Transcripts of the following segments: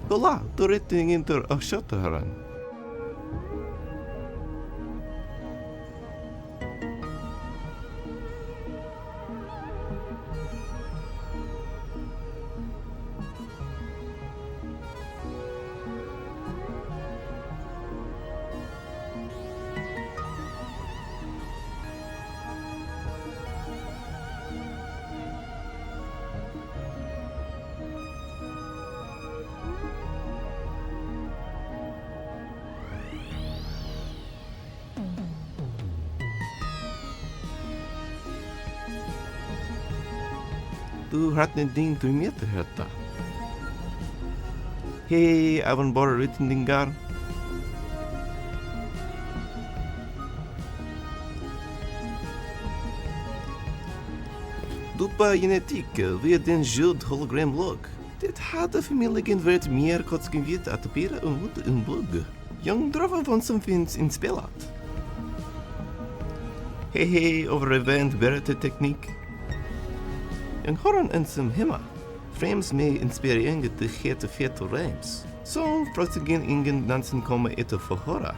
Gola, to rytting inter osiotaran. Du har en din du meter hetta. Hej, även bara rytningar. Dupa genetik via den ljud hologramlog. Det hade förmodligen varit mer kostsamt att bära emot en blogg. Jag drar vad som finns inspelat. Hej, övervänd berättarteknik. Jag har en ensam hemma, främst med inspirering till heta feta rhymes, som fröken ingen någonsin kommer att få höra.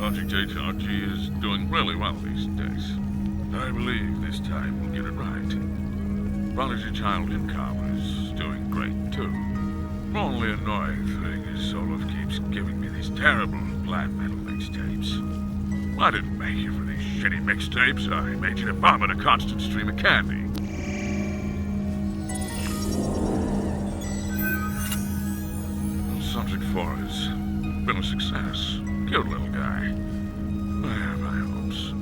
Project HRG is doing really well these days. I believe this time we'll get it right. Prodigy Child Income is doing great too. The only annoying thing is Solov keeps giving me these terrible black metal mixtapes. I didn't make you for these shitty mixtapes. I made you to vomit a constant stream of candy. Subject 4 has been a success. Cute little guy. I have high hopes.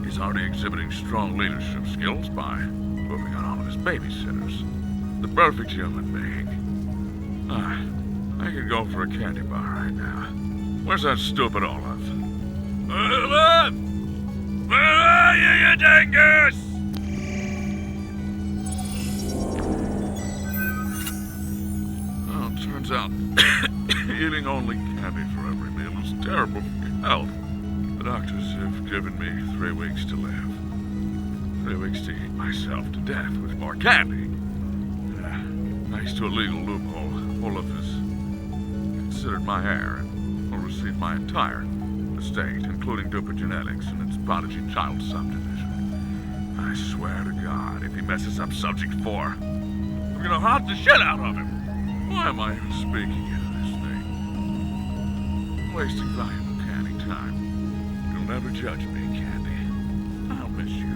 He's already exhibiting strong leadership skills by moving on all his babysitters. The perfect human being. I could go for a candy bar right now. Where's that stupid Olaf? Olaf! Where are you dingus? Well, it turns out eating only candy for every meal is terrible for your health. The doctors have given me 3 weeks to live. 3 weeks to eat myself to death with more candy. Thanks to a legal loophole, Olaf is considered my heir and will receive my entire estate, including Duper Genetics and its Prodigy Child subdivision. I swear to God, if he messes up Subject 4, we're gonna haunt the shit out of him. Why am I even speaking into this thing? I'm wasting valuable candy time. You'll never judge me, Candy. I'll miss you.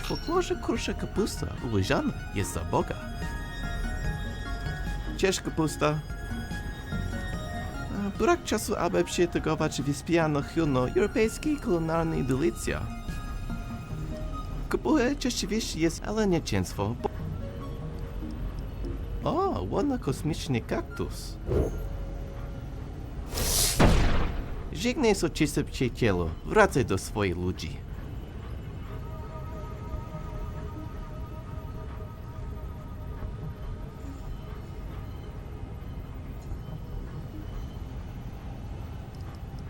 Folklorze krusza kapusta uważana jest za Boga. Cześć kapusta. Brak czasu, aby przetegować wyspiano chylno europejskiej kulinarnej delicja. Kapuhe rzeczywiście jest, ale nieczęsto. O, ładny kosmiczny kaktus. Żegnaj soczyste przyjacielu, wracaj do swoich ludzi.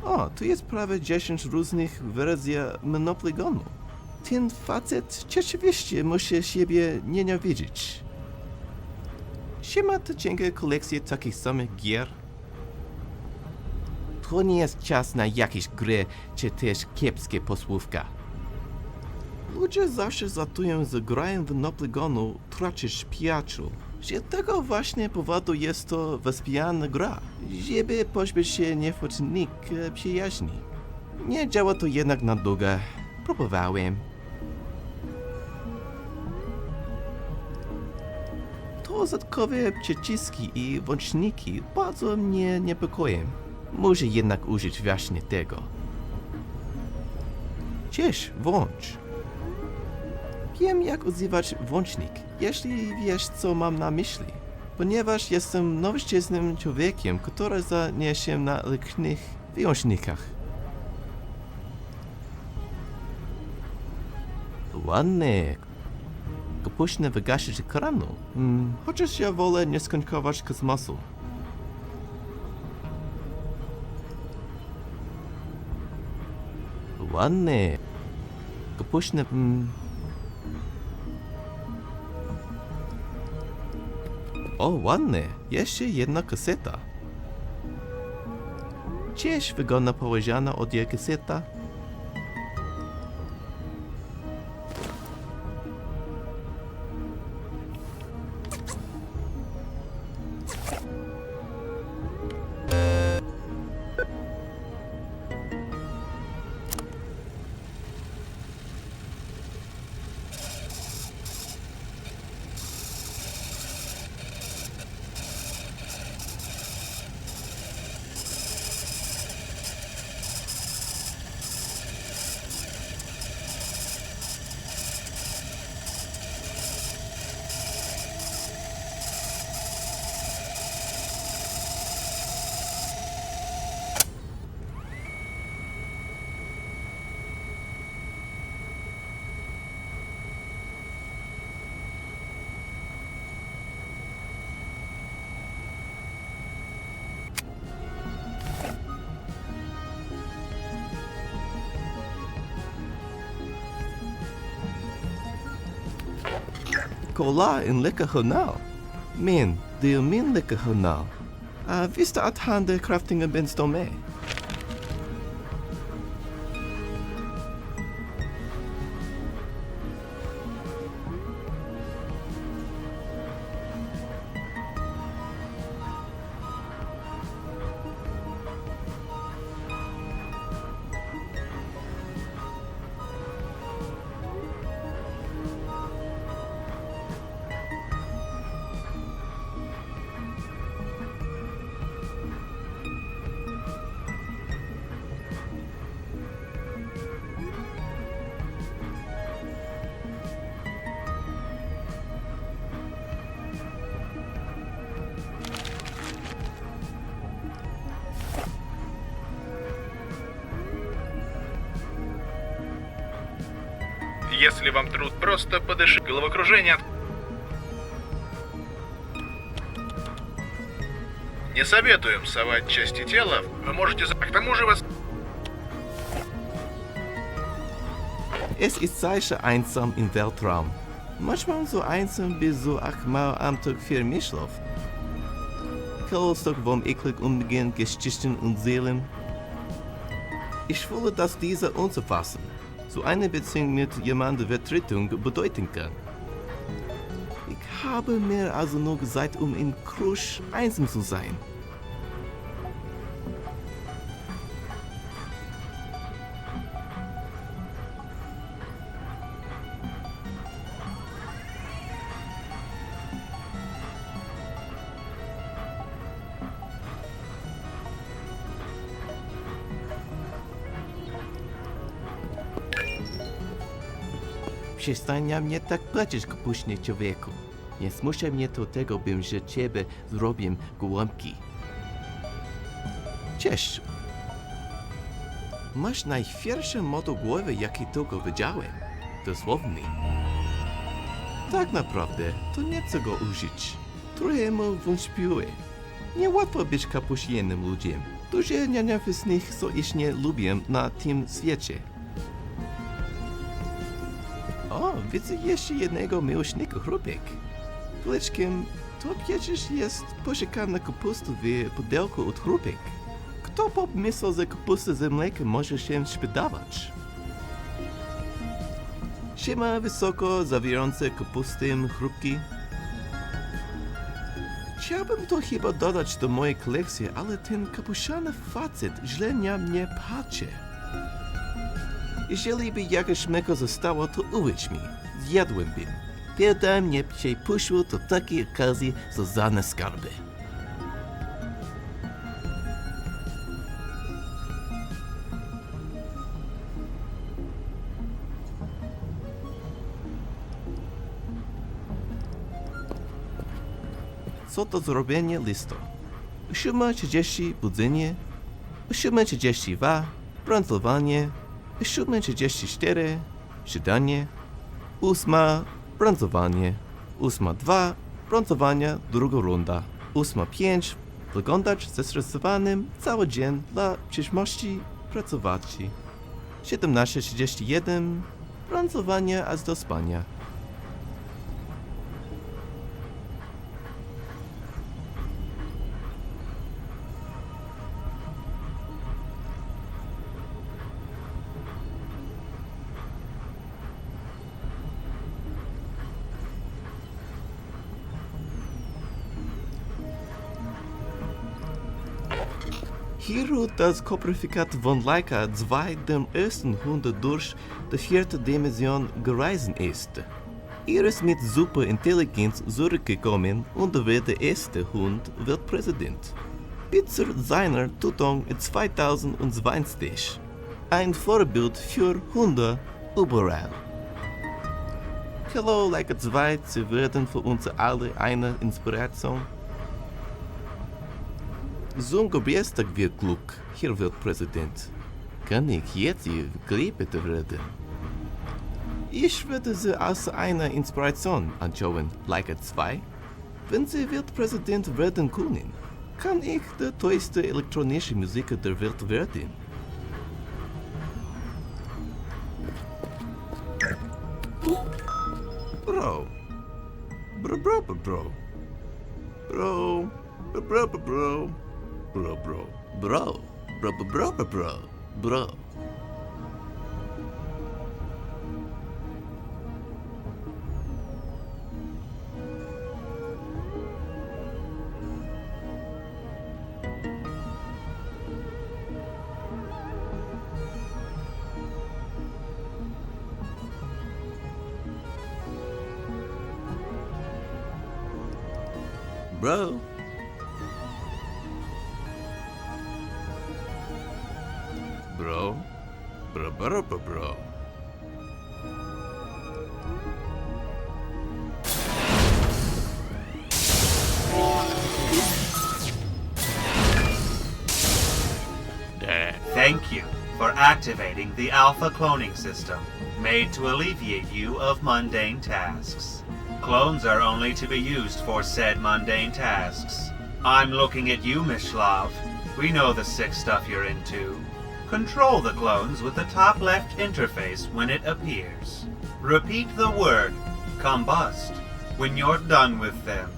O, tu jest prawie 10 różnych wersji Monopolygonu. Ten facet rzeczywiście musi siebie nienawidzić. Czy ma to cienka kolekcja takich samych gier? To nie jest czas na jakieś gry, czy też kiepskie posłówka. Ludzie zawsze zatują, że grają w Monopolygonu tracisz przyjaciół. Z tego właśnie powodu jest to wspiana gra, żeby pozbyć się niewolnik przyjaźni. Nie działa to jednak na długo. Próbowałem. Dodatkowe przyciski i włączniki bardzo mnie niepokoją. Muszę jednak użyć właśnie tego. Cześć, włącz. Wiem jak używać włącznik, jeśli wiesz co mam na myśli. Ponieważ jestem nowoczesnym człowiekiem, który zna się na leknych wyłącznikach. Ładnie. Kapuśne wygasić ekranu. Chociaż ja wolę nie skończywać kosmosu. Ładnie. Kapuśne... O, ładnie. Jeszcze jedna kaseta. Cześć, wygodna położona od jej kaseta. Cola en lekker journaal. Men, det er min lekker journaal. Visste at han de kraftingen ben står med. Если вам труд, просто подыши. Головокружение. Не советуем совать части тела. Вы можете... К тому же вас... Es ist sicher einsam im Weltraum. Manchmal so einsam bis so 8 Mal am Tag für mich schlaf. Kälstok vom eklig umgehen, Geschichten und Seelen. Ich fühle, dass diese unzufassen. So eine Beziehung mit jemandem Vertretung bedeuten kann. Ich habe mehr also nur Zeit, um in Krusch einsam zu sein. Przestań na mnie tak patrzeć, kapuśny człowieku. Nie zmuszaj mnie do tego, bym że ciebie zrobił gołąbki. Cześć. Masz najświeższy motor głowy, jaki tylko widziałem. Dosłownie. Tak naprawdę, to nie chcę go użyć. Trochę mu wątpiłem. Niełatwo być kapuśnianym ludziem. Dużo nienawistnych, co ich nie lubię na tym świecie. O, widzę jeszcze jednego miłośnika chrupek. Pleczkiem, to przecież jest posiekana kapusta w pudełku od chrupek. Kto pomyślał, że kapusta z mlekiem może się sprzedawać? Siema wysoko zawierające kapustę chrupki. Chciałbym to chyba dodać do mojej kolekcji, ale ten kapuszany facet źle na mnie patrzy. Jeżeli by jakaś meko została, to uwierz mi, zjadłbym. Pierda mnie się puszło do takiej okazji za żadne skarby. Co to zrobienie listu? 8:30 budzenie, 8:32 bransowanie, 7:34 siadanie, 8 bransowanie, 8:02 bransowania druga runda, 8:05 wyglądać zestresowanym cały dzień dla przyszłości pracować. 17:31 bransowanie aż do spania. Hieru das Koperifikat von Leica 2 dem ersten Hunde durch die 4. Dimension gereisen ist. Ist mit Superintelligenz zurückgekommen und wird der erste Hund Weltpräsident. Bis zu seiner Tötung in 2020. Ein Vorbild für Hunde überall. Hello Leica 2, sie werden für uns alle eine Inspiration. Zum Geburtstag wird Glück, Herr Weltpräsident. Kann ich jetzt Ihr geliebt werden? Ich würde Sie als eine Inspiration anschauen, Leica 2. Wenn Sie Weltpräsident werden können, kann ich der teuerste elektronische Musiker der Welt werden. Bro. Bro, bro, bro, bro. Bro. Bro, bro, bro. Bro, bro, bro, bro, bro, bro, bro, bro. Bro. Bro. Bro, bro, bro, bro. Thank you for activating the Alpha cloning system, made to alleviate you of mundane tasks. Clones are only to be used for said mundane tasks. I'm looking at you, Mishlav. We know the sick stuff you're into. Control the clones with the top left interface when it appears. Repeat the word, combust, when you're done with them.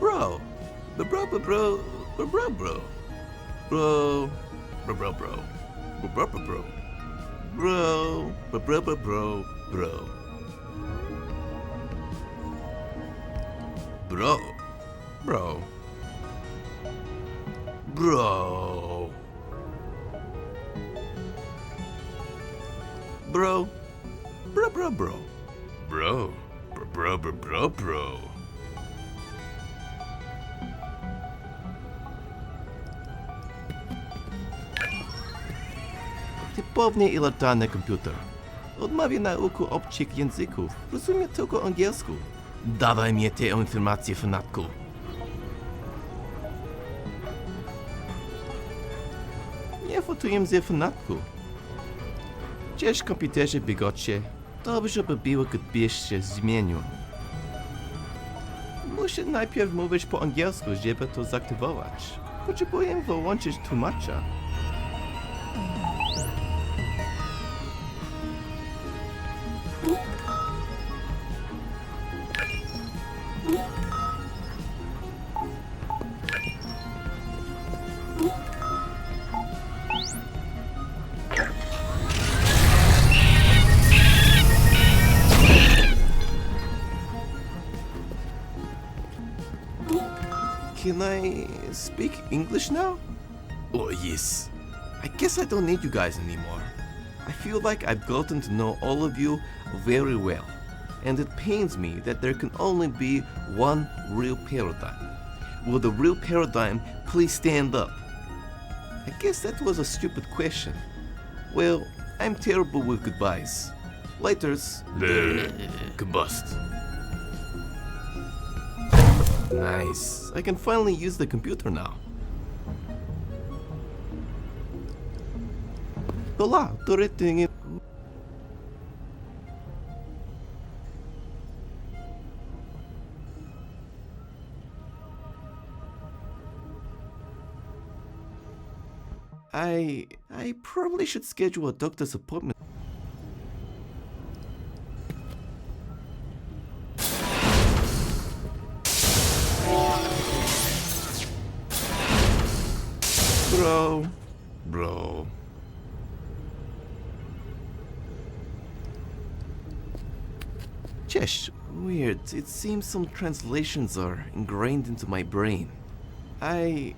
Bro. Bro, bro, bro, bro, bro, bro. Bro. Bro, bro, bro. Bro, bro, bro, bro. Bro, bro, bro, bro, bro. Bro. Bro. Bro. Bro. Bro, bro, bro. Bro. Bro, Bro. Typownie ilotarny komputer. Odmawia nauku obcych języków. Rozumie tylko angielsku. Dawaj mi te informacje, fanatku. Nie fotuję ze fanatku. Cześć komputerze bigocie. Dobrze by było, gdybyś się zmienił. Muszę najpierw mówić po angielsku, żeby to zaktywować. Potrzebuję wyłączyć tłumacza. Can I speak English now? Oh, yes. I guess I don't need you guys anymore. I feel like I've gotten to know all of you very well, and it pains me that there can only be one real paradigm. Will the real paradigm please stand up? I guess that was a stupid question. Well, I'm terrible with goodbyes. Laters. Combust. Nice. I can finally use the computer now. Hola, turreting. I probably should schedule a doctor's appointment. Bro. Cześć. Weird. It seems some translations are ingrained into my brain. I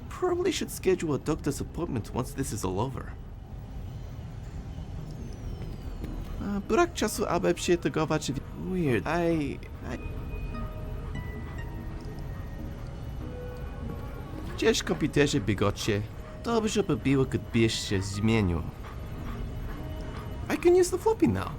probably should schedule a doctor's appointment once this is all over. Brak czasu, aby się tegować. Weird. Cześć komputerze bigocie. Dobrze by było, gdybyś się zmienił. I can use the floppy now.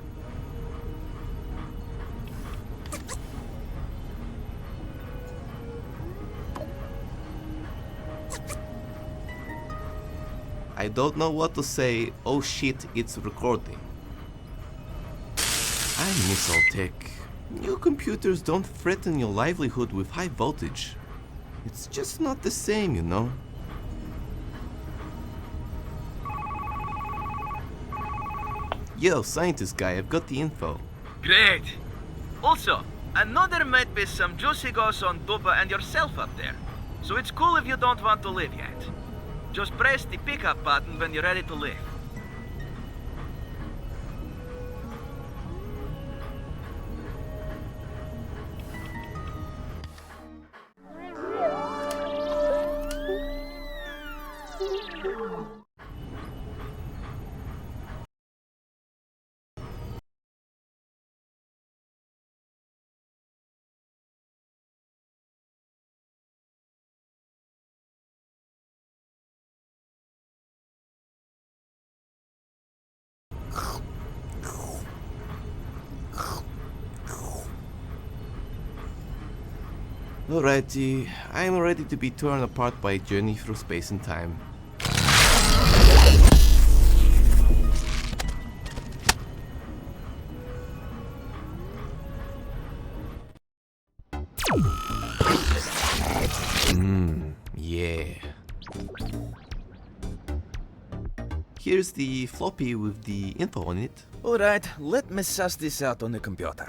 I don't know what to say. Oh shit, it's recording. I miss all tech. New computers don't threaten your livelihood with high voltage. It's just not the same, you know. Yo, scientist guy, I've got the info. Great. Also, I know there might be some juicy goss on Dupa and yourself up there, so it's cool if you don't want to leave yet. Just press the pickup button when you're ready to leave. Alrighty, I'm ready to be torn apart by a journey through space and time. Yeah. Here's the floppy with the info on it. Alright, let me suss this out on the computer.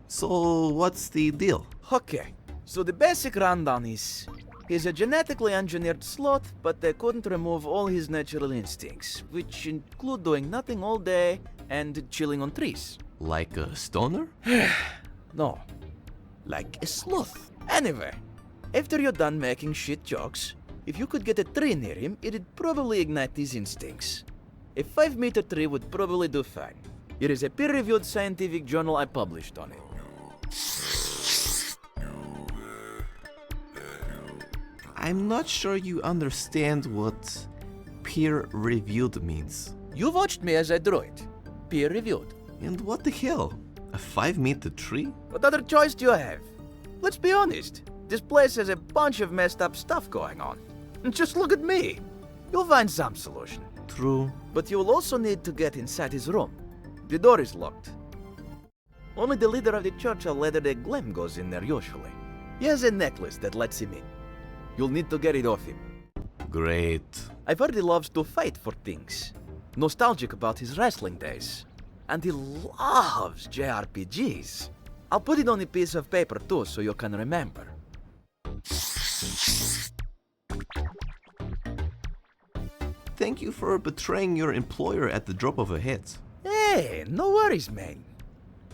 So, what's the deal? Okay, so the basic rundown is he's a genetically engineered sloth, but they couldn't remove all his natural instincts, which include doing nothing all day and chilling on trees. Like a stoner? No, like a sloth. Anyway, after you're done making shit jokes, If you could get a tree near him, it'd probably ignite his instincts. A 5-meter tree would probably do fine. It is a peer-reviewed scientific journal I published on it. I'm not sure you understand what peer-reviewed means. You watched me as I drew it. Peer-reviewed. And what the hell? A 5-meter tree? What other choice do you have? Let's be honest. This place has a bunch of messed up stuff going on. And just look at me. You'll find some solution. True. But you will also need to get inside his room. The door is locked. Only the leader of the church of Latter-day Glam goes in there usually. He has a necklace that lets him in. You'll need to get it off him. Great. I've heard he loves to fight for things. Nostalgic about his wrestling days. And he loves JRPGs. I'll put it on a piece of paper too so you can remember. Thank you for betraying your employer at the drop of a hat. Hey, no worries, man.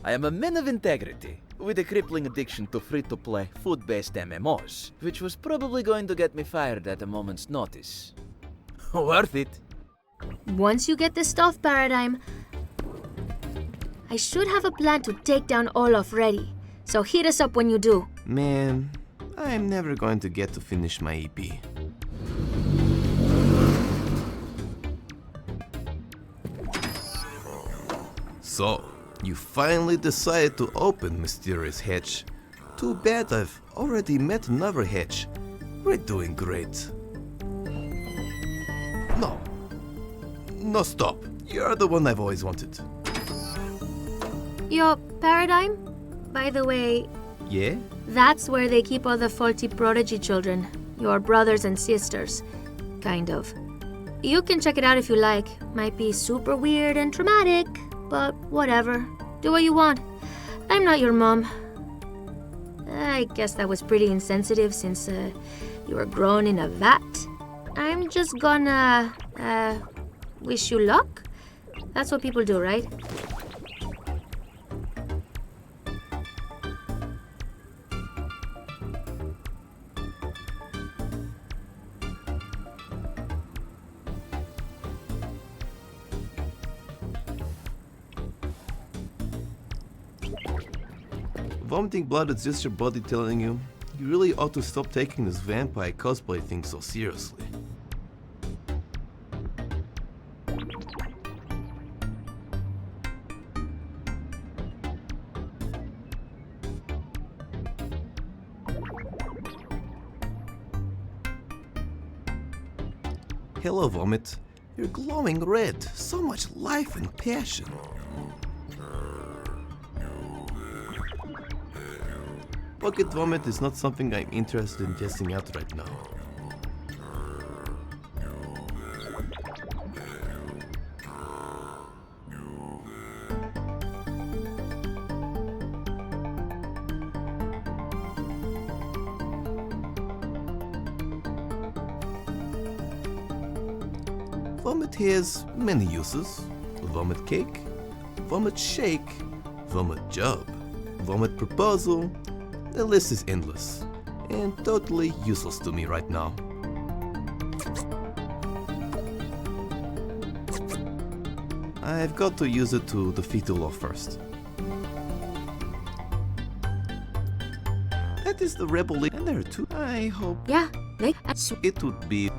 I am a man of integrity, with a crippling addiction to free-to-play, food-based MMOs, which was probably going to get me fired at a moment's notice. Worth it. Once you get the stuff, Paradigm, I should have a plan to take down Olaf ready. So hit us up when you do. Man, I'm never going to get to finish my EP. So, you finally decided to open Mysterious Hatch. Too bad I've already met another Hatch. We're doing great. No. No, stop. You're the one I've always wanted. Your Paradigm? By the way, Yeah? that's where they keep all the faulty prodigy children. Your brothers and sisters. Kind of. You can check it out if you like. Might be super weird and traumatic, but whatever. Do what you want. I'm not your mom. I guess that was pretty insensitive since you were grown in a vat. I'm just gonna wish you luck. That's what people do, right? Vomiting blood is just your body telling you, you really ought to stop taking this vampire cosplay thing so seriously. Hello, Vomit. You're glowing red. So much life and passion. Bucket Vomit is not something I'm interested in testing out right now. Vomit has many uses. Vomit cake, vomit shake, vomit job, vomit proposal. The list is endless and totally useless to me right now. I've got to use it to defeat Olaf first. That is the Rebel League, and there are two. I hope Yeah, it would be.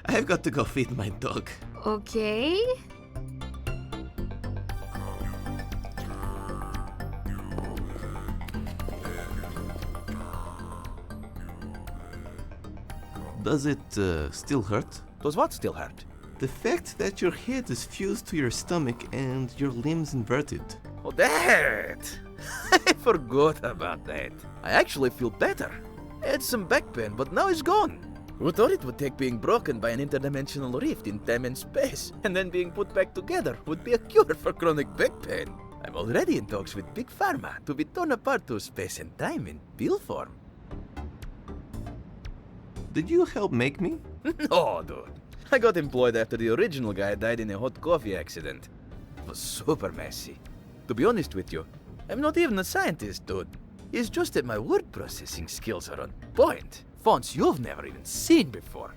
I've got to go feed my dog. okay. Does it still hurt? Does what still hurt? The fact that your head is fused to your stomach and your limbs inverted. Oh, that! I forgot about that. I actually feel better. I had some back pain, but now it's gone. Who thought it would take being broken by an interdimensional rift in time and space, and then being put back together would be a cure for chronic back pain? I'm already in talks with Big Pharma to be torn apart to space and time in pill form. Did you help make me? No, dude. I got employed after the original guy died in a hot coffee accident. It was super messy. To be honest with you, I'm not even a scientist, dude. It's just that my word processing skills are on point. Fonts you've never even seen before.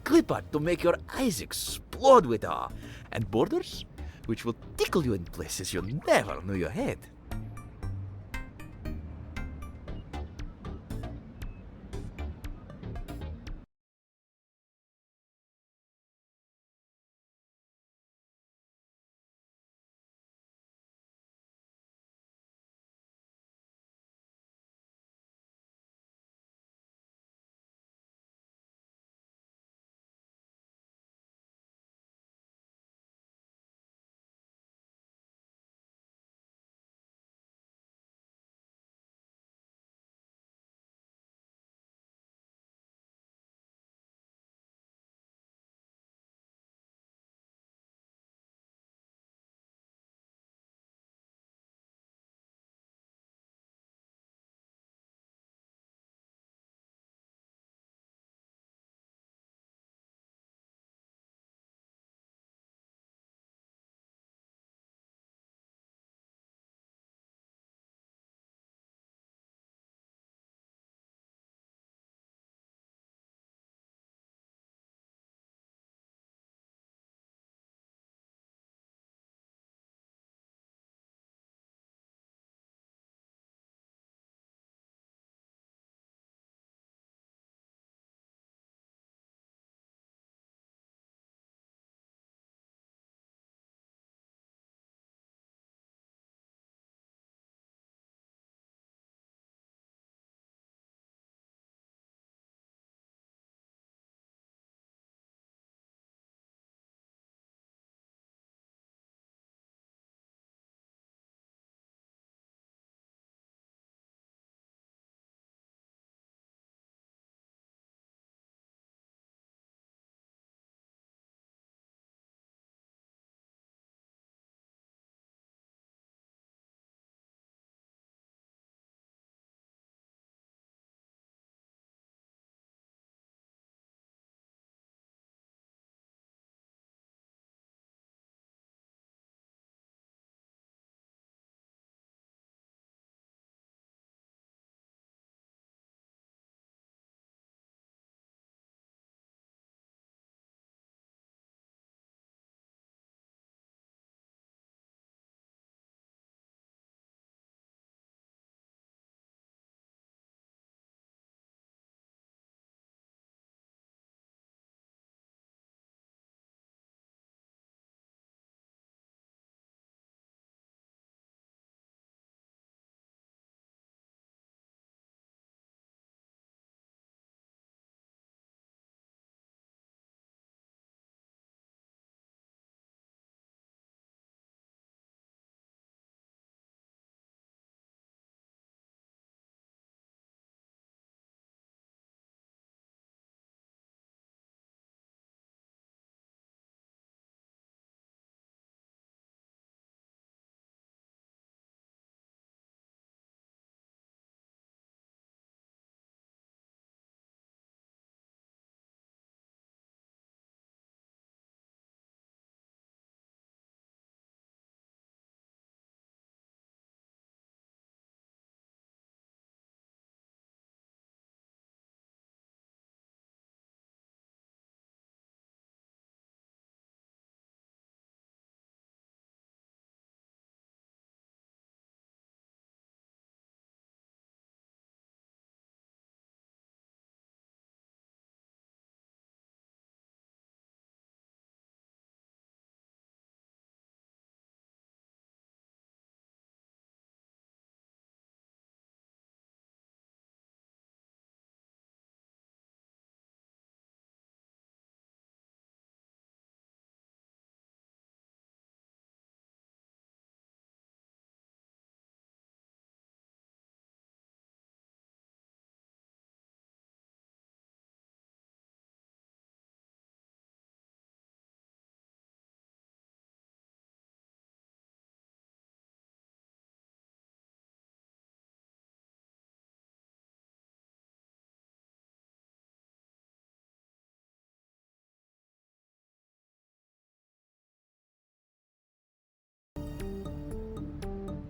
Clip art to make your eyes explode with awe. And borders, which will tickle you in places you never knew you had.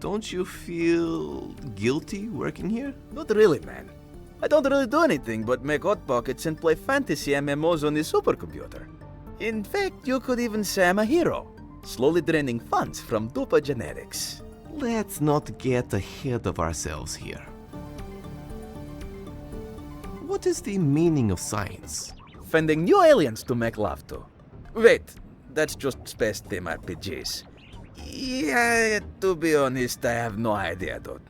Don't you feel guilty working here? Not really, man. I don't really do anything but make hot pockets and play fantasy MMOs on the supercomputer. In fact, you could even say I'm a hero, slowly draining funds from Dupa Genetics. Let's not get ahead of ourselves here. What is the meaning of science? Finding new aliens to make love to. Wait, that's just space theme RPGs. Yeah, to be honest, I have no idea, dude.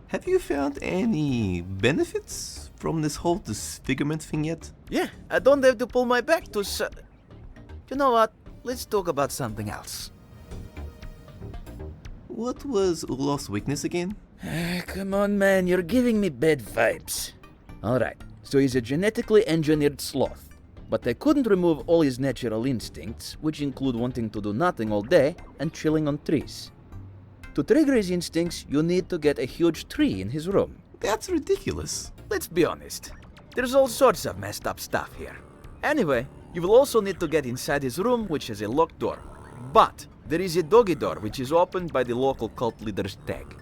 Have you found any benefits from this whole disfigurement thing yet? Yeah, I don't have to pull my back to You know what? Let's talk about something else. What was Ulof's weakness again? Come on, man, you're giving me bad vibes. Alright, so he's a genetically engineered sloth, but they couldn't remove all his natural instincts, which include wanting to do nothing all day and chilling on trees. To trigger his instincts, you need to get a huge tree in his room. That's ridiculous. Let's be honest, there's all sorts of messed up stuff here. Anyway, you will also need to get inside his room, which has a locked door. But there is a doggy door, which is opened by the local cult leader's tag.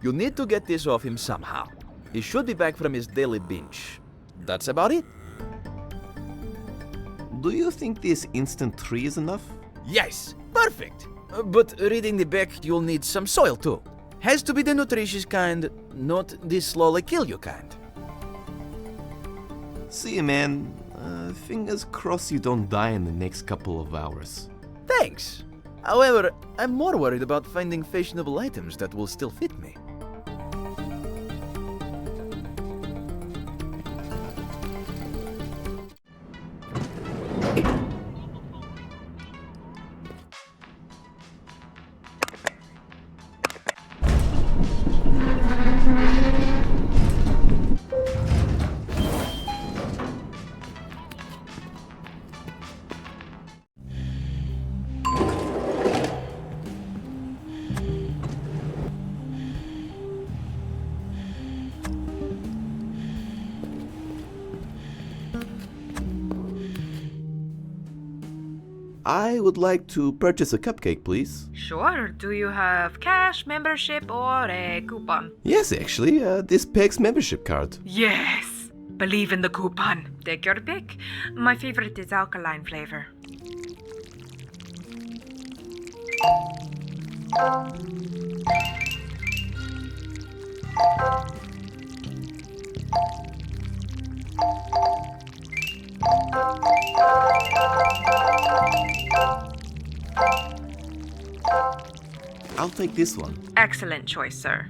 You need to get this off him somehow. He should be back from his daily binge. That's about it. Do you think this instant tree is enough? Yes, perfect. But reading the back, you'll need some soil too. Has to be the nutritious kind, not the slowly kill you kind. See you, man. Fingers crossed you don't die in the next couple of hours. Thanks. However, I'm more worried about finding fashionable items that will still fit me. I would like to purchase a cupcake, please. Sure. Do you have cash, membership, or a coupon? Yes, actually, this PEG's membership card. Yes. Believe in the coupon. Take your pick. My favorite is alkaline flavor. I'll take this one. Excellent choice, sir.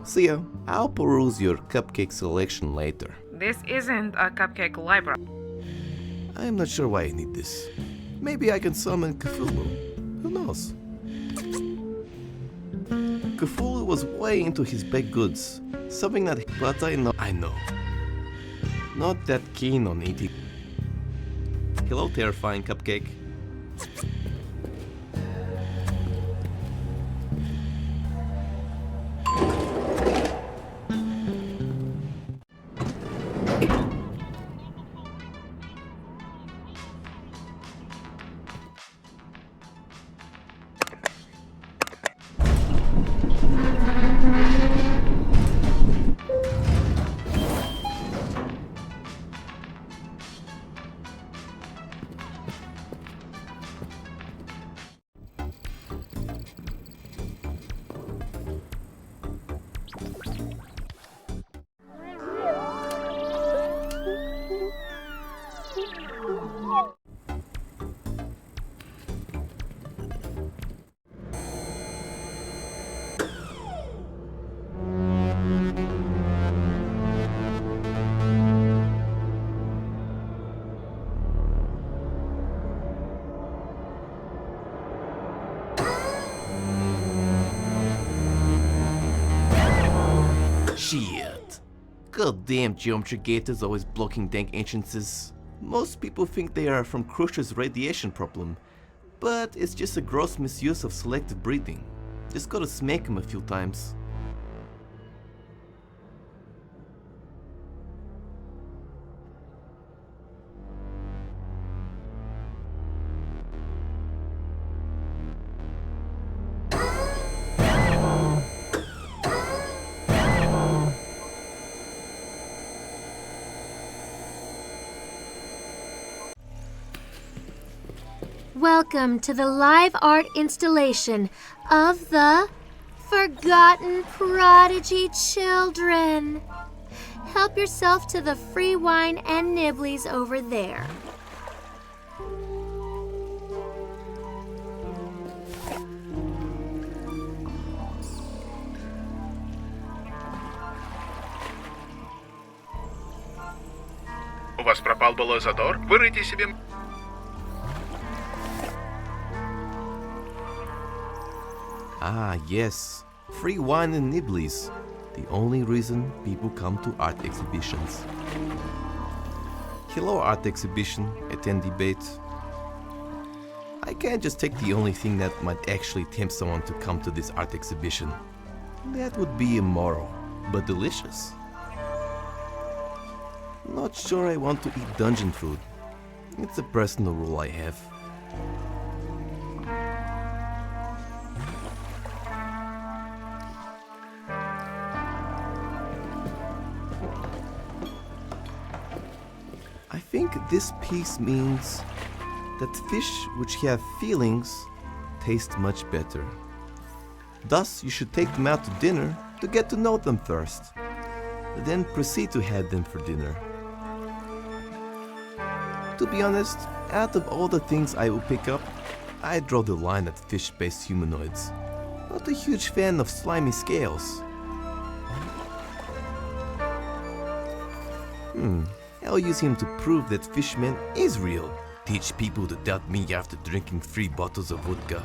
See ya. I'll peruse your cupcake selection later. This isn't a cupcake library. I'm not sure why I need this. Maybe I can summon Cthulhu. Who knows? Cthulhu was way into his baked goods. Something that... But I know. Not that keen on eating. Hello, terrifying cupcake. Shit. Goddamn geometry gators always blocking dank entrances. Most people think they are from Crusher's radiation problem, but it's just a gross misuse of selective breeding. Just gotta smack him a few times. Welcome to the live art installation of the Forgotten Prodigy Children. Help yourself to the free wine and nibblies over there. У вас пропал былой задор? Вырыйте себе... Ah, yes. Free wine and nibblies. The only reason people come to art exhibitions. Hello, art exhibition. Attend debate. I can't just take the only thing that might actually tempt someone to come to this art exhibition. That would be immoral, but delicious. Not sure I want to eat dungeon food. It's a personal rule I have. I think this piece means that fish which have feelings taste much better. Thus, you should take them out to dinner to get to know them first, then proceed to have them for dinner. To be honest, out of all the things I will pick up, I draw the line at fish-based humanoids. Not a huge fan of slimy scales. I'll use him to prove that Fishman is real. Teach people to doubt me after drinking 3 bottles of vodka.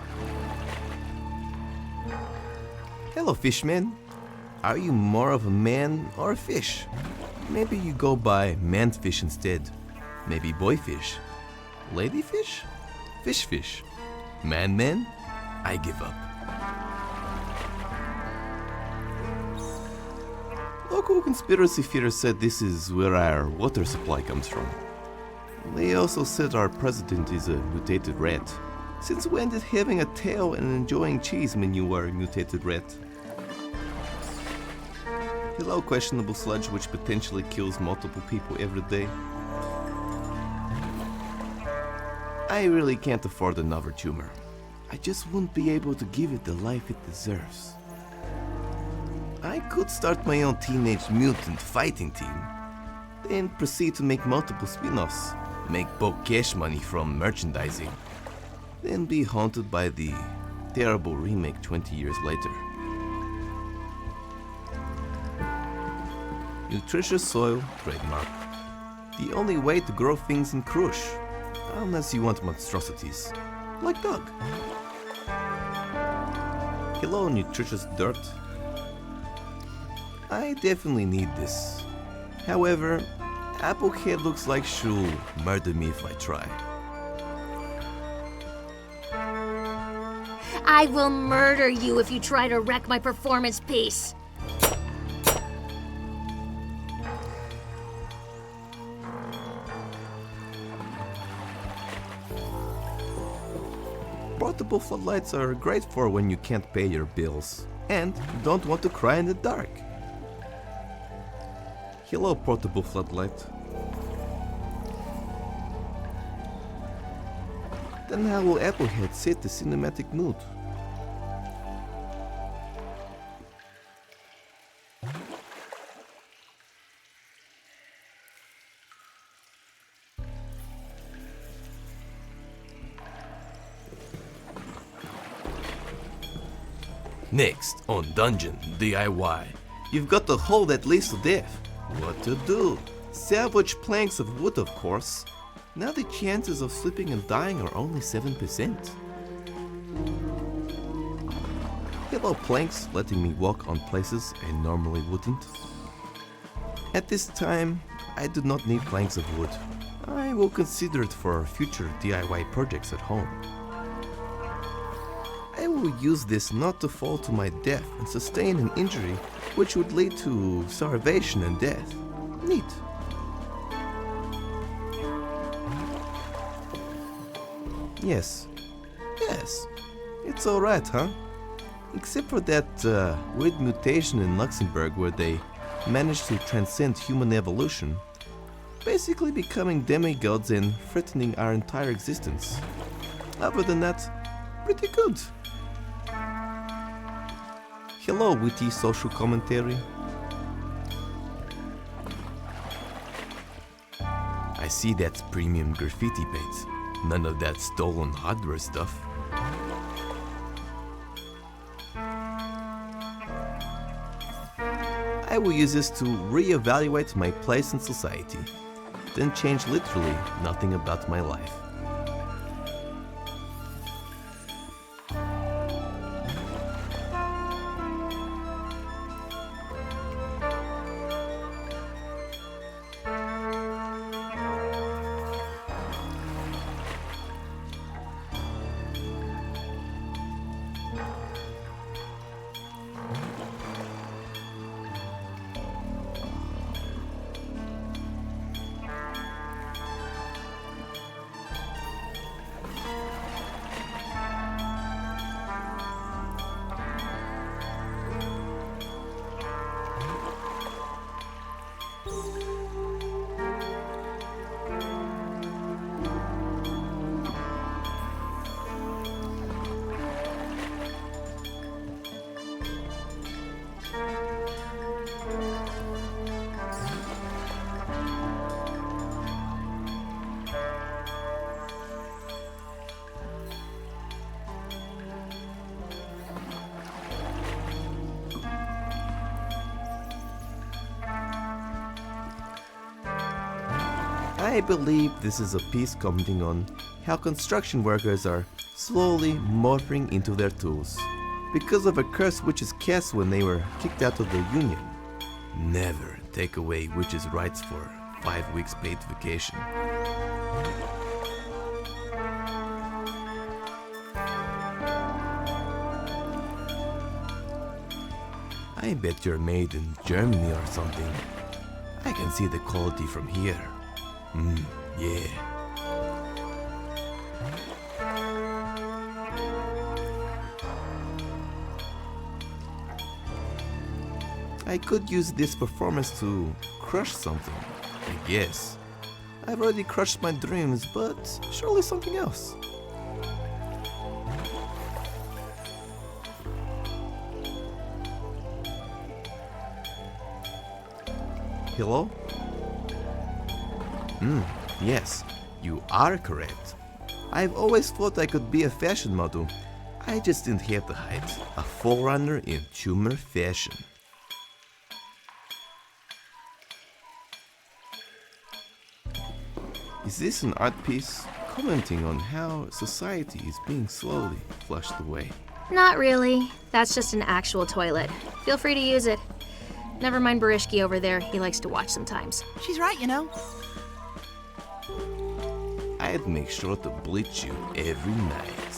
Hello, Fishman. Are you more of a man or a fish? Maybe you go by manfish instead. Maybe boyfish. Ladyfish? Fishfish. Man? I give up. Local conspiracy theorists said this is where our water supply comes from. They also said our president is a mutated rat. Since when did having a tail and enjoying cheese mean you were a mutated rat? Hello, questionable sludge which potentially kills multiple people every day. I really can't afford another tumor. I just wouldn't be able to give it the life it deserves. I could start my own teenage mutant fighting team, then proceed to make multiple spin-offs, make bulk cash money from merchandising, then be haunted by the terrible remake 20 years later. Nutritious soil, trademark. The only way to grow things in Krush, unless you want monstrosities, like Doug. Hello, nutritious dirt. I definitely need this. However, Applehead looks like she'll murder me if I try. I will murder you if you try to wreck my performance piece. Portable floodlights are great for when you can't pay your bills and don't want to cry in the dark. Hello, portable floodlight. Then how will Applehead set the cinematic mood? Next on Dungeon DIY, you've got the hole that leads to death. What to do? Salvage planks of wood, of course. Now the chances of slipping and dying are only 7%. Hello, planks, letting me walk on places I normally wouldn't. At this time, I do not need planks of wood. I will consider it for future DIY projects at home. I will use this not to fall to my death and sustain an injury which would lead to starvation and death. Neat. Yes. It's alright, huh? Except for that weird mutation in Luxembourg where they managed to transcend human evolution, basically becoming demigods and threatening our entire existence. Other than that, pretty good. Hello, witty social commentary. I see that's premium graffiti paint. None of that stolen hardware stuff. I will use this to reevaluate my place in society, then change literally nothing about my life. I believe this is a piece commenting on how construction workers are slowly morphing into their tools because of a curse witches cast when they were kicked out of the union. Never take away witches' rights for 5 weeks paid vacation. I bet you're made in Germany or something. I can see the quality from here. Yeah. I could use this performance to crush something, I guess. I've already crushed my dreams, but surely something else. Hello? Yes, you are correct. I've always thought I could be a fashion model. I just didn't have the height. A forerunner in tumor fashion. Is this an art piece commenting on how society is being slowly flushed away? Not really. That's just an actual toilet. Feel free to use it. Never mind Barishki over there. He likes to watch sometimes. She's right, you know. I'd make sure to bleach you every night.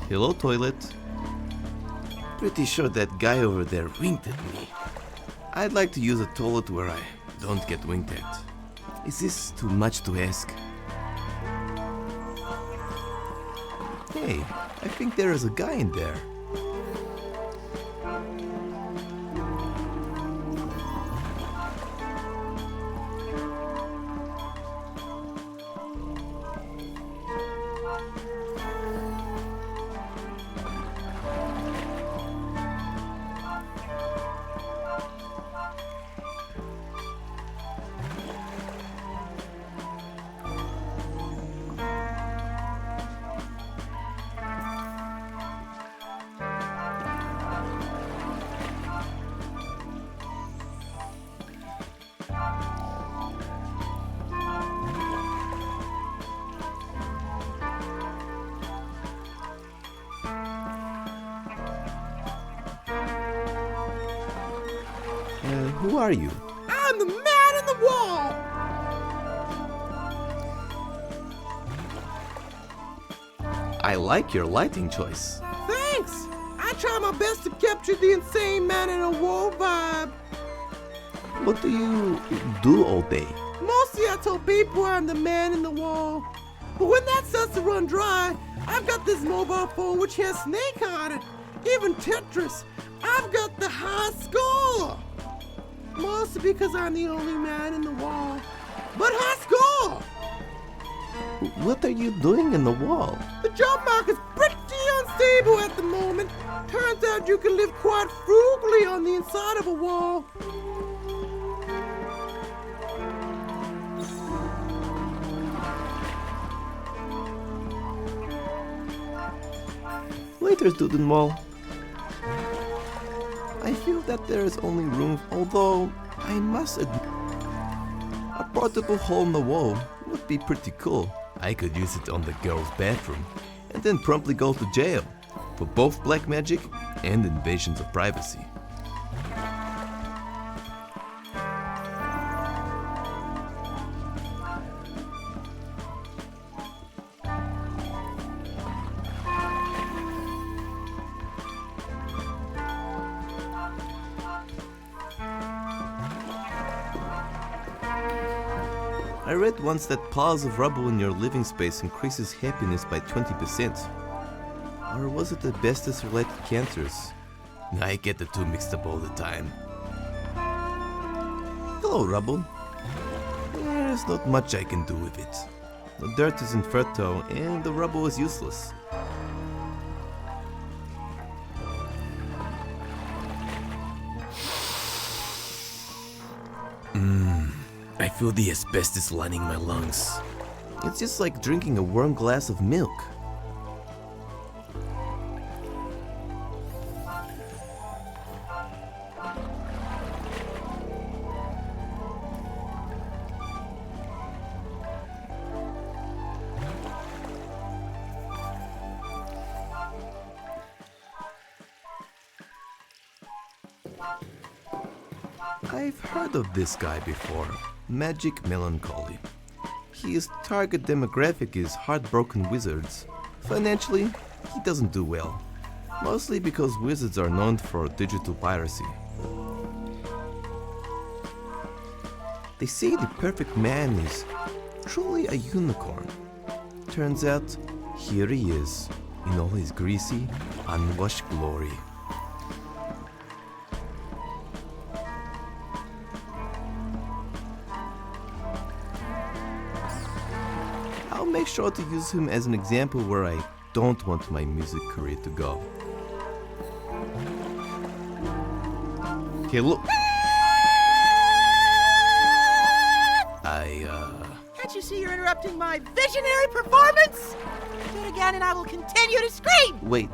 Hello, toilet. Pretty sure that guy over there winked at me. I'd like to use a toilet where I don't get winked at. Is this too much to ask? Hey, I think there is a guy in there. Who are you? I'm the man in the wall! I like your lighting choice. Thanks! I try my best to capture the insane man in a wall vibe. What do you do all day? Mostly I tell people I'm the man in the wall. But when that starts to run dry, I've got this mobile phone which has Snake on it. Even Tetris. I've got the high score! Mostly because I'm the only man in the wall. But high score! What are you doing in the wall? The jump mark is pretty unstable at the moment. Turns out you can live quite frugally on the inside of a wall. Later, student wall. I feel that there is only room, although I must admit, a portable hole in the wall would be pretty cool. I could use it on the girls' bathroom and then promptly go to jail for both black magic and invasions of privacy. I read once that piles of rubble in your living space increases happiness by 20%. Or was it asbestos-related cancers? I get the two mixed up all the time. Hello, rubble. There's not much I can do with it. The dirt is infertile and the rubble is useless. I feel the asbestos lining my lungs. It's just like drinking a warm glass of milk. I've heard of this guy before. Magic Melancholy. His target demographic is heartbroken wizards. Financially, he doesn't do well. Mostly because wizards are known for digital piracy. They say the perfect man is truly a unicorn. Turns out, here he is, in all his greasy, unwashed glory. I'll make sure to use him as an example where I don't want my music career to go. Hello? Can't you see you're interrupting my visionary performance? Do it again and I will continue to scream! Wait.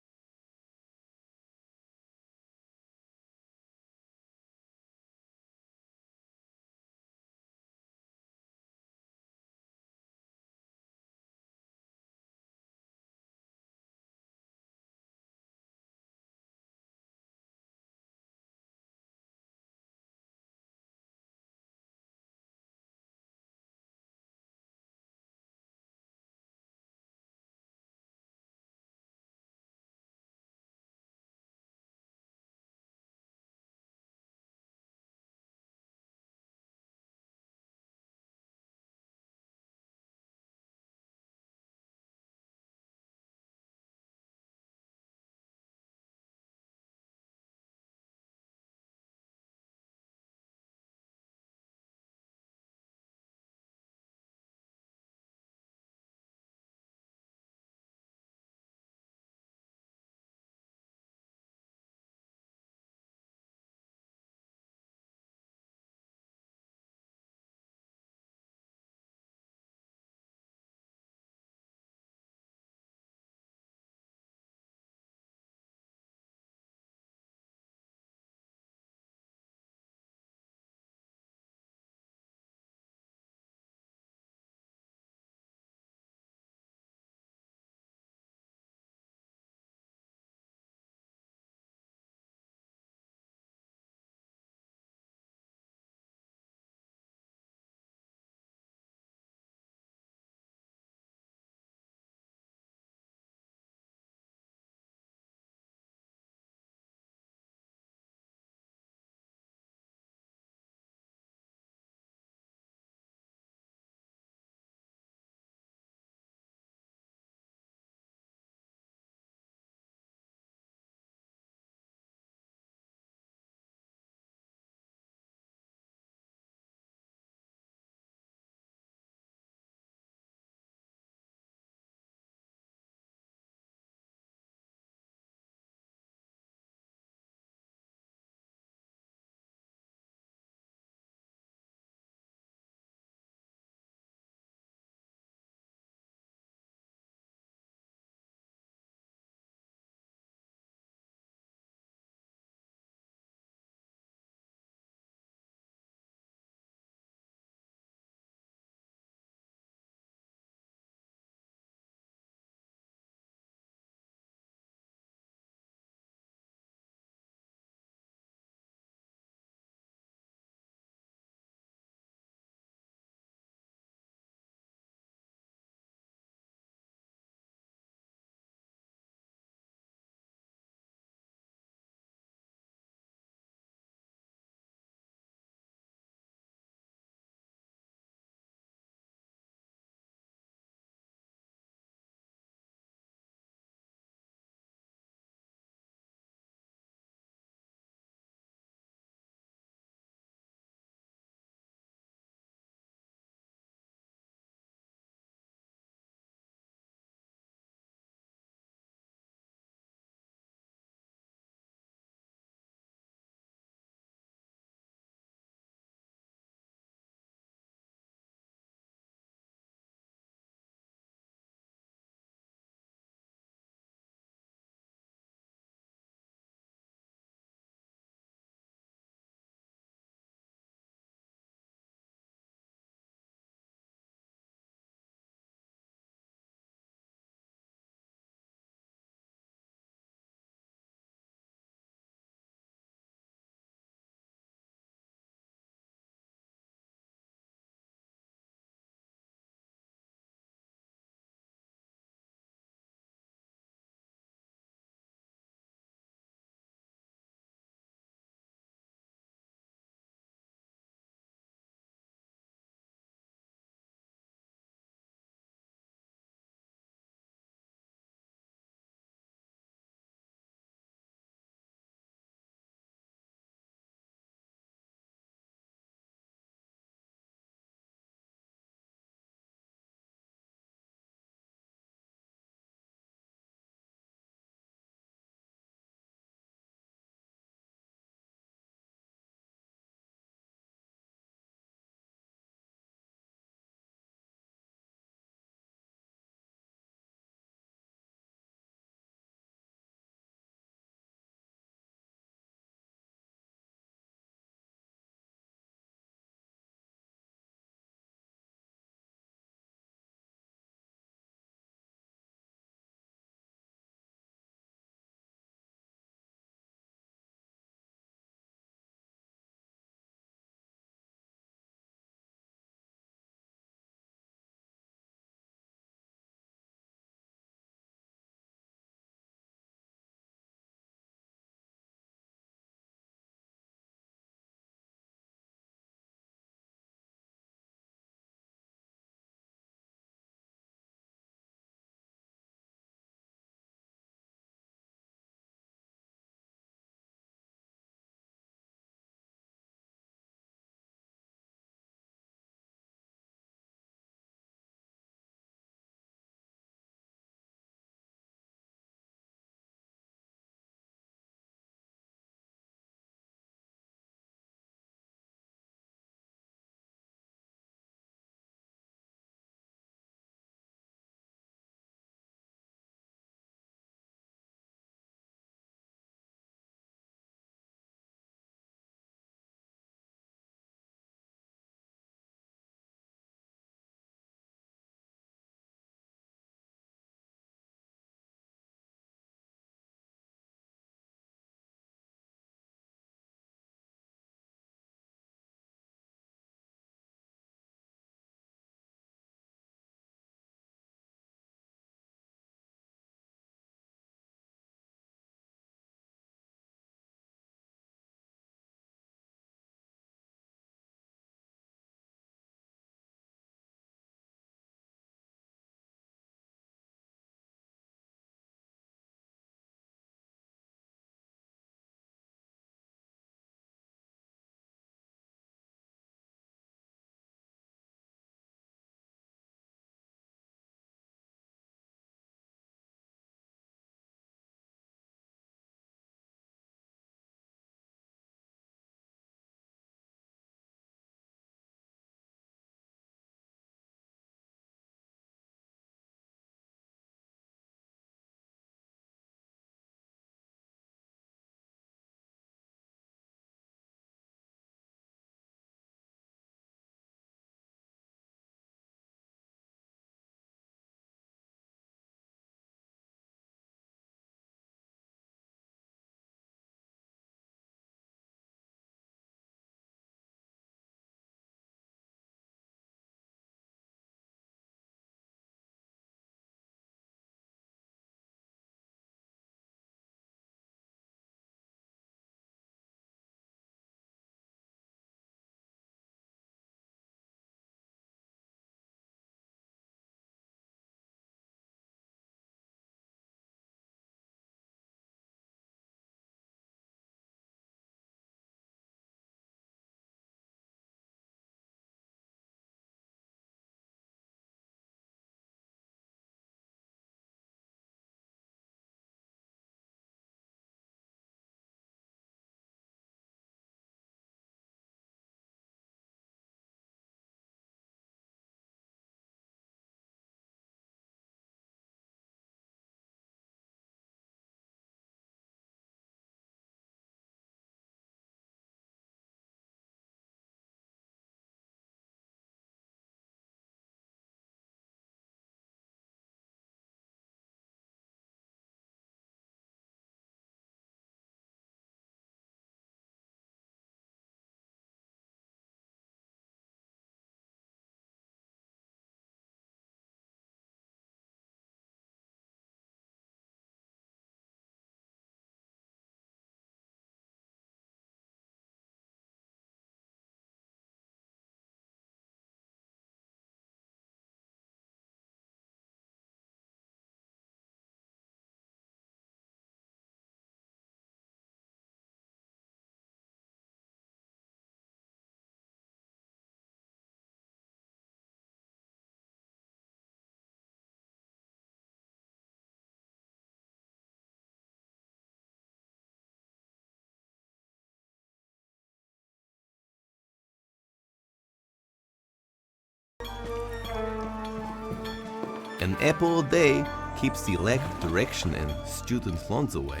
An apple a day keeps the lack of direction and student loans away.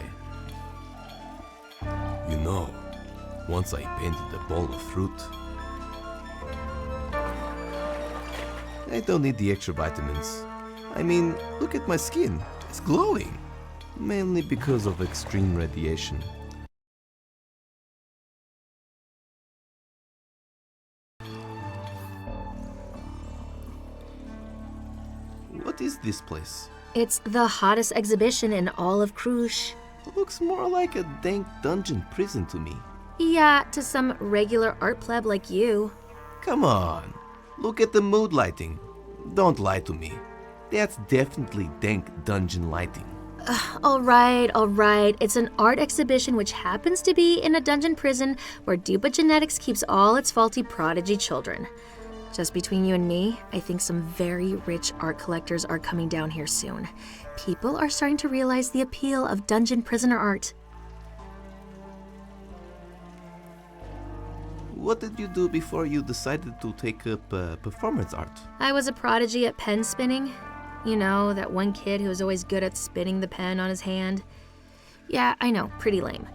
You know, once I painted a bowl of fruit. I don't need the extra vitamins. I mean, look at my skin. It's glowing. Mainly because of extreme radiation. What is this place? It's the hottest exhibition in all of Krush. Looks more like a dank dungeon prison to me. Yeah, to some regular art pleb like you. Come on, look at the mood lighting. Don't lie to me. That's definitely dank dungeon lighting. Alright. It's an art exhibition which happens to be in a dungeon prison where Dupa Genetics keeps all its faulty prodigy children. Just between you and me, I think some very rich art collectors are coming down here soon. People are starting to realize the appeal of dungeon prisoner art. What did you do before you decided to take up performance art? I was a prodigy at pen spinning. You know, that one kid who was always good at spinning the pen on his hand. Yeah, I know, pretty lame.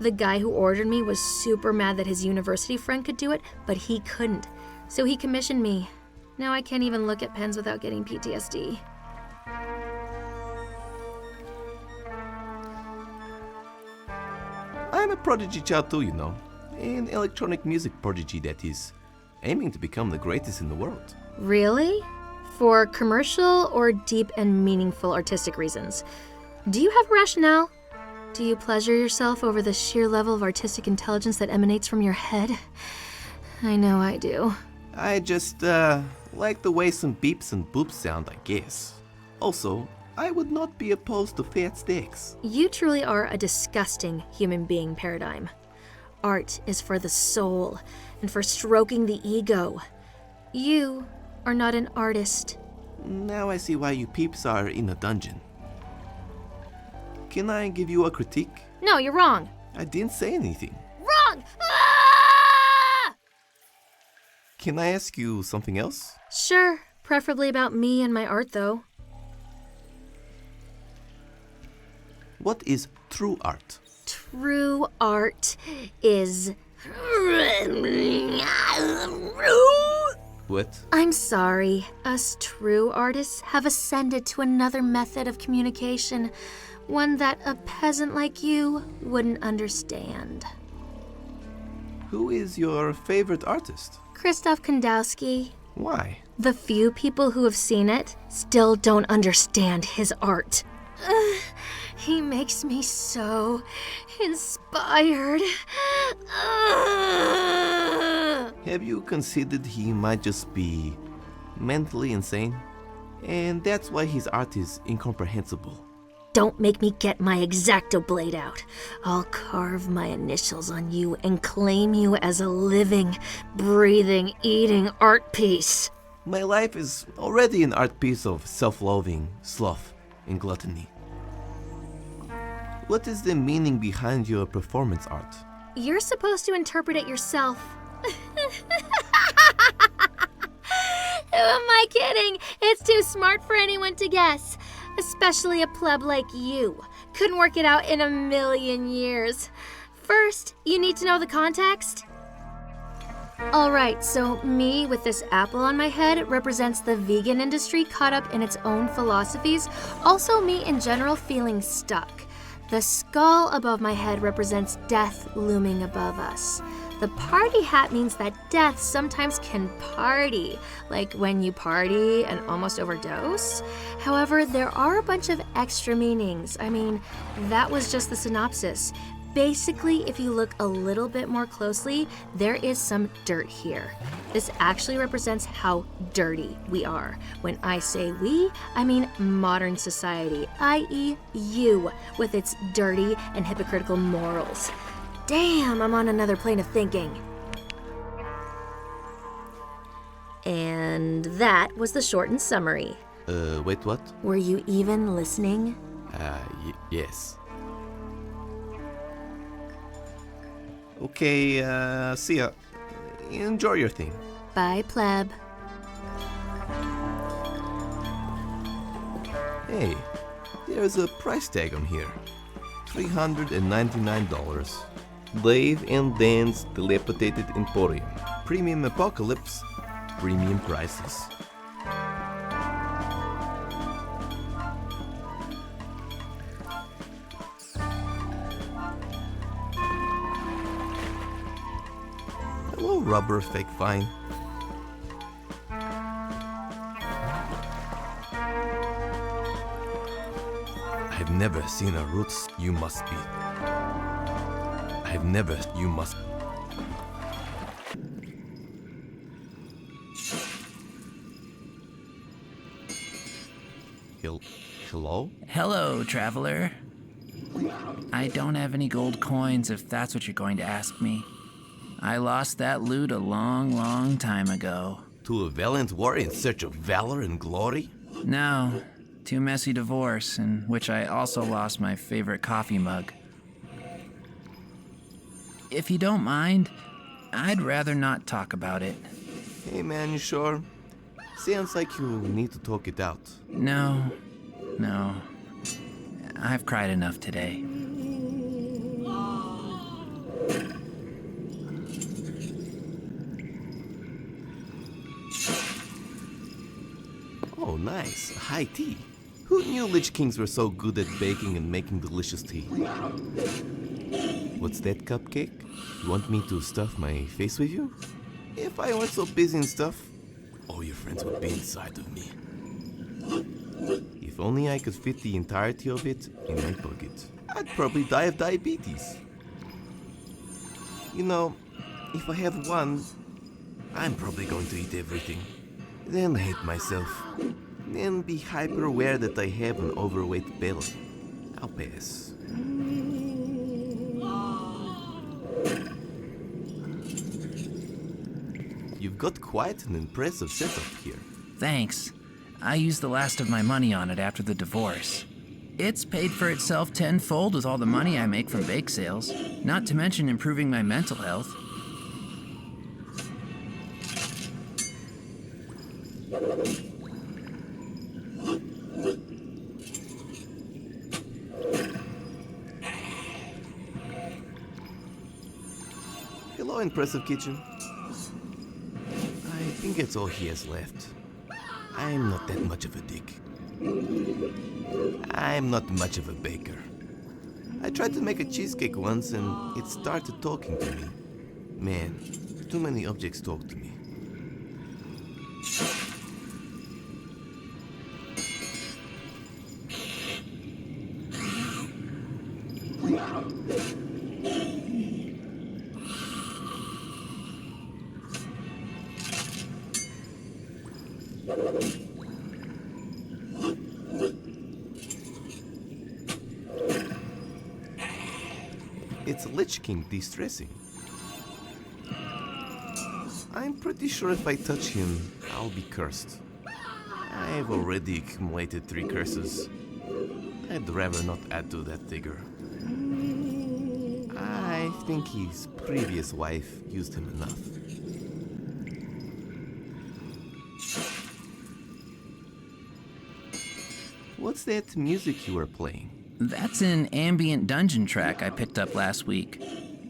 The guy who ordered me was super mad that his university friend could do it, but he couldn't. So he commissioned me. Now I can't even look at pens without getting PTSD. I'm a prodigy child too, you know. An electronic music prodigy, that is. Aiming to become the greatest in the world. Really? For commercial or deep and meaningful artistic reasons? Do you have a rationale? Do you pleasure yourself over the sheer level of artistic intelligence that emanates from your head? I know I do. I just, like the way some beeps and boops sound, I guess. Also, I would not be opposed to fat steaks. You truly are a disgusting human being paradigm. Art is for the soul and for stroking the ego. You are not an artist. Now I see why you peeps are in a dungeon. Can I give you a critique? No, you're wrong. I didn't say anything. Wrong! Ah! Can I ask you something else? Sure, preferably about me and my art, though. What is true art? True art is... What? I'm sorry. Us true artists have ascended to another method of communication, one that a peasant like you wouldn't understand. Who is your favorite artist? Krzysztof Kandowski. Why? The few people who have seen it still don't understand his art. He makes me so inspired. Have you considered he might just be mentally insane? And that's why his art is incomprehensible. Don't make me get my X-Acto blade out. I'll carve my initials on you and claim you as a living, breathing, eating art piece. My life is already an art piece of self-loathing, sloth, and gluttony. What is the meaning behind your performance art? You're supposed to interpret it yourself. Who am I kidding? It's too smart for anyone to guess. Especially a pleb like you. Couldn't work it out in a million years. First, you need to know the context. Alright, so me with this apple on my head represents the vegan industry caught up in its own philosophies. Also me in general feeling stuck. The skull above my head represents death looming above us. The party hat means that death sometimes can party, like when you party and almost overdose. However, there are a bunch of extra meanings. I mean, that was just the synopsis. Basically, if you look a little bit more closely, there is some dirt here. This actually represents how dirty we are. When I say we, I mean modern society, i.e. you, with its dirty and hypocritical morals. Damn, I'm on another plane of thinking. And that was the shortened summary. Wait, what? Were you even listening? Yes. Okay, see ya. Enjoy your thing. Bye, pleb. Hey, there's a price tag on here. $399. Dave and Dan's Dilapidated Emporium. Premium Apocalypse. Premium prices. Hello, Rubber Fake Fine. I've never seen a roots you must be. I've never you must. Hello? Hello, traveler. I don't have any gold coins if that's what you're going to ask me. I lost that loot a long time ago. To a valiant war in search of valor and glory? No, to a messy divorce in which I also lost my favorite coffee mug. If you don't mind, I'd rather not talk about it. Hey man, you sure? Sounds like you need to talk it out. No. I've cried enough today. Oh, nice. High tea. Who knew Lich Kings were so good at baking and making delicious tea? What's that, cupcake? You want me to stuff my face with you? If I weren't so busy and stuff, all your friends would be inside of me. If only I could fit the entirety of it in my pocket, I'd probably die of diabetes. You know, if I have one, I'm probably going to eat everything. Then hate myself. Then be hyper aware that I have an overweight belly. I'll pass. You've got quite an impressive setup here. Thanks. I used the last of my money on it after the divorce. It's paid for itself tenfold with all the money I make from bake sales, not to mention improving my mental health. Hello, impressive kitchen. I think that's all he has left. I'm not that much of a dick. I'm not much of a baker. I tried to make a cheesecake once and it started talking to me. Man, too many objects talk to me. It's Lich King de-stressing. I'm pretty sure if I touch him, I'll be cursed. I've already accumulated 3 curses. I'd rather not add to that figure. I think his previous wife used him enough. What's that music you were playing? That's an ambient dungeon track I picked up last week.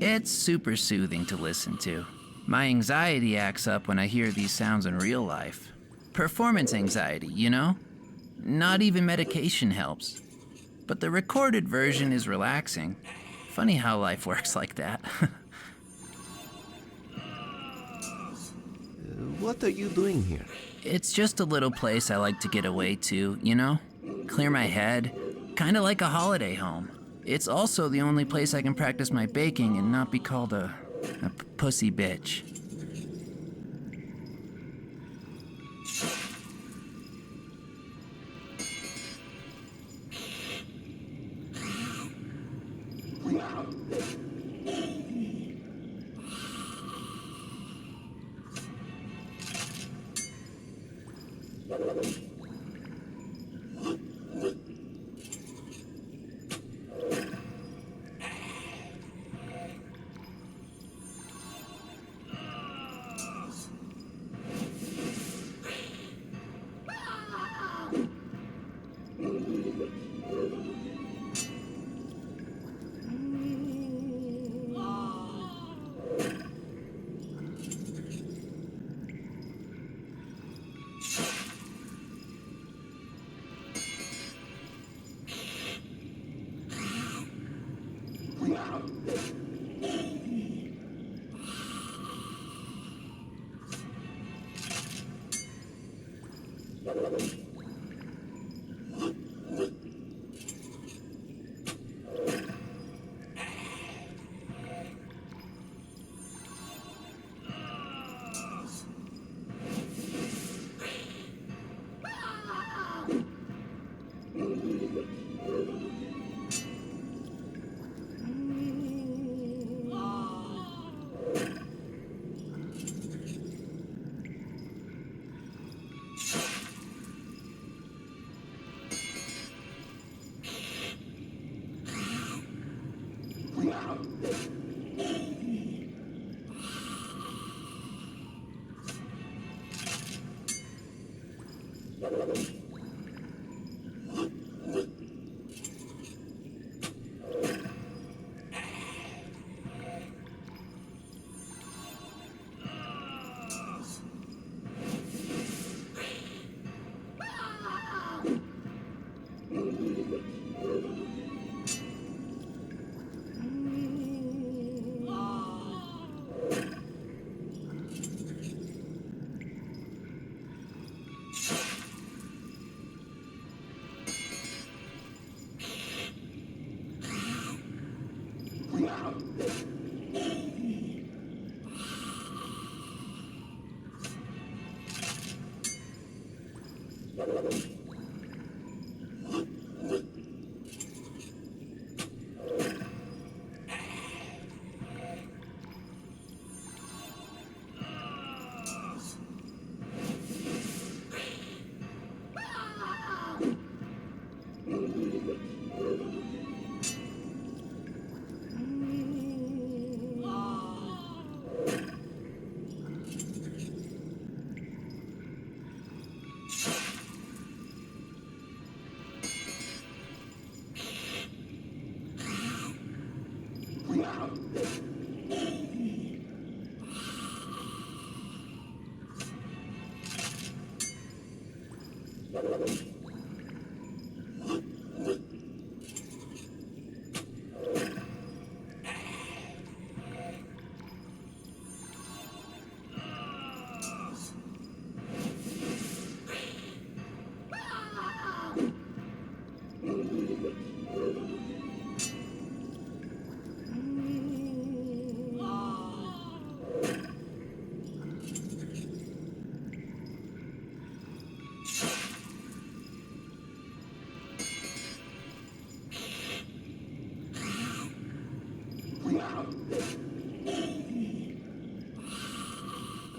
It's super soothing to listen to. My anxiety acts up when I hear these sounds in real life. Performance anxiety, you know? Not even medication helps. But the recorded version is relaxing. Funny how life works like that. What are you doing here? It's just a little place I like to get away to, you know? Clear my head. Kinda like a holiday home. It's also the only place I can practice my baking and not be called a pussy bitch.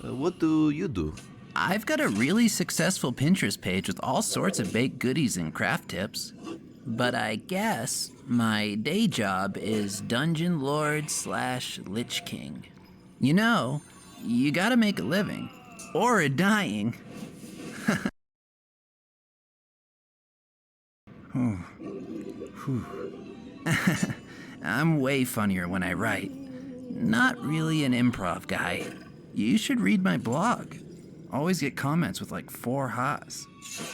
What do you do? I've got a really successful Pinterest page with all sorts of baked goodies and craft tips. But I guess my day job is Dungeon Lord / Lich King. You know, you gotta make a living. Or a dying. I'm way funnier when I write. Not really an improv guy. You should read my blog. Always get comments with like 4 ha's.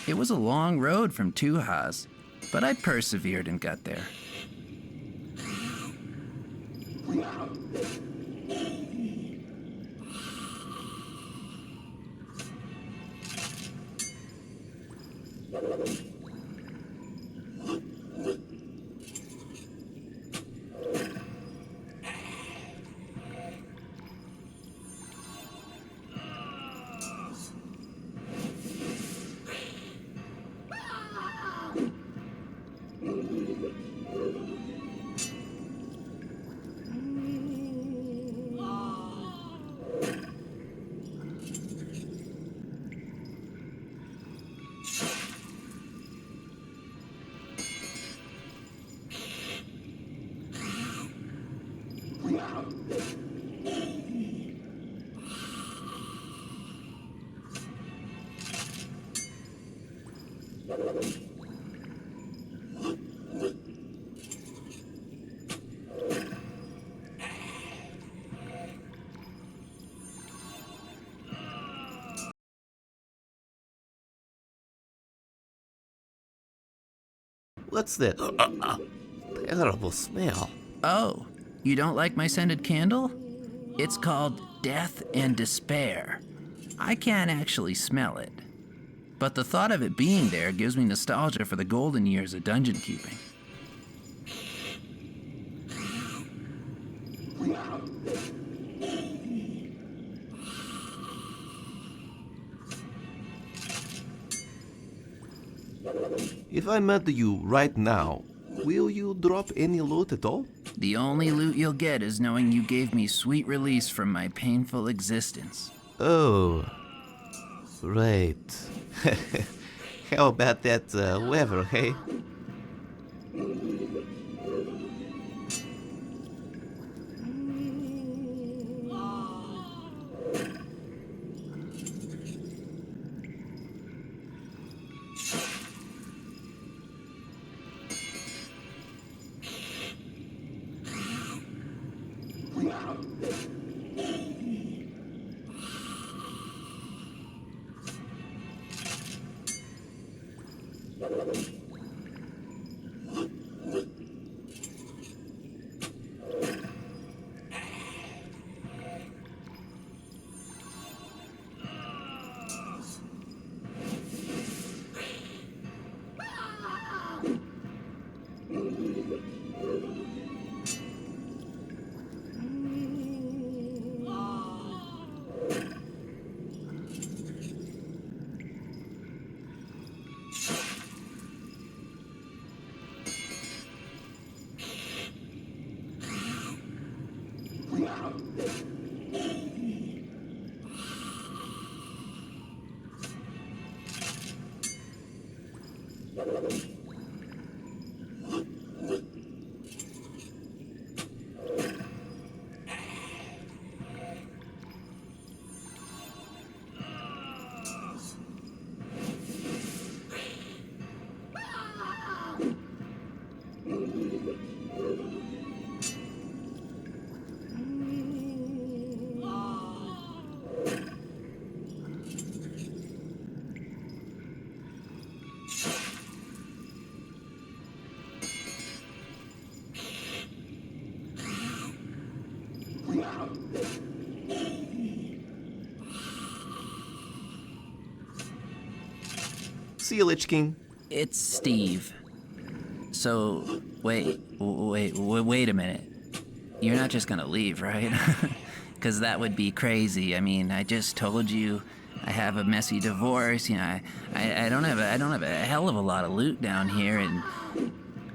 It was a long road from 2 ha's, but I persevered and got there. What's that? Terrible smell. Oh, you don't like my scented candle? It's called Death and Despair. I can't actually smell it, but the thought of it being there gives me nostalgia for the golden years of dungeon keeping. If I murder you right now, will you drop any loot at all? The only loot you'll get is knowing you gave me sweet release from my painful existence. Oh, right. How about that weather, hey? See you, Lich King. It's Steve. So, wait a minute. You're not just gonna leave, right? Because that would be crazy. I mean, I just told you I have a messy divorce. You know, I don't have a hell of a lot of loot down here, and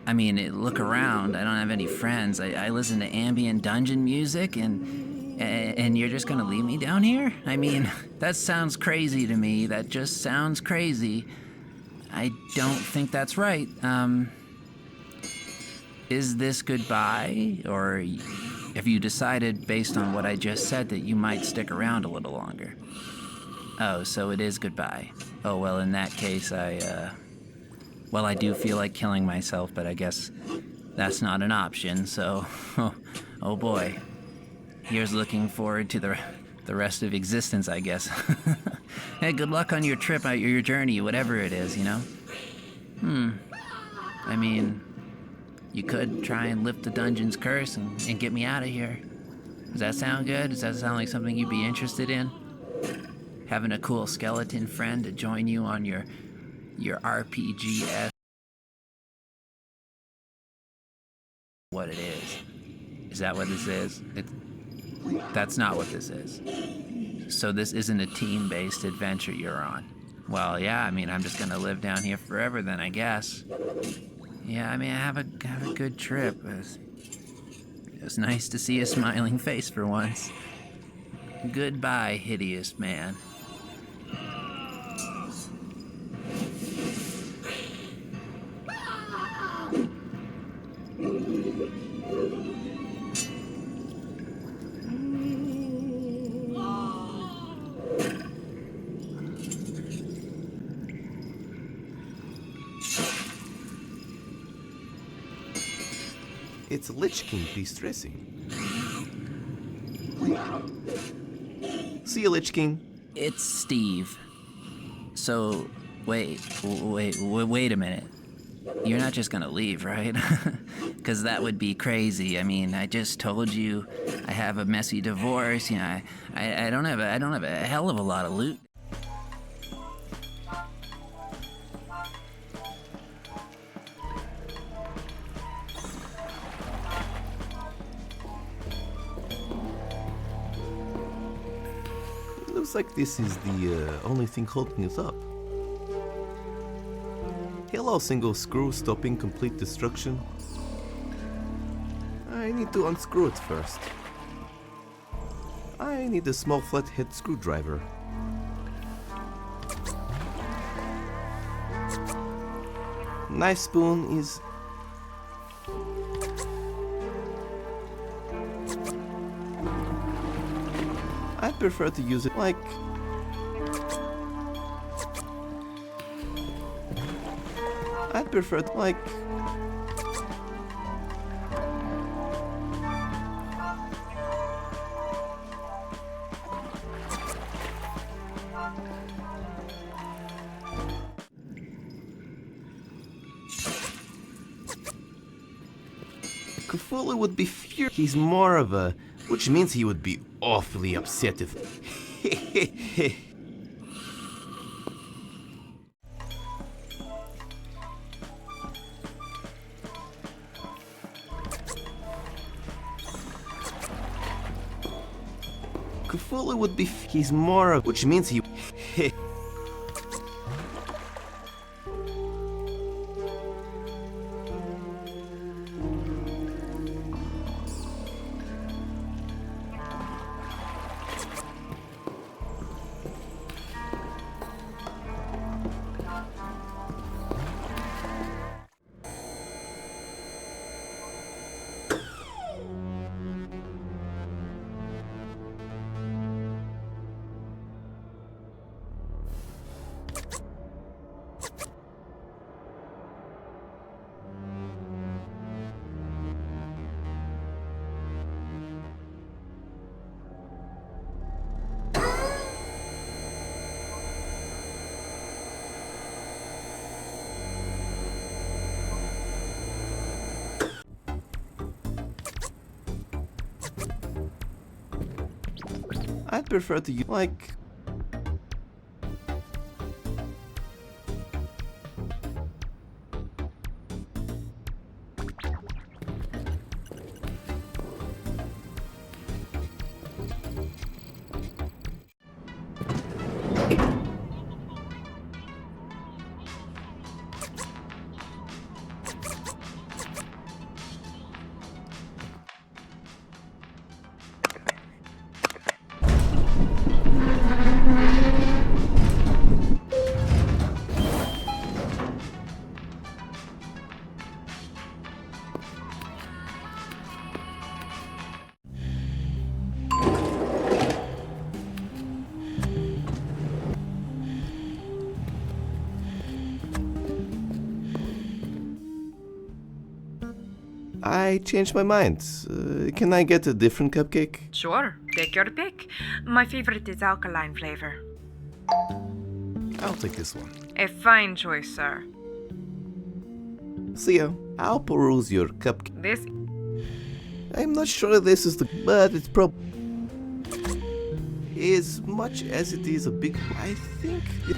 I mean, look around. I don't have any friends. I listen to ambient dungeon music, and you're just gonna leave me down here? I mean, that sounds crazy to me. That just sounds crazy. I don't think that's right. Is this goodbye? Or have you decided, based on what I just said, that you might stick around a little longer? Oh, so it is goodbye. Oh, well, in that case, well, I do feel like killing myself, but I guess that's not an option, so... oh boy. Here's looking forward to the rest of existence, I guess. Hey, good luck on your trip, your journey, whatever it is, you know? I mean, you could try and lift the dungeon's curse and get me out of here. Does that sound good? Does that sound like something you'd be interested in? Having a cool skeleton friend to join you on your RPGS. What it is. Is that what this is? That's not what this is. So this isn't a team-based adventure you're on. Well, yeah, I mean, I'm just gonna live down here forever then, I guess. Yeah, I mean, have a good trip. It was nice to see a smiling face for once. Goodbye, hideous man. It's Lich King de-stressing. See you, Lich King. It's Steve. So, wait a minute. You're not just gonna leave, right? Because that would be crazy. I mean, I just told you I have a messy divorce. You know, I don't have a hell of a lot of loot. Looks like this is the only thing holding it up. Hello, single screw stopping complete destruction. I need to unscrew it first. I need a small flathead screwdriver. Knife spoon is... I prefer to use it like... I prefer to like... Cthulhu would be furious. He's more of a... which means he would be awfully upset if... Cthulhu would be... he's more of... which means he... I'd prefer to use like... I changed my mind. Can I get a different cupcake? Sure, take your pick. My favorite is alkaline flavor. I'll take this one. A fine choice, sir. See ya. I'll peruse your cupcake. This I'm not sure this is the... but it's as much as it is a big... I think it...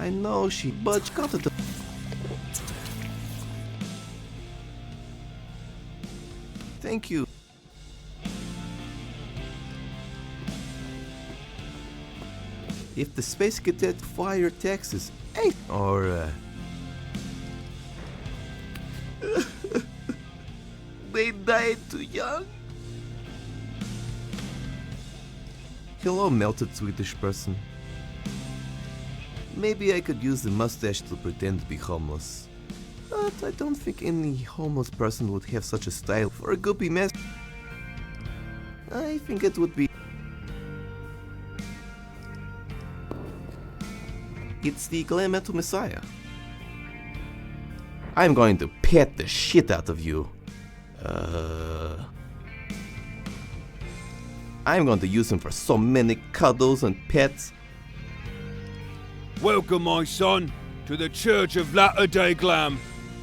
I know she, but she got it. Thank you. If the Space Cadet fire taxes 8 or they died too young. Hello, melted Swedish person. Maybe I could use the mustache to pretend to be homeless. But I don't think any homeless person would have such a style for a goopy mess. I think it would be... It's the Glam Metal Messiah. I'm going to pet the shit out of you. I'm going to use him for so many cuddles and pets. Welcome, my son, to the Church of Latter-day Glam.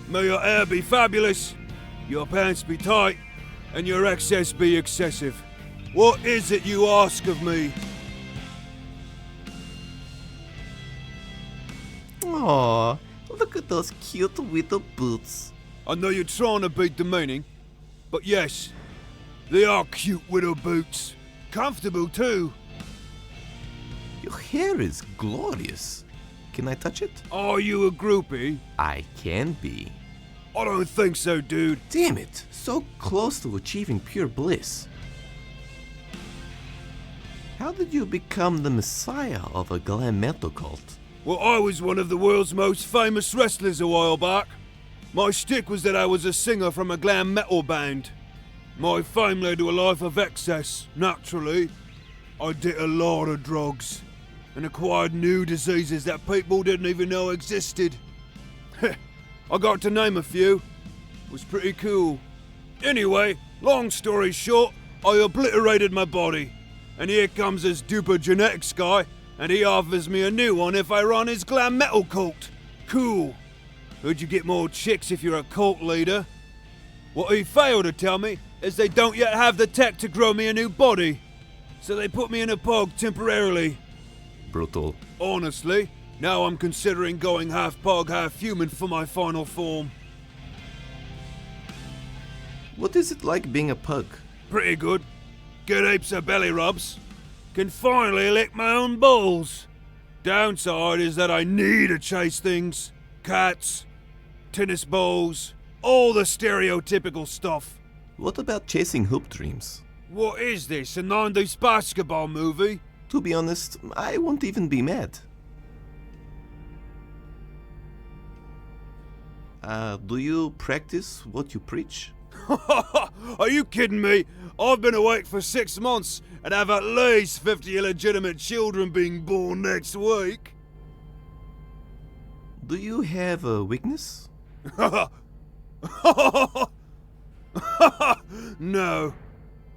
May your hair be fabulous, your pants be tight, and your excess be excessive. What is it you ask of me? Aww, look at those cute little boots. I know you're trying to beat the meaning, but yes, they are cute little boots. Comfortable too. Your hair is glorious. Can I touch it? Are you a groupie? I can be. I don't think so, dude. Damn it, so close to achieving pure bliss. How did you become the messiah of a glam metal cult? Well, I was one of the world's most famous wrestlers a while back. My shtick was that I was a singer from a glam metal band. My fame led to a life of excess, naturally. I did a lot of drugs and acquired new diseases that people didn't even know existed. I got to name a few. It was pretty cool. Anyway, long story short, I obliterated my body. And here comes this duper genetics guy, and he offers me a new one if I run his glam metal cult. Cool. Heard you get more chicks if you're a cult leader. What he failed to tell me is they don't yet have the tech to grow me a new body. So they put me in a pog temporarily. Brutal. Honestly, now I'm considering going half pog, half human for my final form. What is it like being a pug? Pretty good. Get heaps of belly rubs. Can finally lick my own balls. Downside is that I need to chase things. Cats, tennis balls, all the stereotypical stuff. What about chasing hoop dreams? What is this, a 90s basketball movie? To be honest, I won't even be mad. Do you practice what you preach? Are you kidding me? I've been awake for 6 months and have at least 50 illegitimate children being born next week. Do you have a weakness? No.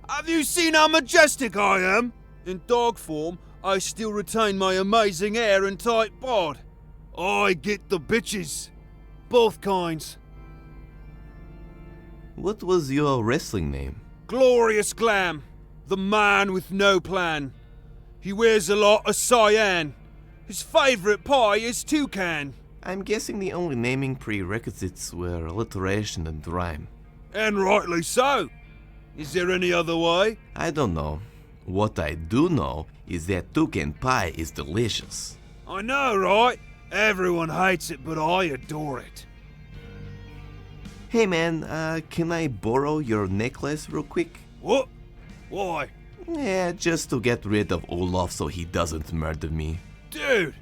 Have you seen how majestic I am? In dog form, I still retain my amazing hair and tight bod. I get the bitches. Both kinds. What was your wrestling name? Glorious Glam. The man with no plan. He wears a lot of cyan. His favourite pie is toucan. I'm guessing the only naming prerequisites were alliteration and rhyme. And rightly so. Is there any other way? I don't know. What I do know is that toucan pie is delicious. I know, right? Everyone hates it, but I adore it. Hey man, can I borrow your necklace real quick? What? Why? Yeah, just to get rid of Olaf so he doesn't murder me. Dude,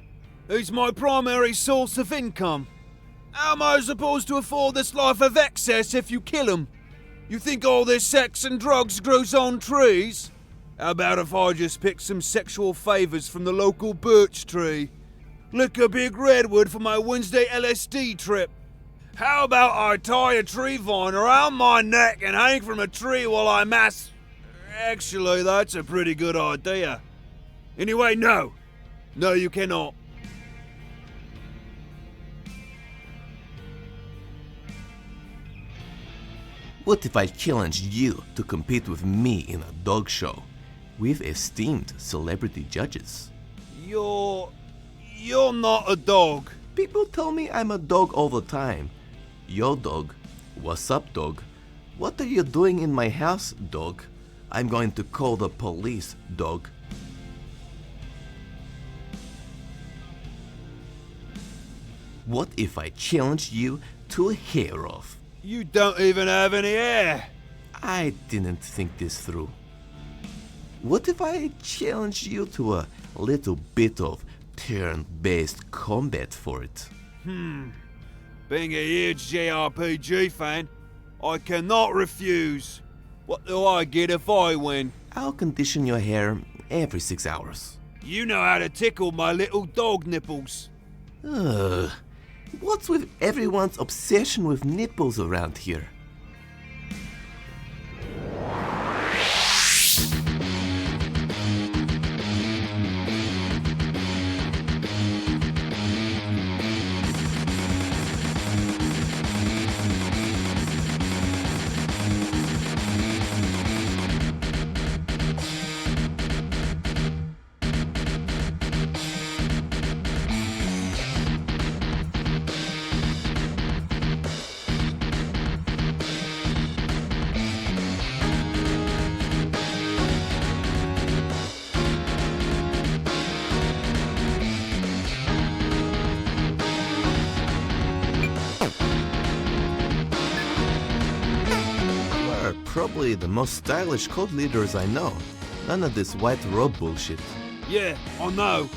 he's my primary source of income. How am I supposed to afford this life of excess if you kill him? You think all this sex and drugs grows on trees? How about if I just pick some sexual favours from the local birch tree? Lick a big redwood for my Wednesday LSD trip. How about I tie a tree vine around my neck and hang from a tree while I mass... Actually, that's a pretty good idea. Anyway, no. No, you cannot. What if I challenged you to compete with me in a dog show with esteemed celebrity judges? You're You're not a dog. People tell me I'm a dog all the time. Yo, dog. What's up, dog? What are you doing in my house, dog? I'm going to call the police, dog. What if I challenge you to a hair-off? You don't even have any hair. I didn't think this through. What if I challenge you to a little bit of turn-based combat for it? Being a huge JRPG fan, I cannot refuse. What do I get if I win? I'll condition your hair every 6 hours. You know how to tickle my little dog nipples. Ugh. What's with everyone's obsession with nipples around here? Probably the most stylish cult leaders I know. None of this white robe bullshit. Yeah, I know.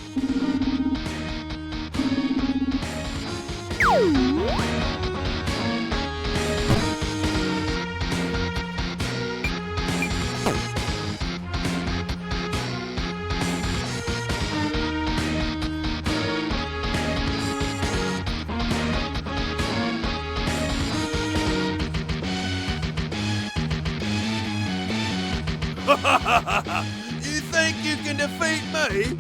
You think you can defeat me?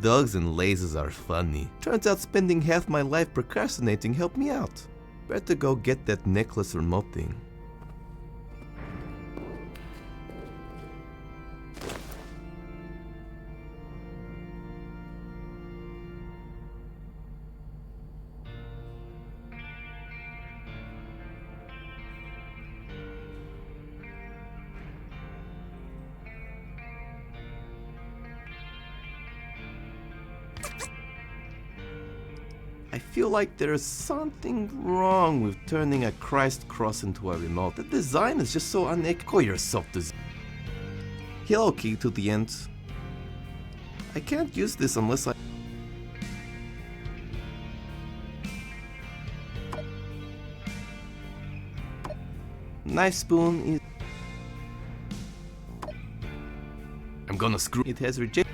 Dogs and lasers are funny. Turns out spending half my life procrastinating helped me out. Better go get that necklace remote thing. I feel like there's something wrong with turning a Christ cross into a remote. The design is just so Call yourself this. Hello, key to the end. I can't use this unless I... Knife spoon is... I'm gonna screw... It has rejected...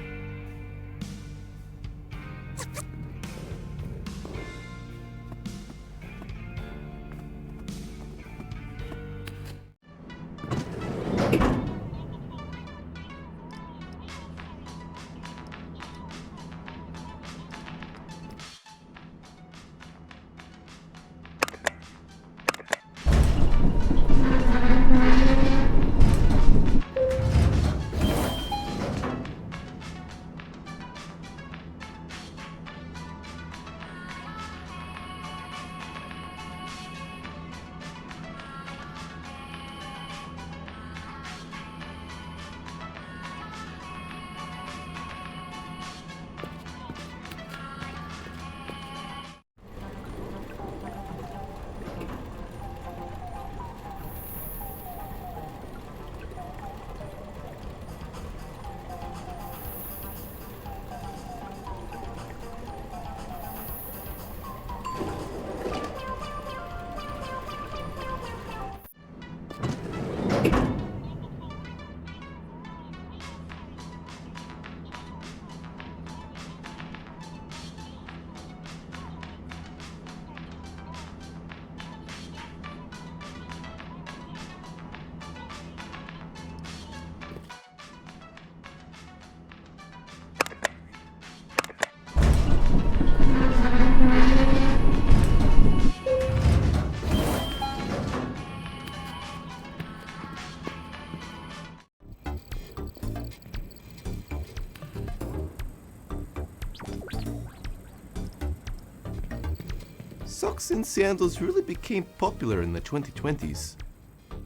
Socks and sandals really became popular in the 2020s.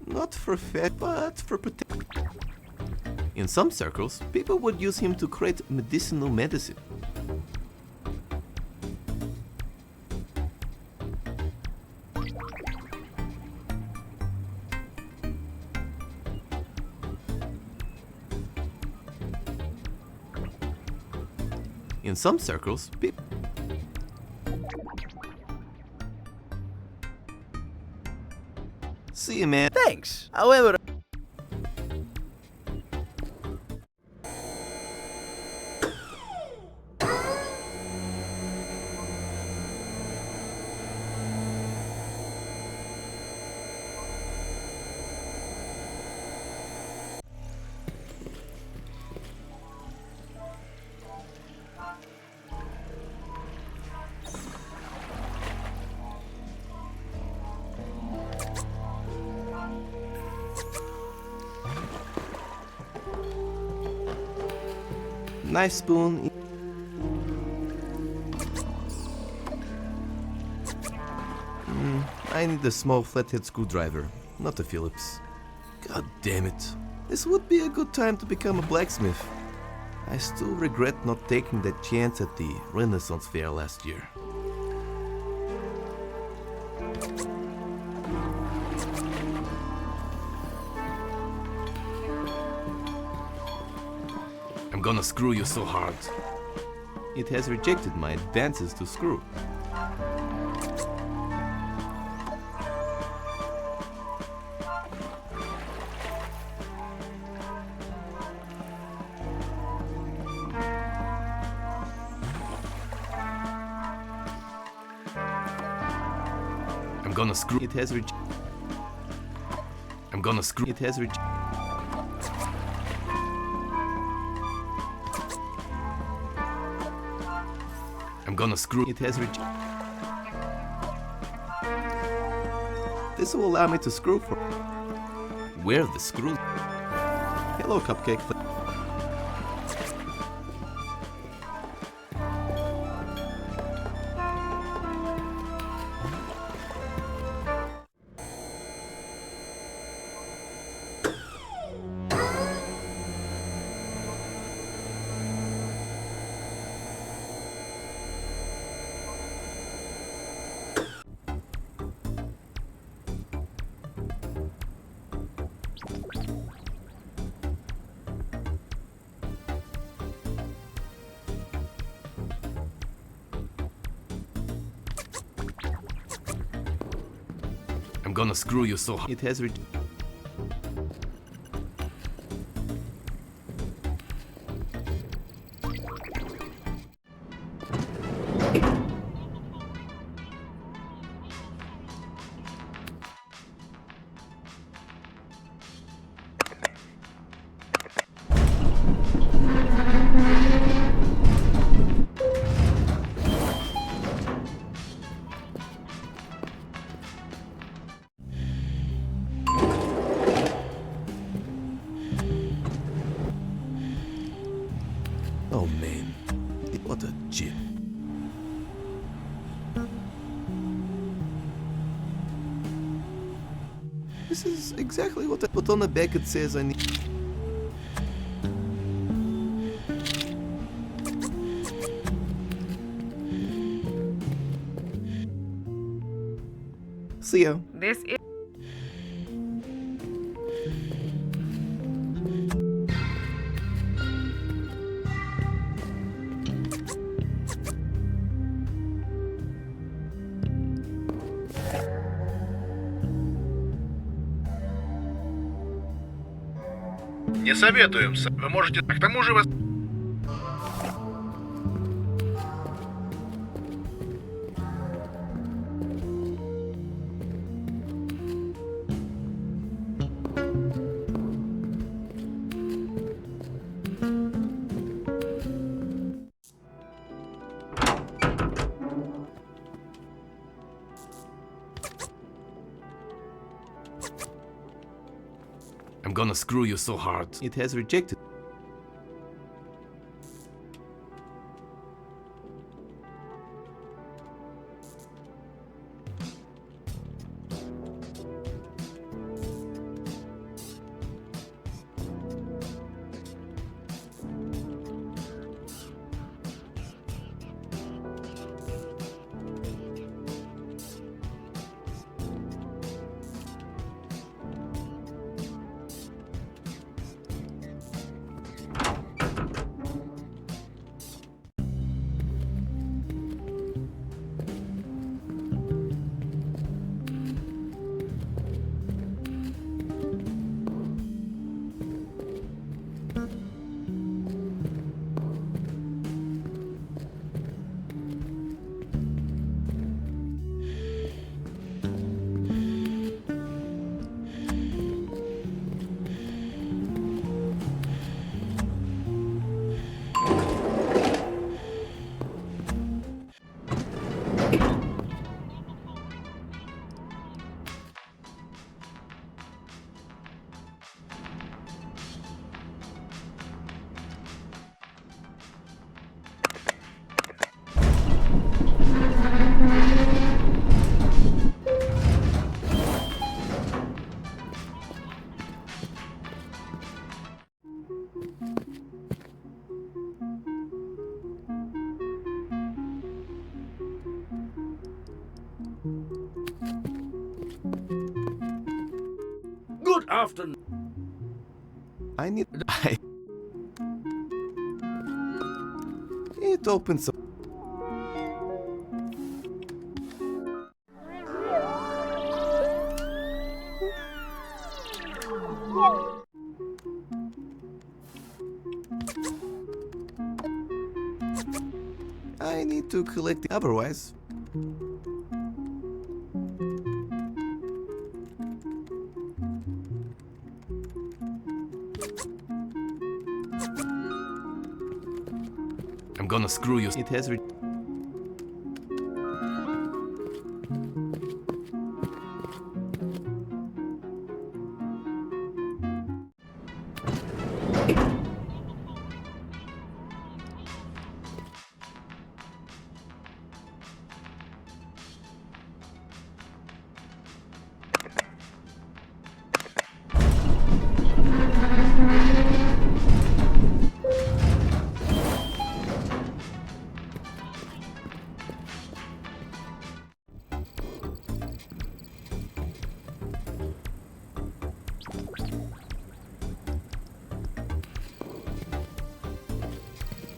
Not for fashion, but for protection. In some circles, people would use him to create medicinal medicine. In some circles, people... See you, man. Thanks. However, Nice spoon. I need a small flathead screwdriver, not a Phillips. God damn it. This would be a good time to become a blacksmith. I still regret not taking that chance at the Renaissance Fair last year. I'm gonna screw you so hard. It has rejected my advances to screw. I'm gonna screw. It has rejected. I'm gonna screw. It has rejected. I'm gonna screw. It has rejected. This will allow me to screw for. Where are the screws? Hello, Cupcake. I'm gonna screw you so hard. It has Oh man, what a chip. This is exactly what I put on the back. It says I need. See ya. This is. Не советуем. Вы можете... К тому же вас... I'm gonna screw you so hard. It has rejected. afternoon. I need. It opens up. I need to collect it, otherwise. I'm gonna screw you. It has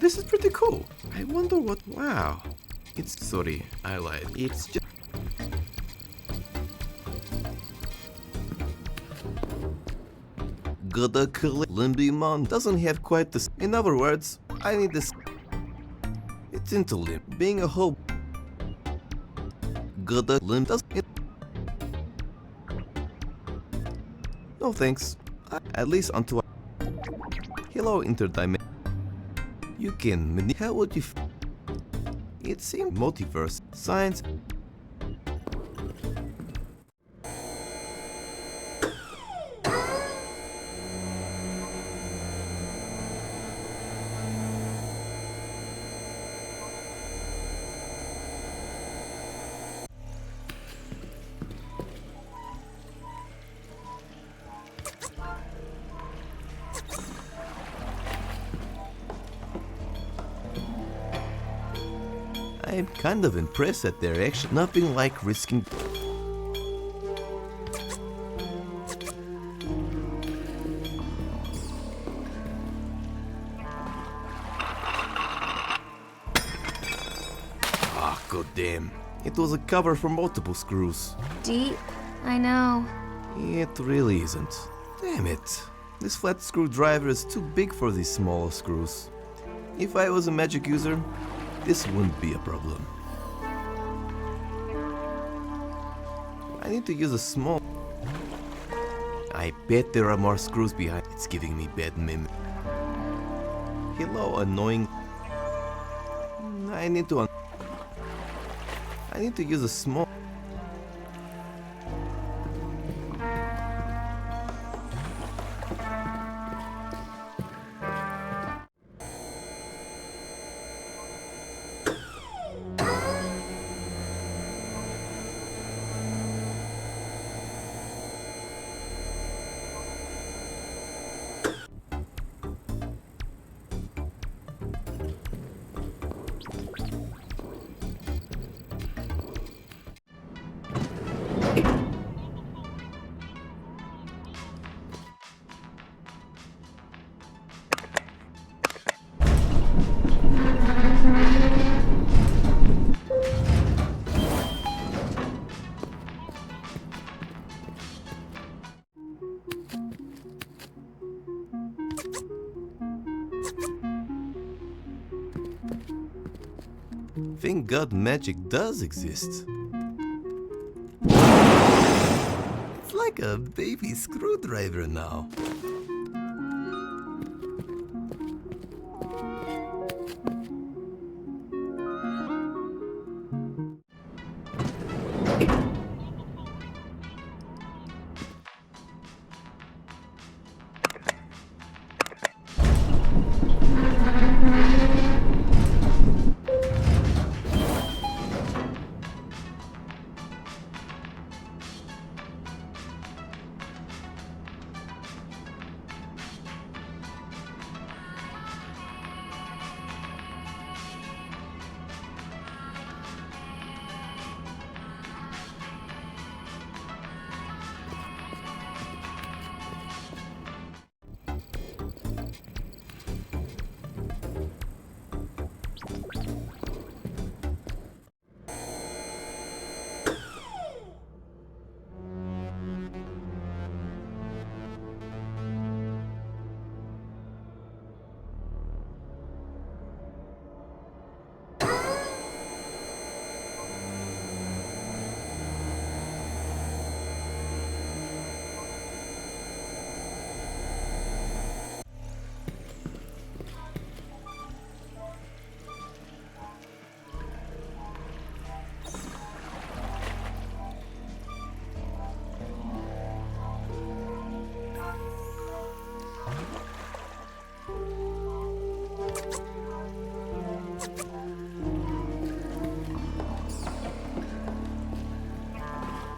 This is pretty cool. I wonder what. Wow. It's. Sorry, I lied. It's just. Gotta collect. Limbymon doesn't have quite this. In other words, I need this. It's into limb. Being a hope. Gotta limb does it. No thanks. At least until. Hello, interdimension. You can how would you it seemed multiverse science I'm kind of impressed at their action. Nothing like risking. Ah, god damn. It was a cover for multiple screws. I know. It really isn't. Damn it. This flat screwdriver is too big for these smaller screws. If I was a magic user, this wouldn't be a problem. I need to use a small. I bet there are more screws behind. It's giving me bad mim. Hello, annoying. I need to use a small. Thank God magic does exist. It's like a baby screwdriver now.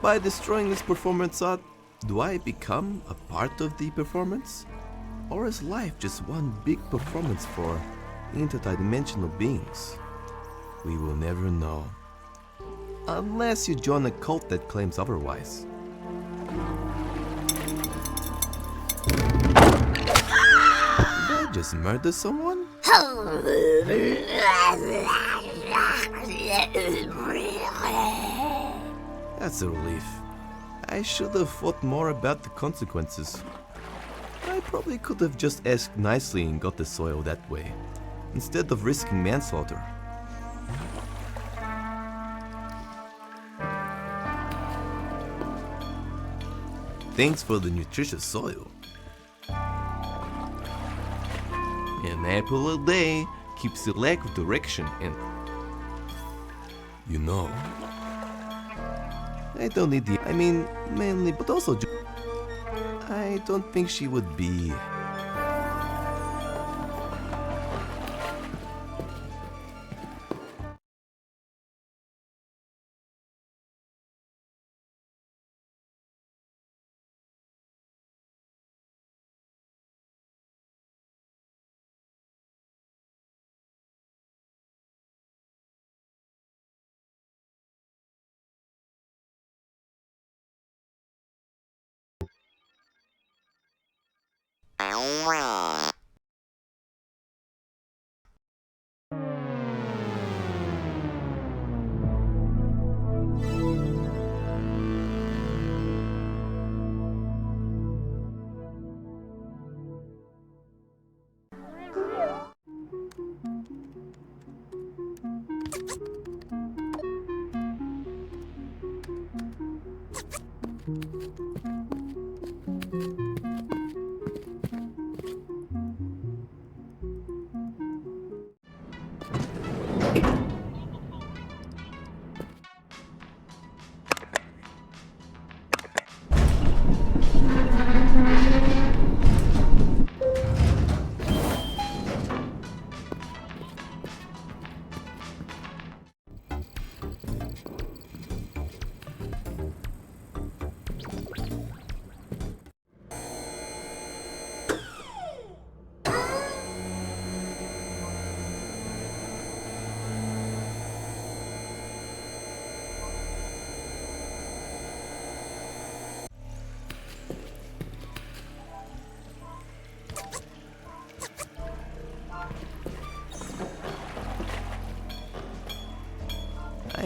By destroying this performance art, do I become a part of the performance? Or is life just one big performance for interdimensional beings? We will never know. Unless you join a cult that claims otherwise. Did I just murder someone? That's a relief. I should have thought more about the consequences. I probably could have just asked nicely and got the soil that way, instead of risking manslaughter. Thanks for the nutritious soil. An apple a day keeps the lack of direction and... You know... I don't need the... I mean, mainly, but also... I don't think she would be...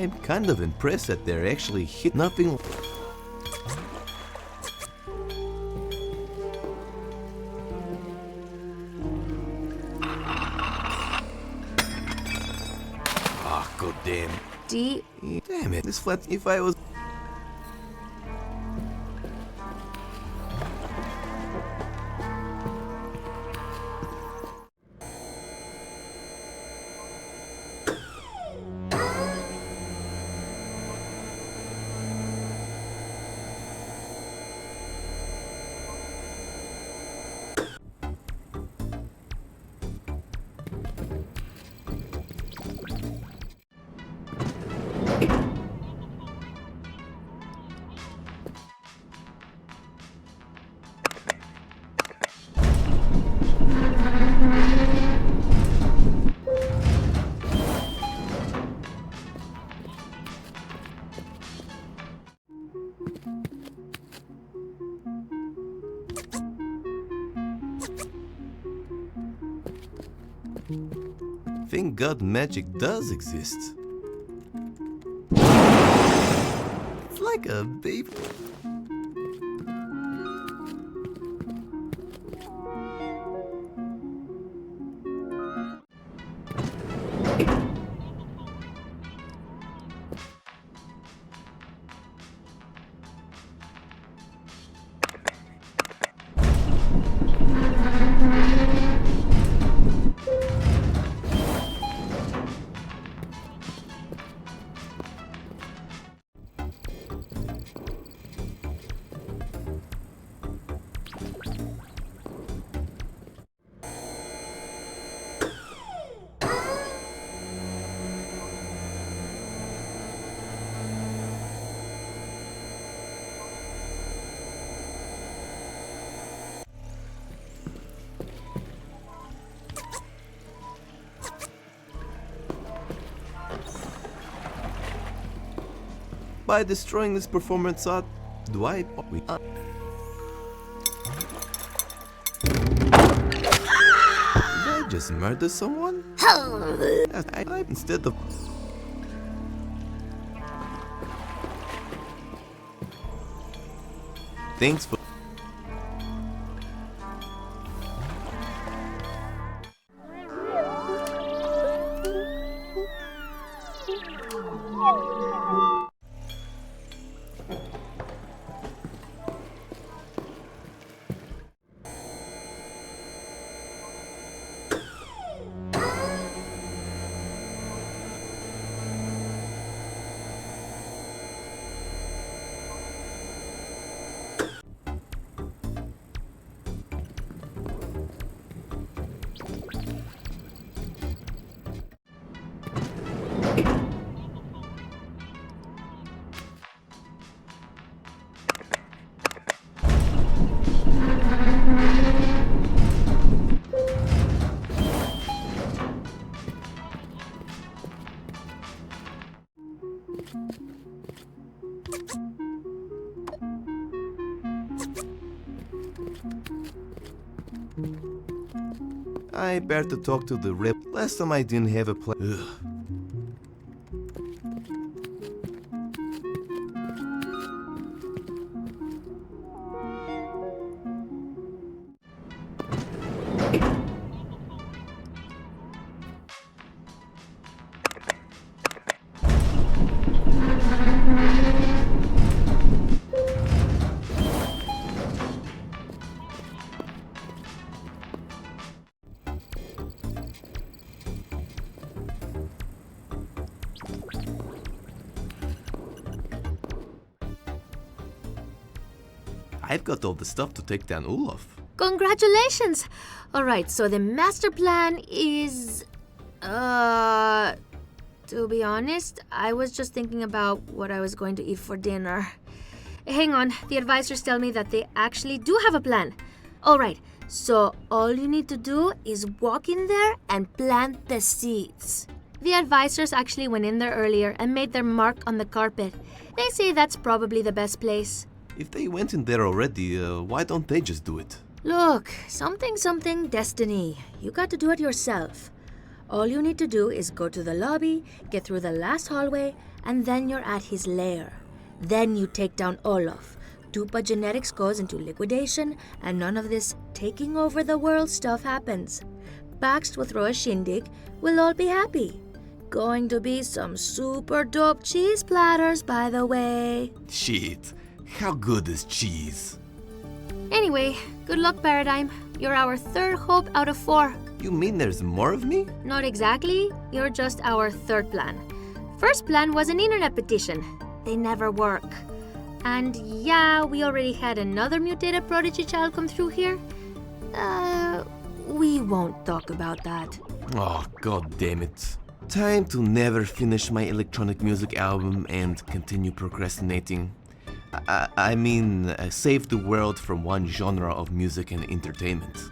I'm kind of impressed that they're actually hit nothing. Ah, god damn. Damn it, this flat, if I was... Thank God magic does exist. It's like a baby. By destroying this performance art, do I... Did I just murder someone? Instead of... Thanks for... I better talk to the rep. Last time I didn't have a plan. I've got all the stuff to take down Olaf. Congratulations! Alright, so the master plan is... To be honest, I was just thinking about what I was going to eat for dinner. Hang on, the advisors tell me that they actually do have a plan. Alright, so all you need to do is walk in there and plant the seeds. The advisors actually went in there earlier and made their mark on the carpet. They say that's probably the best place. If they went in there already, why don't they just do it? Look, something, destiny. You got to do it yourself. All you need to do is go to the lobby, get through the last hallway, and then you're at his lair. Then you take down Olaf. Tupa Genetics goes into liquidation, and none of this taking over the world stuff happens. Baxt will throw a shindig, we'll all be happy. Going to be some super dope cheese platters, by the way. Shit, how good is cheese? Anyway, good luck, Paradigm. You're our third hope out of 4. You mean there's more of me? Not exactly. You're just our third plan. First plan was an internet petition. They never work. And yeah, we already had another mutated prodigy child come through here. We won't talk about that. Oh, god damn it. Time to never finish my electronic music album and continue procrastinating. I mean, save the world from one genre of music and entertainment.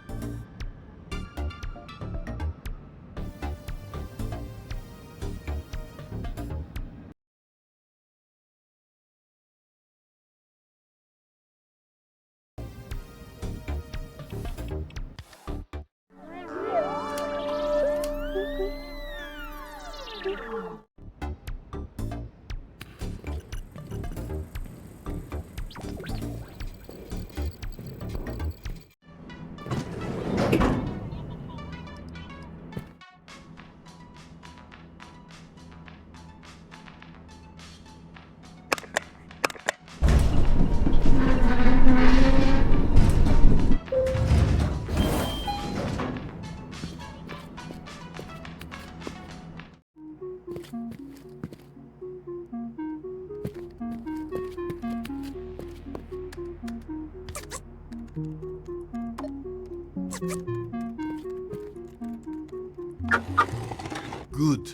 Good.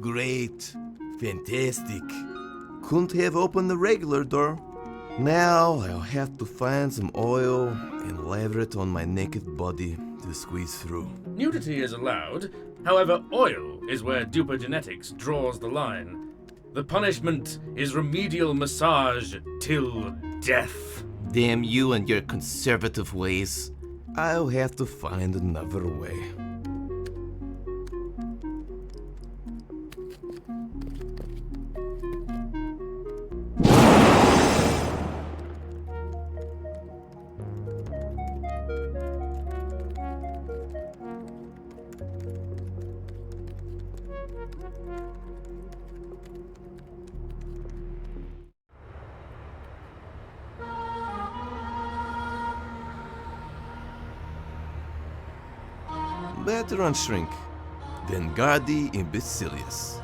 Great. Fantastic. Couldn't have opened the regular door. Now I'll have to find some oil and lather it on my naked body to squeeze through. Nudity is allowed, however, oil is where Duper Genetics draws the line. The punishment is remedial massage till death. Damn you and your conservative ways. I'll have to find another way. Better on Shrink than Gardy Imbecilius.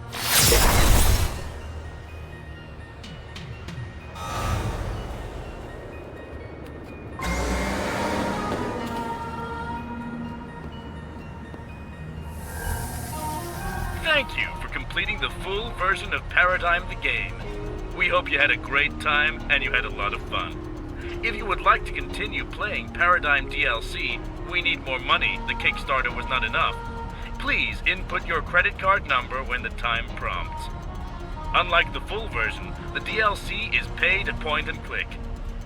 Thank you for completing the full version of Paradigm the Game. We hope you had a great time and you had a lot of fun. If you would like to continue playing Paradigm DLC, we need more money. The Kickstarter was not enough. Please input your credit card number when the time prompts. Unlike the full version, the DLC is pay to point and click.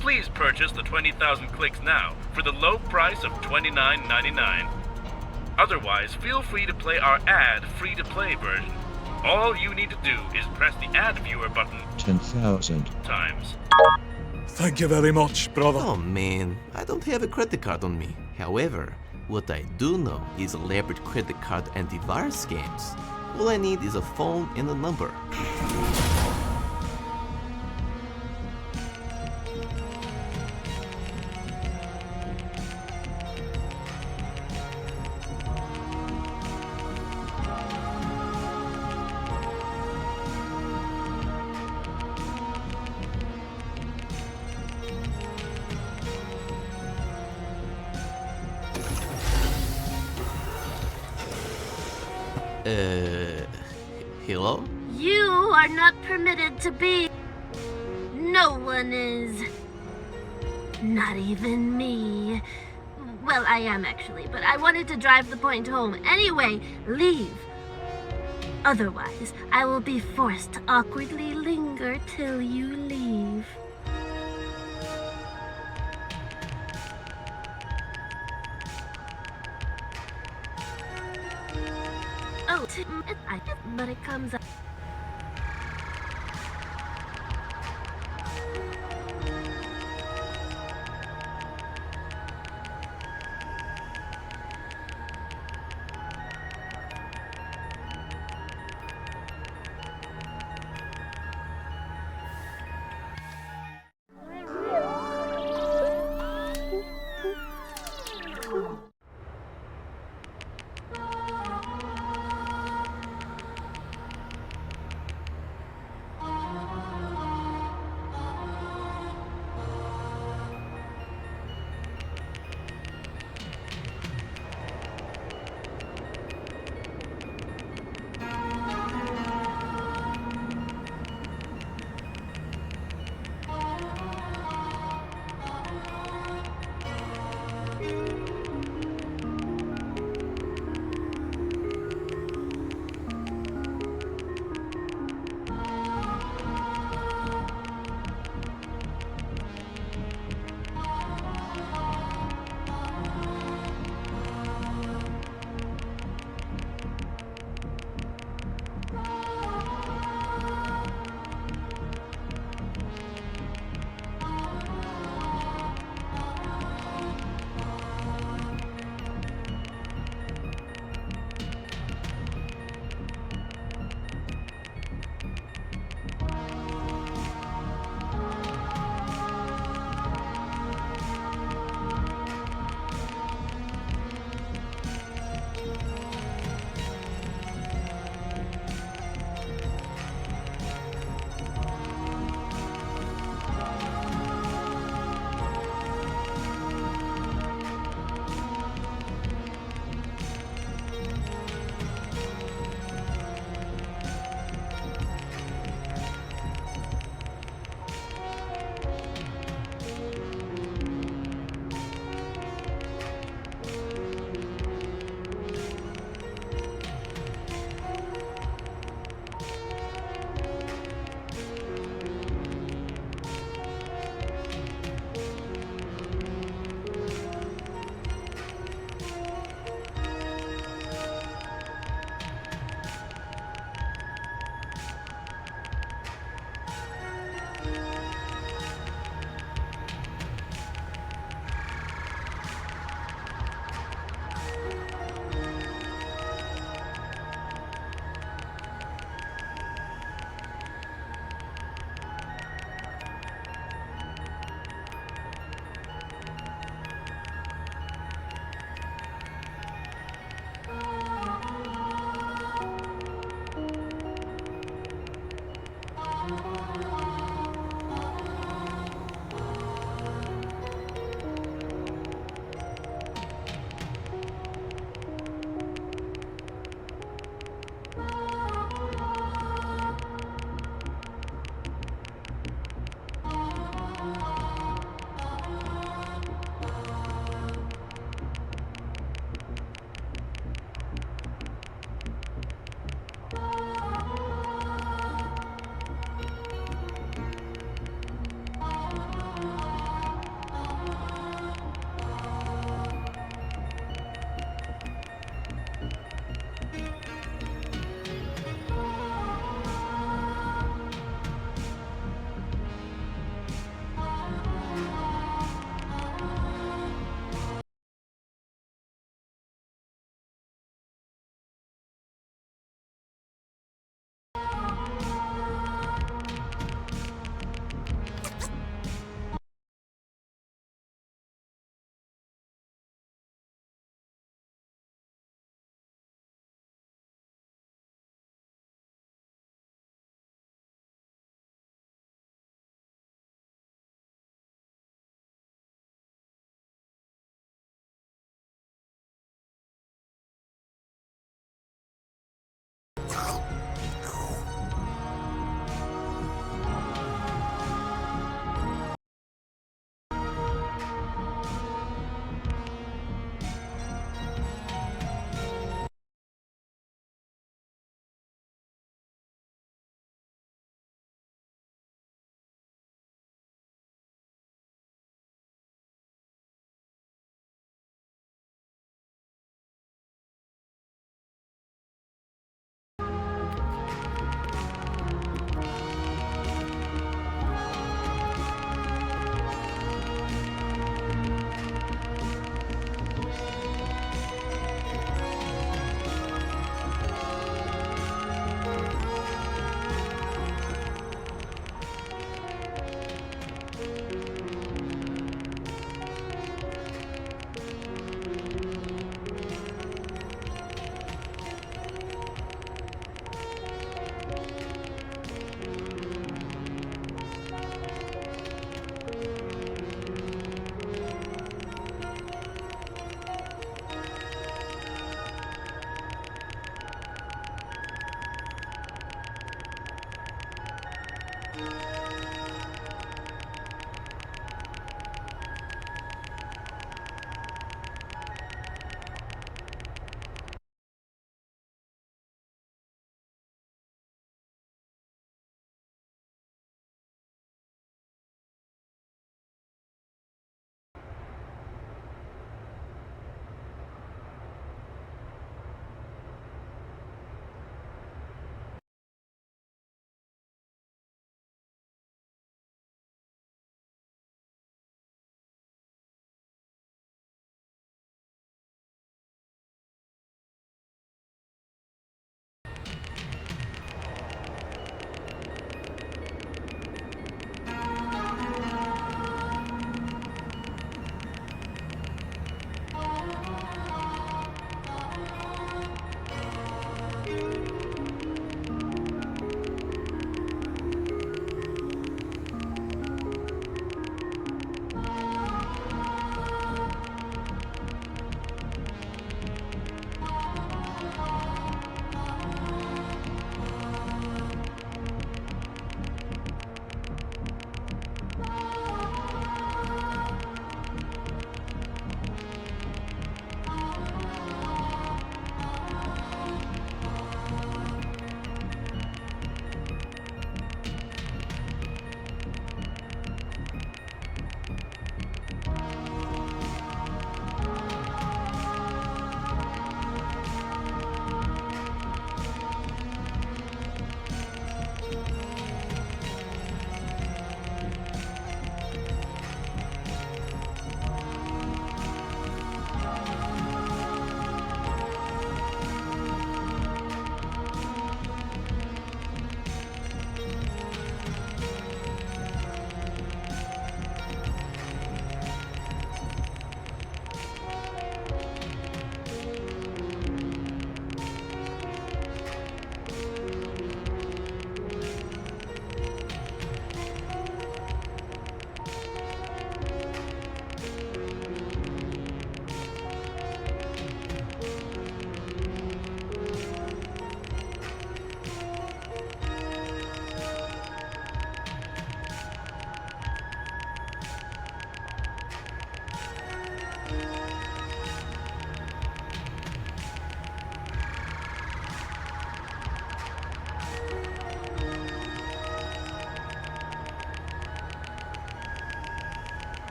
Please purchase the 20,000 clicks now for the low price of $29.99. Otherwise, feel free to play our ad free-to-play version. All you need to do is press the ad viewer button 10,000 times. Thank you very much, brother. Oh man, I don't have a credit card on me. However, what I do know is elaborate credit card antivirus scams. All I need is a phone and a number. Hello? You are not permitted to be. No one is. Not even me. Well, I am actually, but I wanted to drive the point home. Anyway, leave. Otherwise, I will be forced to awkwardly linger till you leave. Oh, but it comes up.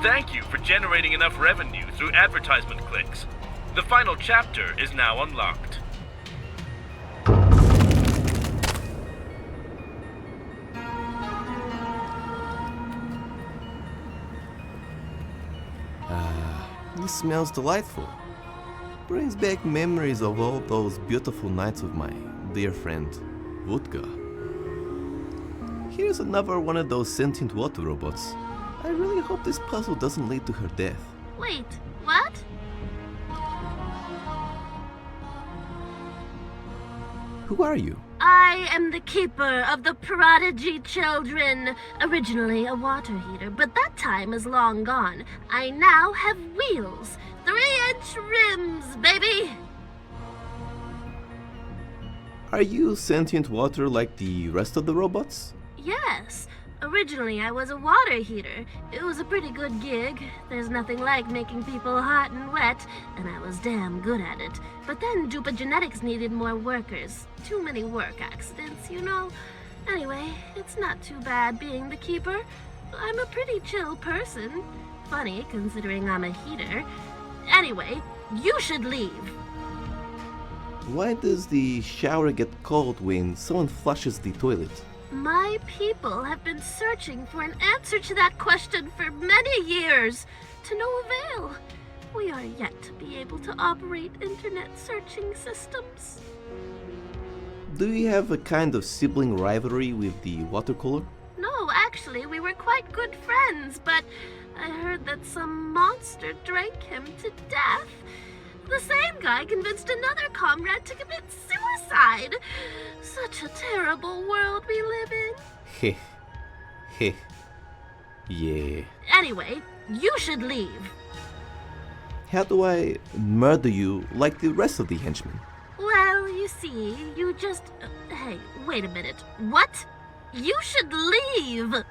Thank you for generating enough revenue through advertisement clicks. The final chapter is now unlocked. This smells delightful. Brings back memories of all those beautiful nights with my dear friend, Vodka. Here's another one of those sentient water robots. I really hope this puzzle doesn't lead to her death. Wait, what? Who are you? I am the keeper of the Prodigy Children. Originally a water heater, but that time is long gone. I now have wheels. 3-inch rims, baby! Are you sentient water like the rest of the robots? Yes. Originally, I was a water heater. It was a pretty good gig. There's nothing like making people hot and wet, and I was damn good at it. But then Dupa Genetics needed more workers. Too many work accidents, you know? Anyway, it's not too bad being the keeper. I'm a pretty chill person. Funny, considering I'm a heater. Anyway, you should leave. Why does the shower get cold when someone flushes the toilet? My people have been searching for an answer to that question for many years, to no avail. We are yet to be able to operate internet searching systems. Do you have a kind of sibling rivalry with the water cooler? No, actually, we were quite good friends, but I heard that some monster drank him to death. The same guy convinced another comrade to commit suicide. Such a terrible world we live in. Heh. Heh. Yeah. Anyway, you should leave. How do I murder you like the rest of the henchmen? Well, you see, you just... hey, wait a minute. What? You should leave!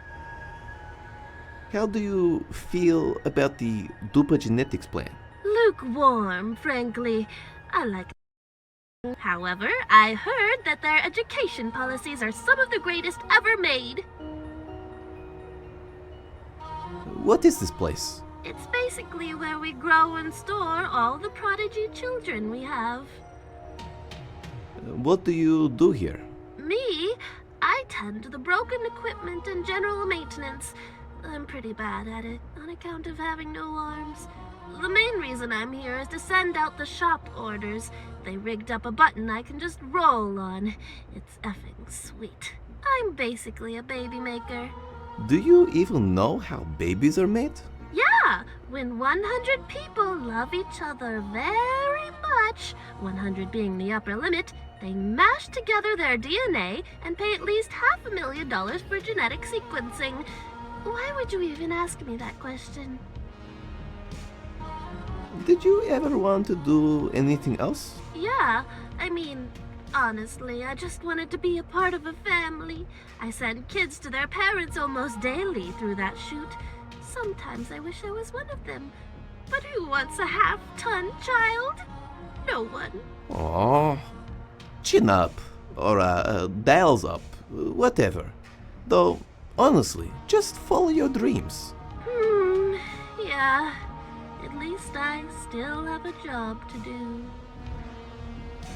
How do you feel about the Dupa Genetics plan? Lukewarm, frankly. I like it. However, I heard that their education policies are some of the greatest ever made. What is this place? It's basically where we grow and store all the prodigy children we have. What do you do here? Me? I tend to the broken equipment and general maintenance. I'm pretty bad at it, on account of having no arms. The main reason I'm here is to send out the shop orders. They rigged up a button I can just roll on. It's effing sweet. I'm basically a baby maker. Do you even know how babies are made? Yeah, when 100 people love each other very much, 100 being the upper limit, they mash together their DNA and pay at least $500,000 for genetic sequencing. Why would you even ask me that question? Did you ever want to do anything else? Yeah, I mean, honestly, I just wanted to be a part of a family. I send kids to their parents almost daily through that chute. Sometimes I wish I was one of them. But who wants a half-ton child? No one. Aww. Chin up. Or dials up. Whatever. Though, honestly, just follow your dreams. Yeah. At least I still have a job to do.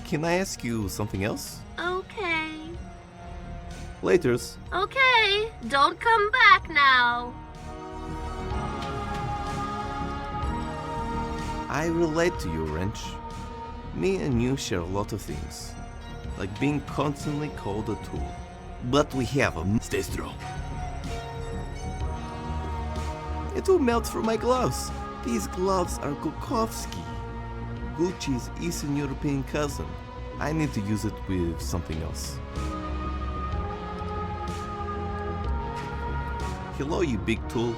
Can I ask you something else? Okay. Laters. Okay. Don't come back now. I relate to you, Wrench. Me and you share a lot of things. Like being constantly called a tool. But we have a... Stay strong. It will melt through my gloves. These gloves are Gukowski, Gucci's Eastern European cousin. I need to use it with something else. Hello, you big tool.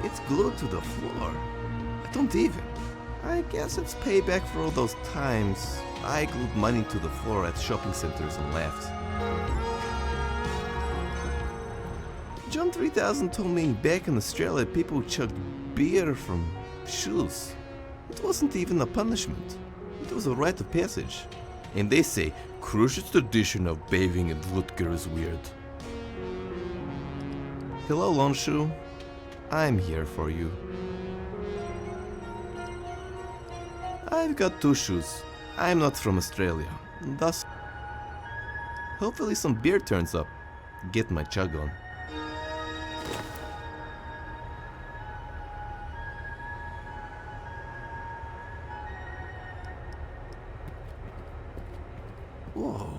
It's glued to the floor. I don't even. I guess it's payback for all those times I glued money to the floor at shopping centers and left. John 3000 told me back in Australia people chugged beer from shoes. It wasn't even a punishment. It was a rite of passage. And they say Crucia's tradition of bathing in vodka is weird. Hello, Lonshu. I'm here for you. I've got 2 shoes. I'm not from Australia. Thus, hopefully some beer turns up. Get my chug on. Whoa,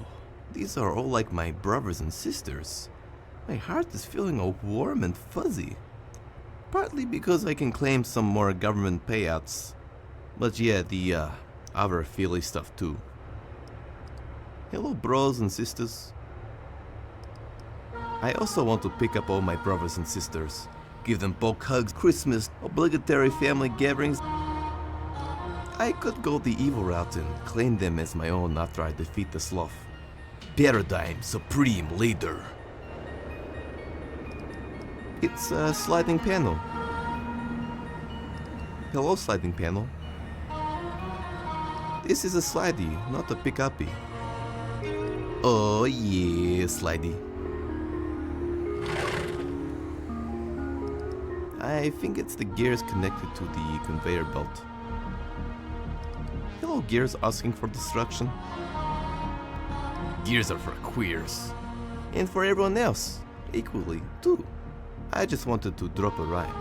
these are all like my brothers and sisters. My heart is feeling all warm and fuzzy. Partly because I can claim some more government payouts. But yeah, the other feely stuff too. Hello, bros and sisters. I also want to pick up all my brothers and sisters. Give them bulk hugs, Christmas, obligatory family gatherings. I could go the evil route and claim them as my own after I defeat the sloth. Paradigm Supreme Leader. It's a sliding panel. Hello, sliding panel. This is a slidey, not a pick-uppy. Oh yeah, slidey. I think it's the gears connected to the conveyor belt. Hello, gears asking for destruction. Gears are for queers. And for everyone else, equally, too. I just wanted to drop a rhyme.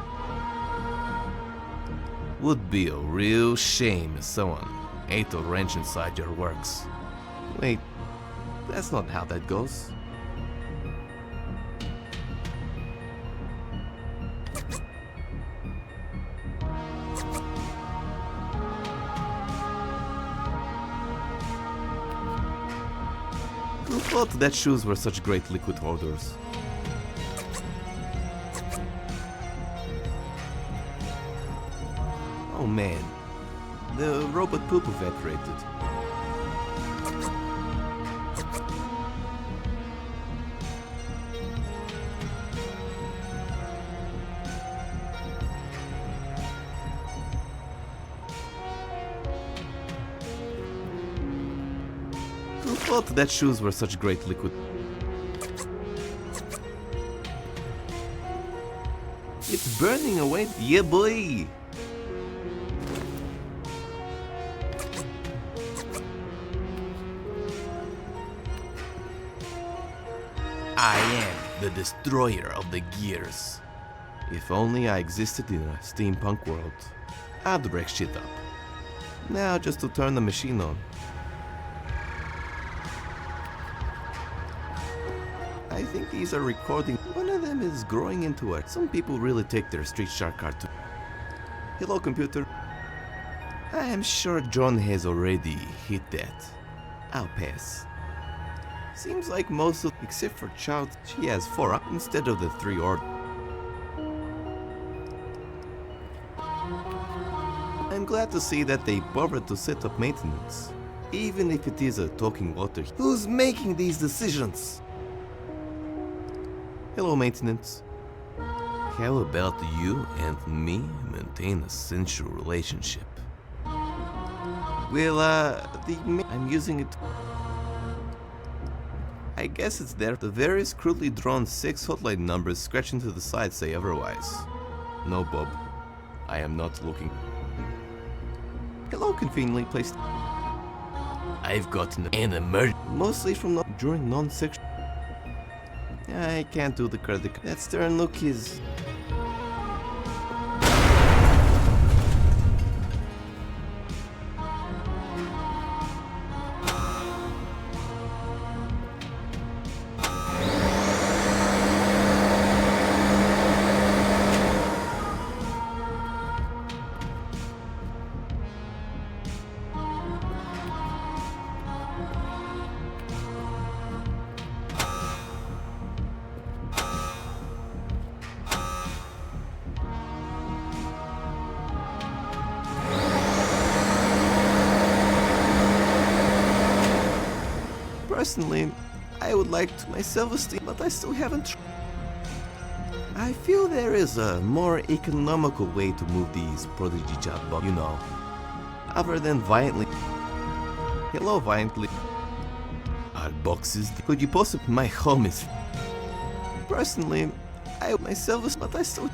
Would be a real shame if someone ate a wrench inside your works. Wait, that's not how that goes. Who thought that shoes were such great liquid holders? Oh man, the robot poop evaporated. Who thought that shoes were such great liquid? It's burning away, yeah boy! I am the destroyer of the gears. If only I existed in a steampunk world, I'd wreck shit up. Now just to turn the machine on. I think these are recording. One of them is growing into it. Some people really take their Street Shark cartoon. Hello, computer. I am sure John has already hit that. I'll pass. Seems like most of, except for Child, she has 4 up instead of the 3 or. I'm glad to see that they bothered to set up maintenance, even if it is a talking water. Who's making these decisions? Hello, maintenance. How about you and me maintain a sensual relationship? Well, I'm using it. I guess it's there. The various crudely drawn 6 hotline numbers scratching to the side say otherwise. No, Bob. I am not looking. Hello, conveniently placed. I've gotten an emergency. Mostly from during non-sexual. I can't do the credit. That stern look is. Personally, I would like to my self-esteem, but I still haven't. I feel there is a more economical way to move these prodigy chatbots, you know, other than violently. Hello, violently. Our boxes. Could you possibly? My home is. Personally, I myself, but I still.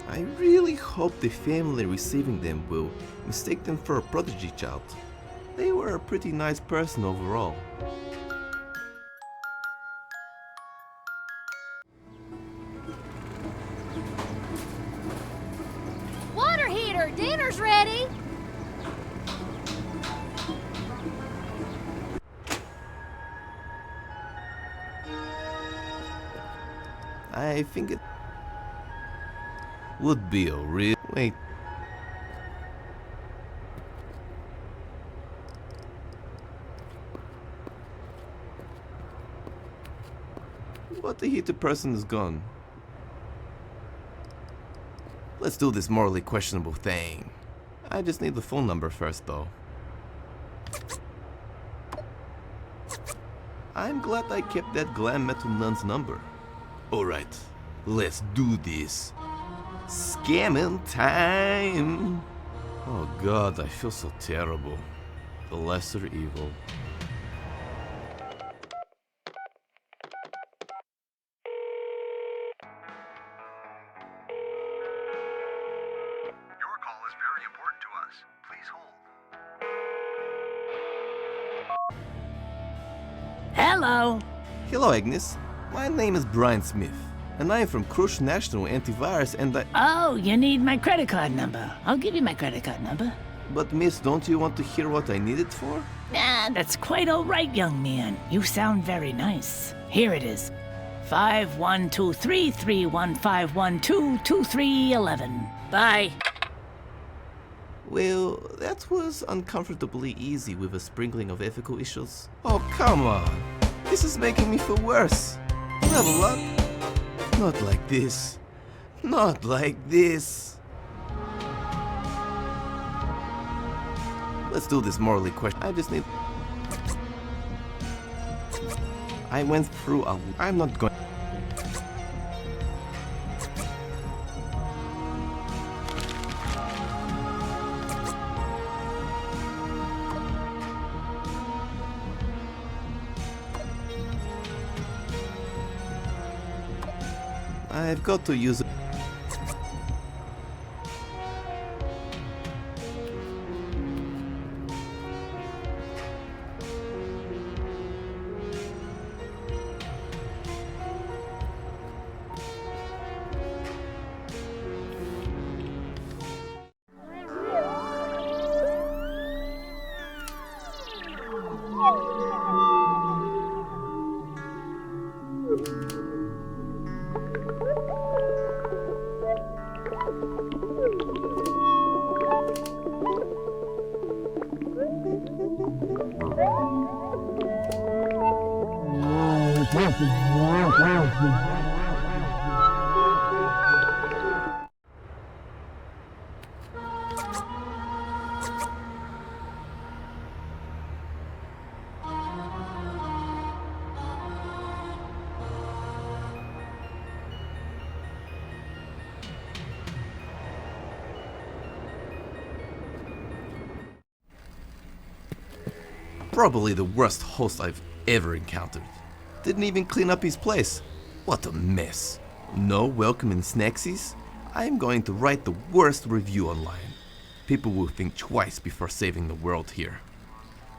I really hope the family receiving them will mistake them for a prodigy child. They were a pretty nice person overall. Water heater, dinner's ready! I think it would be a real... Wait. What the heater person is gone? Let's do this morally questionable thing. I just need the phone number first, though. I'm glad I kept that glam metal nun's number. Alright, let's do this. Scamming time! Oh god, I feel so terrible. The lesser evil. Your call is very important to us. Please hold. Hello. Hello, Agnes. My name is Brian Smith, and I am from Crush National Antivirus, and I... Oh, you need my credit card number. I'll give you my credit card number. But miss, don't you want to hear what I need it for? Nah, that's quite all right, young man. You sound very nice. Here it is. 51233151222311. Bye. Well, that was uncomfortably easy with a sprinkling of ethical issues. Oh, come on. This is making me feel worse. Level up. Not like this. Not like this. Let's do this morally question. I just need... I went through a... I'm not going... I've got to use it. Probably the worst host I've ever encountered. Didn't even clean up his place. What a mess. No welcoming snacksies? I'm going to write the worst review online. People will think twice before saving the world here.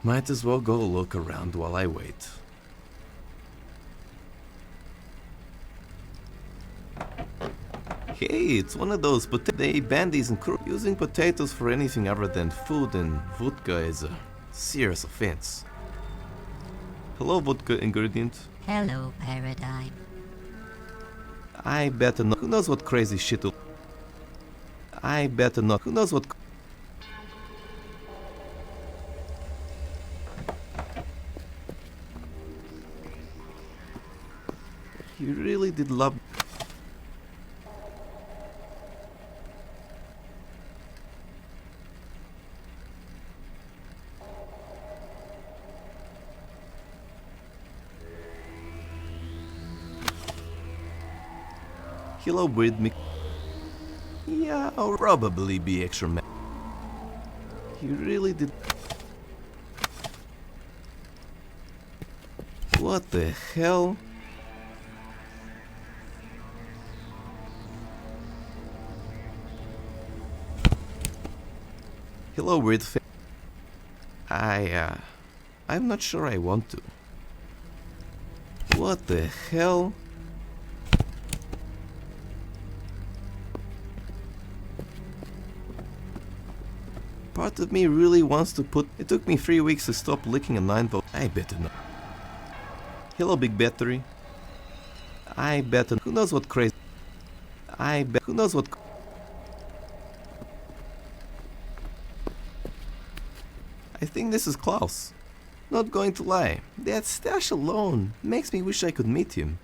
Might as well go look around while I wait. Hey, it's one of those they bandies and crew. Using potatoes for anything other than food and vodka is a serious offense. Hello, vodka ingredient. Hello, Paradigm. I better not. Who knows what crazy shit will... I better not. Who knows what... He really did love. Hello, with me. Yeah, I'll probably be extra mad. He really did. What the hell? Hello, weird fa- I'm not sure I want to. What the hell? Part of me really wants to put. It took me 3 weeks to stop licking a 9-volt. I better not. Hello, big battery. I better. Who knows what crazy. I bet. Who knows what. I think this is Klaus. Not going to lie. That stash alone makes me wish I could meet him.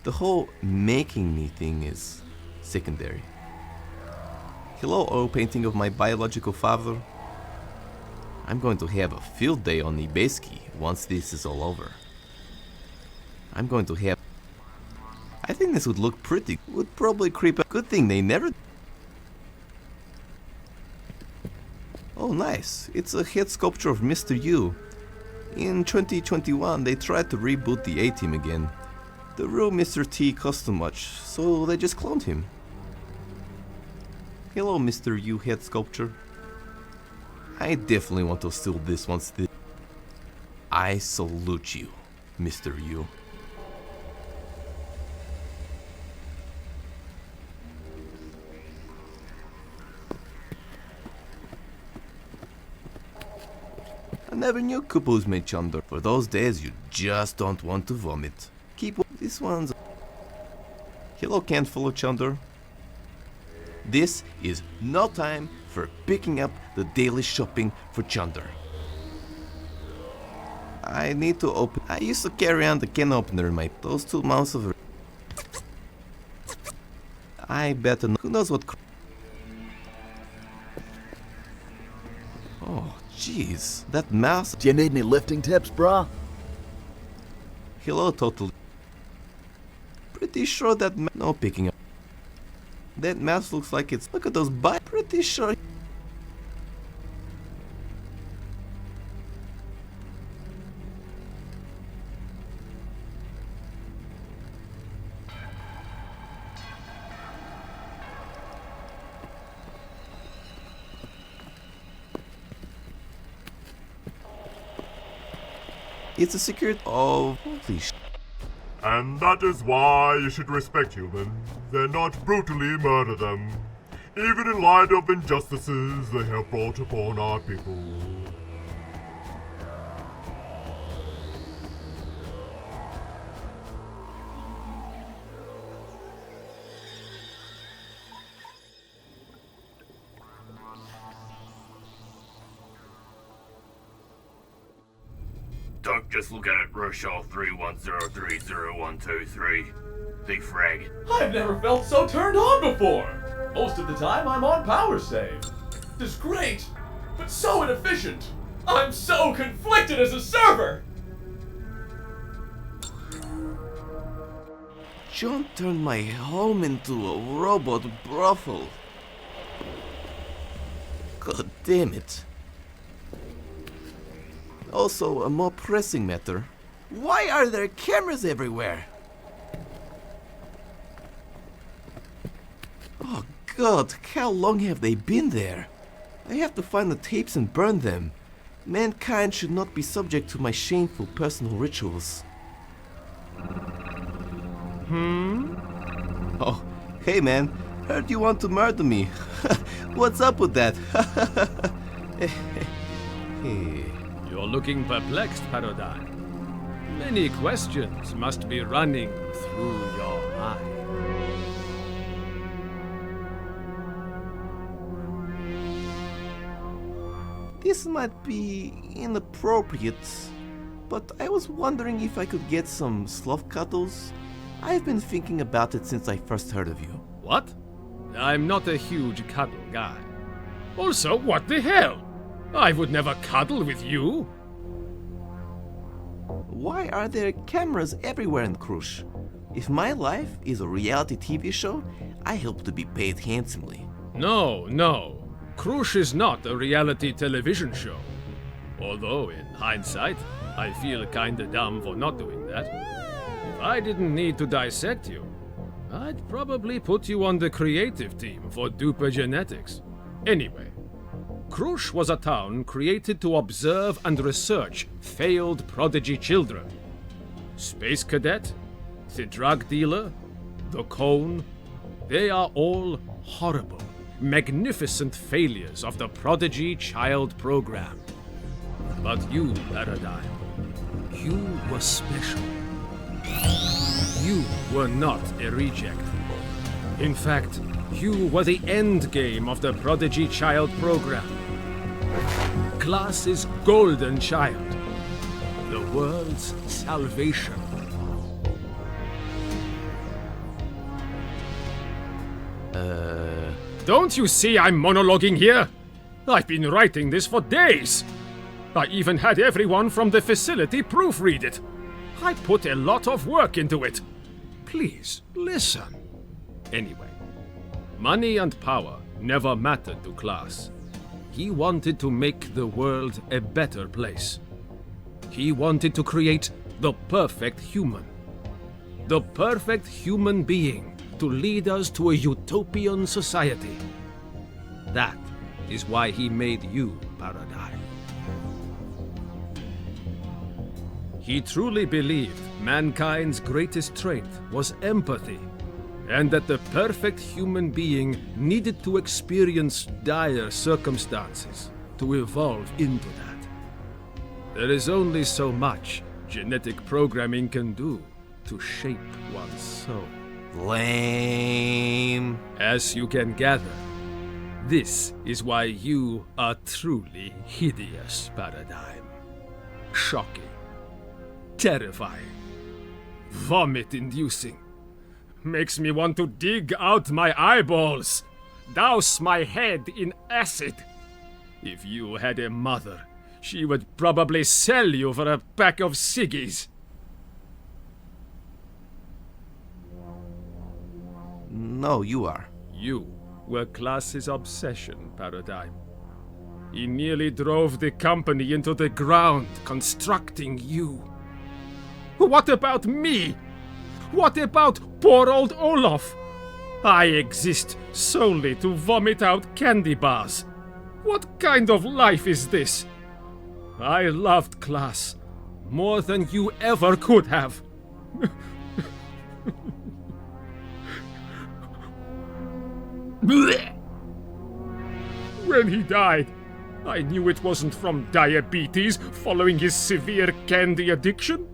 The whole making me thing is secondary. Hello, oil painting of my biological father. I'm going to have a field day on Nibeski once this is all over. I'm going to have... I think this would look pretty. Would probably creep up. Good thing they never... Oh, nice. It's a head sculpture of Mr. Yu. In 2021, they tried to reboot the A-Team again. The real Mr. T cost too much, so they just cloned him. Hello, Mr. Yu head sculpture. I definitely want to steal this once this... I salute you, Mr. Yu. I never knew couples made chunder. For those days you just don't want to vomit. Keep this one's... Hello, can't follow chunder. This is no time for picking up the daily shopping for chunder. I need to open... I used to carry on the can opener in my... Those 2 months of... I better not... Who knows what... Oh, jeez. That mouse... Do you need any lifting tips, brah? Hello, totally. Pretty sure that... No picking up. That mouse looks like it's... Look at those bites. Pretty sure... It's a secret of... Holy sh... And that is why you should respect humans and not brutally murder them, even in light of injustices they have brought upon our people. Don't just look at it, Rochelle 31030123. The frag. I've never felt so turned on before! Most of the time I'm on power save. It's great, but so inefficient. I'm so conflicted as a server! John turned my home into a robot brothel. God damn it. Also, a more pressing matter. Why are there cameras everywhere? Oh God, how long have they been there? I have to find the tapes and burn them. Mankind should not be subject to my shameful personal rituals. Oh, hey man, heard you want to murder me. What's up with that? Hey. You're looking perplexed, Paradigm. Many questions must be running through your mind. This might be inappropriate, but I was wondering if I could get some sloth cuddles. I've been thinking about it since I first heard of you. What? I'm not a huge cuddle guy. Also, what the hell? I would never cuddle with you. Why are there cameras everywhere in Krusz? If my life is a reality TV show, I hope to be paid handsomely. No. Krusz is not a reality television show. Although, in hindsight, I feel kinda dumb for not doing that. If I didn't need to dissect you, I'd probably put you on the creative team for Duper Genetics. Anyway, Krusz was a town created to observe and research failed prodigy children. Space Cadet, the drug dealer, the Cone, they are all horrible, magnificent failures of the prodigy child program. But you, Paradigm, you were special. You were not a reject. In fact, you were the end game of the prodigy child program. Class's golden child. The world's salvation. Don't you see I'm monologuing here? I've been writing this for days. I even had everyone from the facility proofread it. I put a lot of work into it. Please, listen. Anyway, money and power never mattered to Class. He wanted to make the world a better place. He wanted to create the perfect human. The perfect human being to lead us to a utopian society. That is why he made you, Paradigm. He truly believed mankind's greatest trait was empathy, and that the perfect human being needed to experience dire circumstances to evolve into that. There is only so much genetic programming can do to shape one's soul. Lame. As you can gather, this is why you are truly hideous, Paradigm. Shocking. Terrifying. Vomit-inducing. Makes me want to dig out my eyeballs. Douse my head in acid. If you had a mother, she would probably sell you for a pack of ciggies. No, you are. You were Class's obsession, Paradigm. He nearly drove the company into the ground, constructing you. What about me? What about poor old Olaf? I exist solely to vomit out candy bars. What kind of life is this? I loved Class more than you ever could have. When he died, I knew it wasn't from diabetes following his severe candy addiction.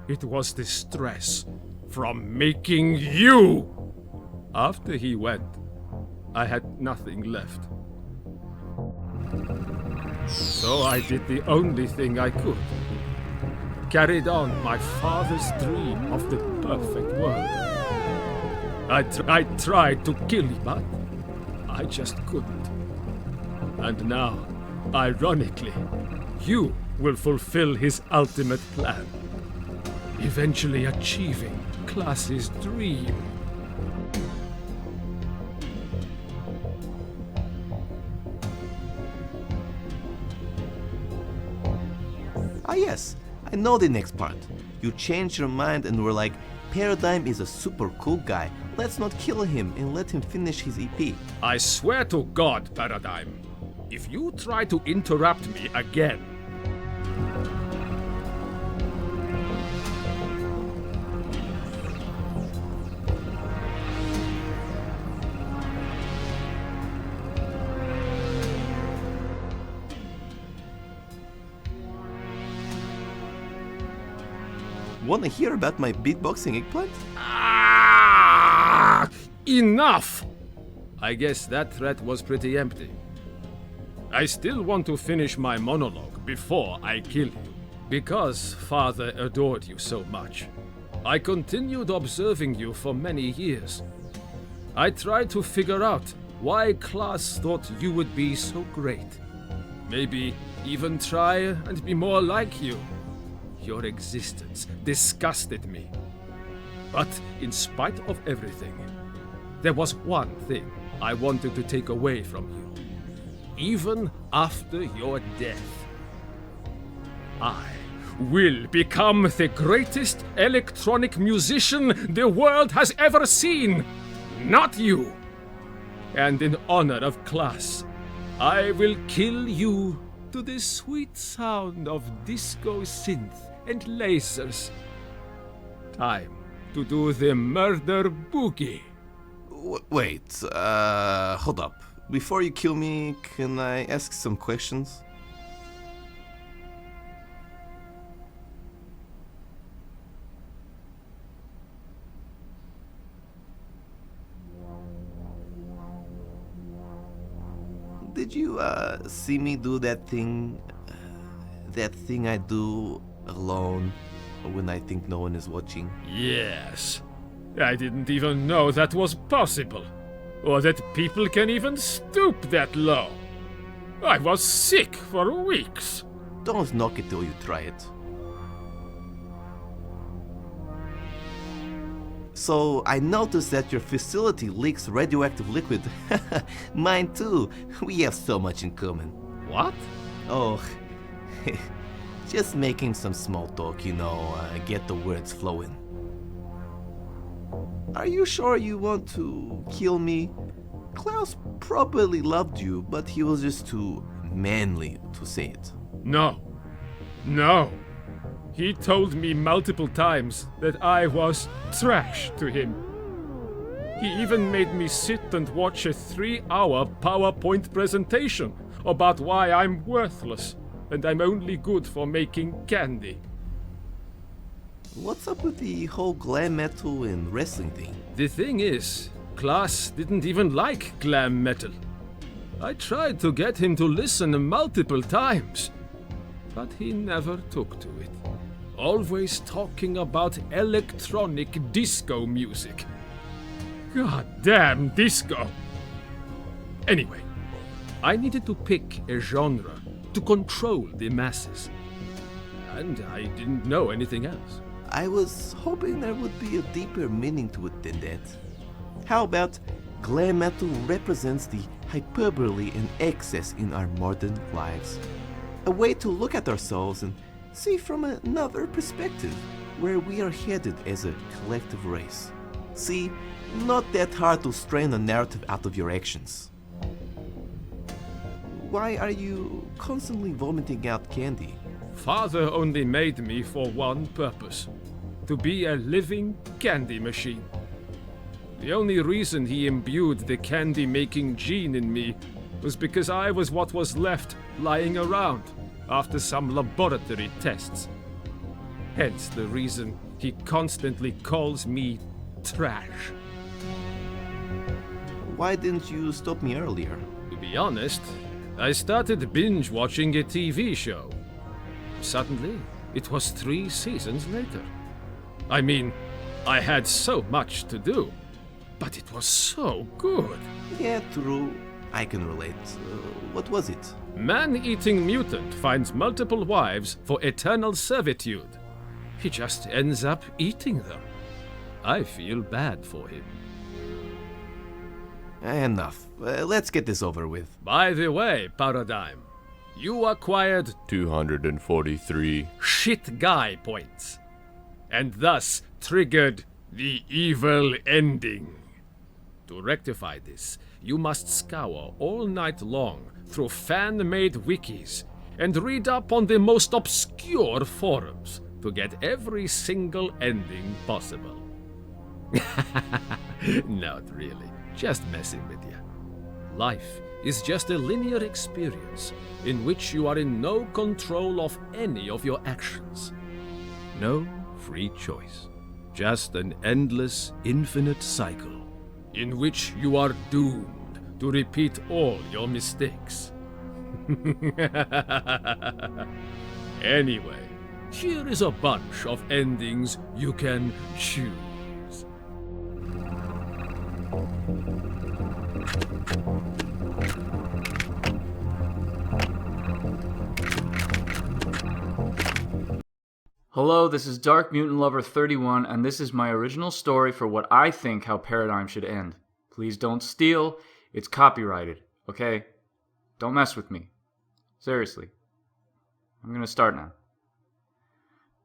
It was the stress from making you. After he went, I had nothing left. So I did the only thing I could. Carried on my father's dream of the perfect world. I tried to kill him, but I just couldn't. And now, ironically, you will fulfill his ultimate plan. Eventually achieving Class's dream. Ah yes, I know the next part. You changed your mind and were like, Paradigm is a super cool guy. Let's not kill him and let him finish his EP. I swear to God, Paradigm, if you try to interrupt me again... Wanna hear about my beatboxing eggplant? Ah! Enough! I guess that threat was pretty empty. I still want to finish my monologue before I kill you. Because Father adored you so much, I continued observing you for many years. I tried to figure out why class thought you would be so great. Maybe even try and be more like you. Your existence disgusted me. But in spite of everything, there was one thing I wanted to take away from you. Even after your death, I will become the greatest electronic musician the world has ever seen, not you. And in honor of class, I will kill you to the sweet sound of disco synth and lasers. Time to do the murder boogie. Wait, hold up. Before you kill me, can I ask some questions? Did you see me do that thing I do alone when I think no one is watching? Yes. I didn't even know that was possible, or that people can even stoop that low. I was sick for weeks. Don't knock it till you try it. So, I noticed that your facility leaks radioactive liquid. Mine too. We have so much in common. What? Oh, just making some small talk, get the words flowing. Are you sure you want to kill me? Klaus probably loved you, but he was just too manly to say it. No. No. He told me multiple times that I was trash to him. He even made me sit and watch a 3-hour PowerPoint presentation about why I'm worthless and I'm only good for making candy. What's up with the whole glam metal and wrestling thing? The thing is, Klaus didn't even like glam metal. I tried to get him to listen multiple times, but he never took to it. Always talking about electronic disco music. God damn disco! Anyway, I needed to pick a genre to control the masses. And I didn't know anything else. I was hoping there would be a deeper meaning to it than that. How about glam metal represents the hyperbole and excess in our modern lives? A way to look at ourselves and see from another perspective where we are headed as a collective race. See, not that hard to strain a narrative out of your actions. Why are you constantly vomiting out candy? Father only made me for one purpose: to be a living candy machine. The only reason he imbued the candy-making gene in me was because I was what was left lying around after some laboratory tests. Hence the reason he constantly calls me trash. Why didn't you stop me earlier? To be honest, I started binge-watching a TV show. Suddenly, it was 3 seasons later. I mean, I had so much to do, but it was so good. Yeah, true. I can relate. What was it? Man-eating mutant finds multiple wives for eternal servitude. He just ends up eating them. I feel bad for him. Enough. Let's get this over with. By the way, Paradigm, you acquired 243 shit guy points, and thus triggered the evil ending. To rectify this, you must scour all night long through fan-made wikis and read up on the most obscure forums to get every single ending possible. Not really, just messing with you. Life is just a linear experience in which you are in no control of any of your actions. No free choice, just an endless, infinite cycle in which you are doomed to repeat all your mistakes. Anyway, here is a bunch of endings you can choose. Hello, this is Dark Mutant Lover 31, and this is my original story for what I think how Paradigm should end. Please don't steal. It's copyrighted, okay? Don't mess with me. Seriously. I'm gonna start now.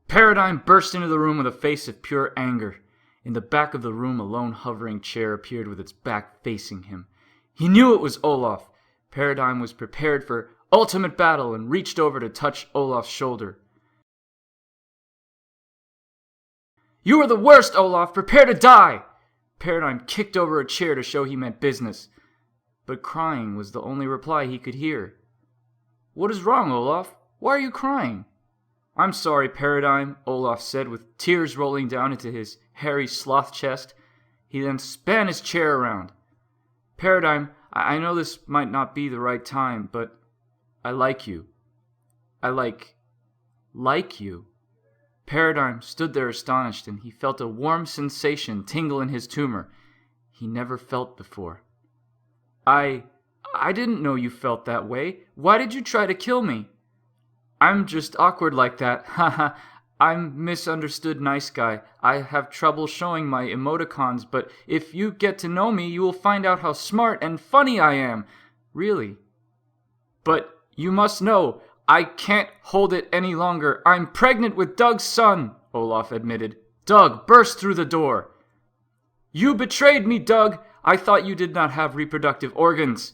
Paradigm burst into the room with a face of pure anger. In the back of the room, a lone hovering chair appeared with its back facing him. He knew it was Olaf. Paradigm was prepared for ultimate battle and reached over to touch Olaf's shoulder. You are the worst, Olaf! Prepare to die! Paradigm kicked over a chair to show he meant business. But crying was the only reply he could hear. What is wrong, Olaf? Why are you crying? I'm sorry, Paradigm, Olaf said with tears rolling down into his hairy sloth chest. He then span his chair around. Paradigm, I know this might not be the right time, but I like you. I like you. Paradigm stood there astonished, and he felt a warm sensation tingle in his tumor he never felt before. I didn't know you felt that way. Why did you try to kill me? I'm just awkward like that. Haha. I'm misunderstood nice guy. I have trouble showing my emoticons, but if you get to know me, you will find out how smart and funny I am. Really. But you must know, I can't hold it any longer. I'm pregnant with Doug's son, Olaf admitted. Doug burst through the door. You betrayed me, Doug. I thought you did not have reproductive organs.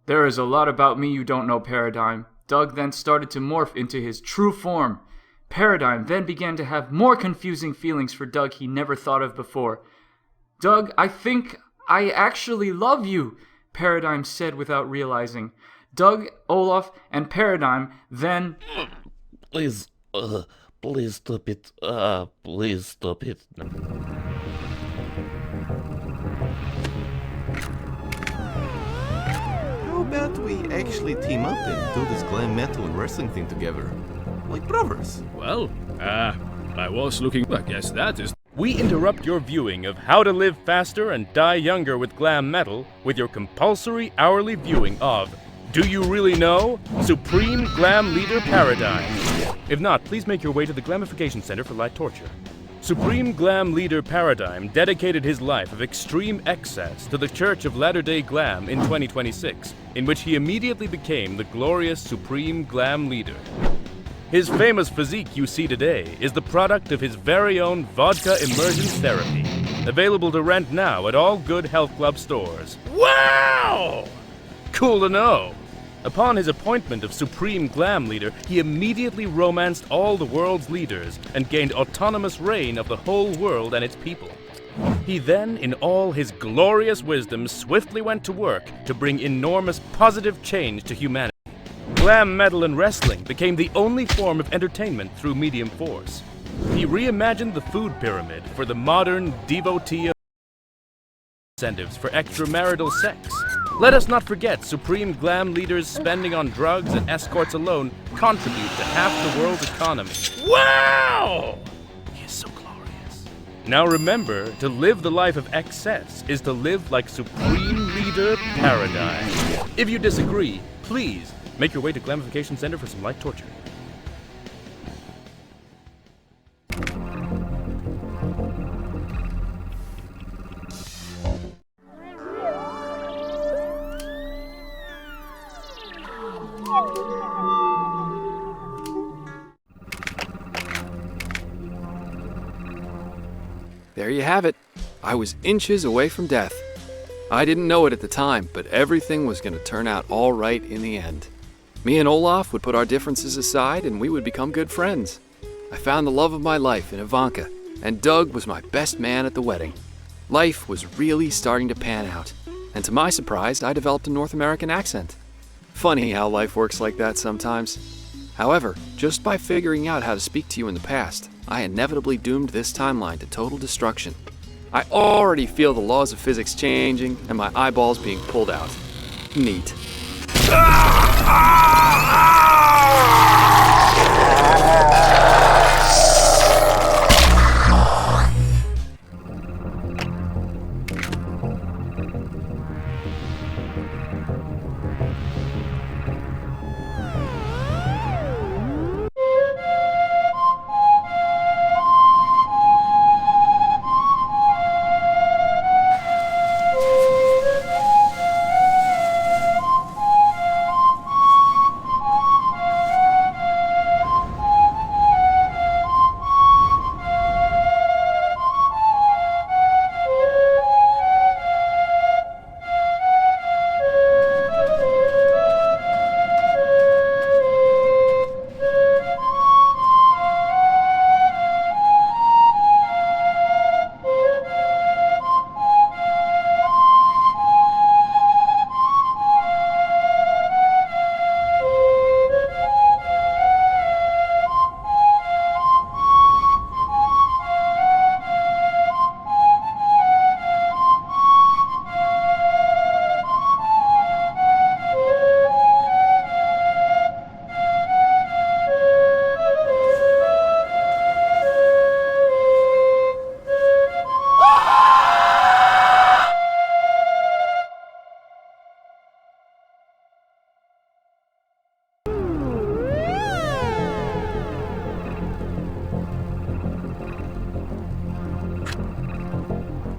There is a lot about me you don't know, Paradigm. Doug then started to morph into his true form. Paradigm then began to have more confusing feelings for Doug he never thought of before. Doug, I think I actually love you, Paradigm said without realizing. Doug, Olaf, and Paradigm then... Please stop it. Please stop it. How about we actually team up and do this glam metal and wrestling thing together? Like brothers. Well, I was looking... I guess that is... We interrupt your viewing of How to Live Faster and Die Younger with Glam Metal with your compulsory hourly viewing of Do You Really Know? Supreme Glam Leader Paradigm. If not, please make your way to the Glamification Center for Light Torture. Supreme Glam Leader Paradigm dedicated his life of extreme excess to the Church of Latter-day Glam in 2026, in which he immediately became the glorious Supreme Glam Leader. His famous physique you see today is the product of his very own vodka immersion therapy, available to rent now at all good health club stores. Wow! Cool to know. Upon his appointment of Supreme Glam Leader, he immediately romanced all the world's leaders and gained autonomous reign of the whole world and its people. He then, in all his glorious wisdom, swiftly went to work to bring enormous positive change to humanity. Glam metal and wrestling became the only form of entertainment through medium force. He reimagined the food pyramid for the modern devotee of incentives for extramarital sex. Let us not forget Supreme Glam Leader's spending on drugs and escorts alone contribute to half the world's economy. Wow! He is so glorious. Now remember, to live the life of excess is to live like Supreme Leader Paradigm. If you disagree, please make your way to Glamification Center for some light torture. There you have it. I was inches away from death. I didn't know it at the time, but everything was going to turn out all right in the end. Me and Olaf would put our differences aside and we would become good friends. I found the love of my life in Ivanka, and Doug was my best man at the wedding. Life was really starting to pan out, and to my surprise, I developed a North American accent. Funny how life works like that sometimes. However, just by figuring out how to speak to you in the past, I inevitably doomed this timeline to total destruction. I already feel the laws of physics changing and my eyeballs being pulled out. Neat.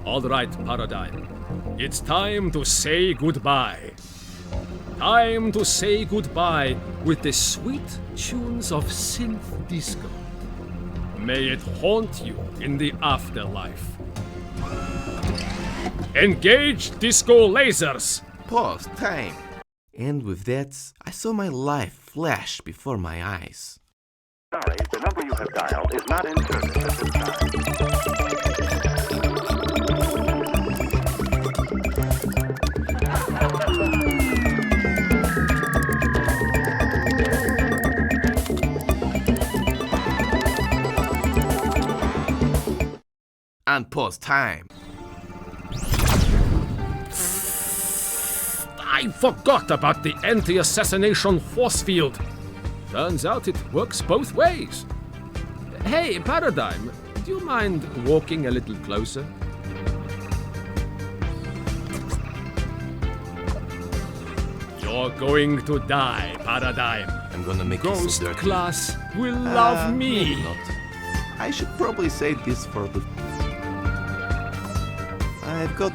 All right, Paradigm. It's time to say goodbye. Time to say goodbye with the sweet tunes of synth disco. May it haunt you in the afterlife. Engage disco lasers! Pause, time. And with that, I saw my life flash before my eyes. Sorry, the number you have dialed is not in service at this time. And pause time. I forgot about the anti-assassination force field. Turns out it works both ways. Hey, Paradigm, do you mind walking a little closer? You're going to die, Paradigm. I'm gonna make you Ghost so dirty. class will love me. Maybe not. I should probably say this for the... I've got...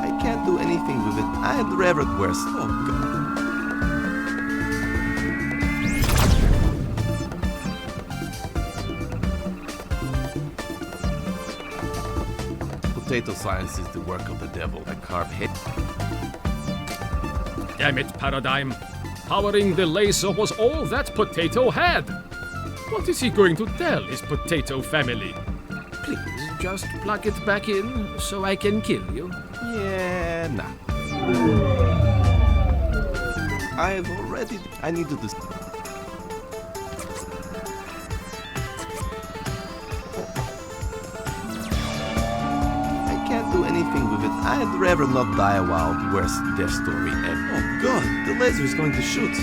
I can't do anything with it. I'd rather it worse. Oh god. Potato science is the work of the devil. I carve head. Damn it, Paradigm. Powering the laser was all that Potato had. What is he going to tell his potato family? Please, just plug it back in so I can kill you. Yeah, nah. I've already... I need to do... I can't do anything with it. I'd rather not die a wild, worst death story ever. Oh god, the laser is going to shoot.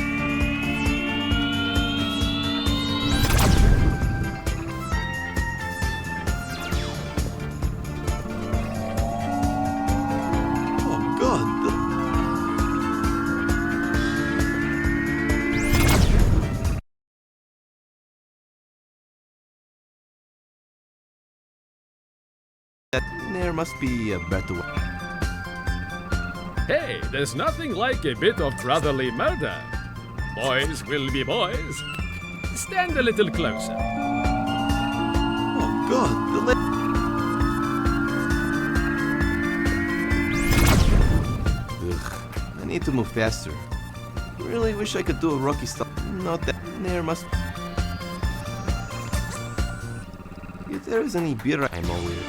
There must be a better way. Hey, there's nothing like a bit of brotherly murder. Boys will be boys. Stand a little closer. Oh god, Ugh, I need to move faster. Really wish I could do a Rocky style. Not that. There must... If there is any beer, I'm all weird.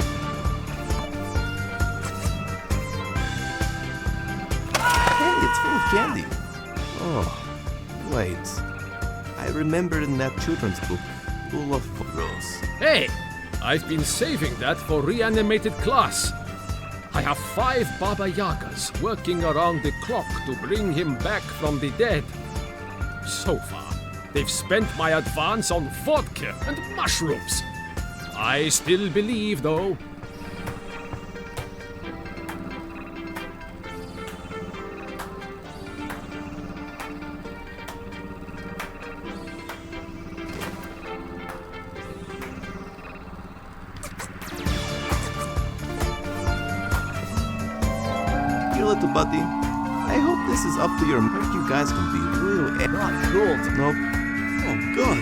It's full of candy. Oh, wait. I remembered in that children's book, Olaf Rose. Hey, I've been saving that for reanimated class. I have 5 Baba Yagas working around the clock to bring him back from the dead. So far, they've spent my advance on vodka and mushrooms. I still believe, though. Little buddy, I hope this is up to your mark. You guys can be real. Not cool. Nope. Oh god.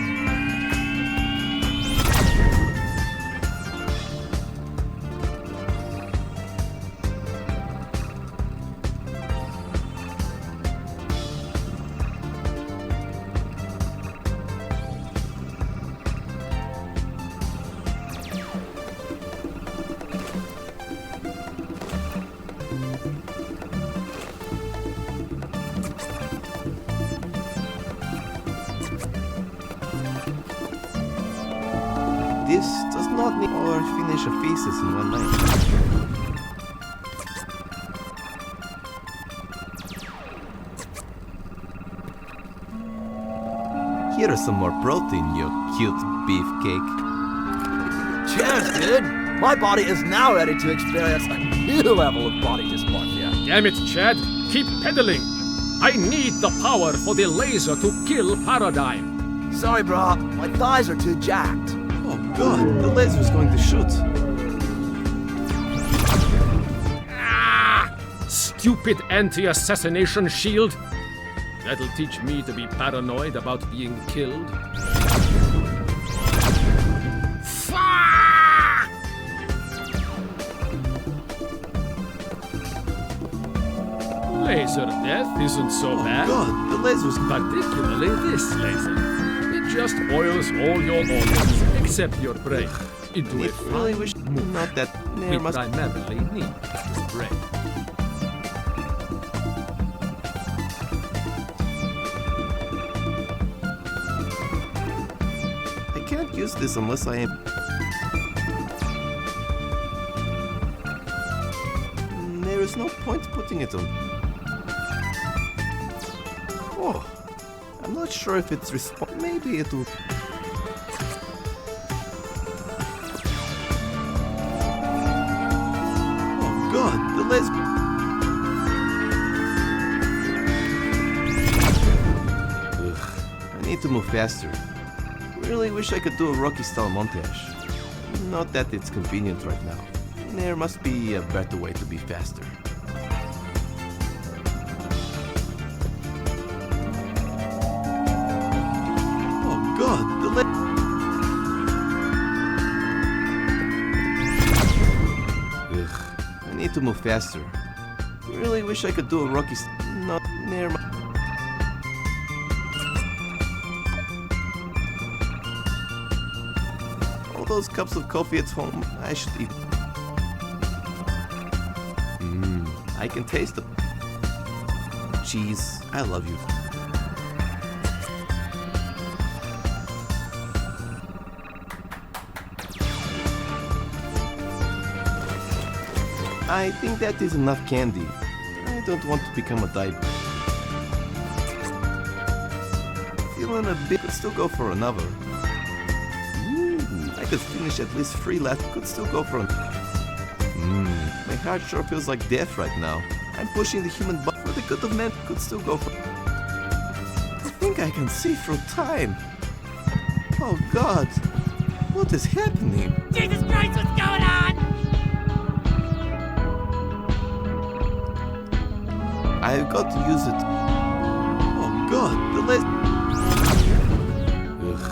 This does not need or finish a thesis in one night. Here is some more protein, you cute beefcake. Cheers, dude! My body is now ready to experience a new level of body dysmorphia. Damn it, Chad. Keep pedaling. I need the power for the laser to kill Paradigm. Sorry, bro. My thighs are too jacked. Oh God, the laser's going to shoot. Stupid anti-assassination shield. That'll teach me to be paranoid about being killed. Laser death isn't so bad. God, the laser's... Particularly this laser. It just oils all your organs except your brain into a really fine wish mousse. not that We there must... primarily need this brain. I can't use this unless I am... There is no point putting it on. Oh, I'm not sure if it's maybe it will... Oh God, the laser... Ugh, I need to move faster. Really wish I could do a Rocky-style montage. Not that it's convenient right now. There must be a better way to be faster. Oh God, the Ugh, I need to move faster. Really wish I could do a Rocky... Not near my... All those cups of coffee at home, I should eat. I can taste the cheese. I love you. I think that is enough candy. I don't want to become a diabetic. Feeling a bit, could still go for another. I could finish at least 3 left, could still go for my heart sure feels like death right now. I'm pushing the human body for the good of men, could still go for... I think I can see through time. Oh God, what is happening? Jesus Christ, what's going on? I've got to use it. Oh God, the laser... Ugh,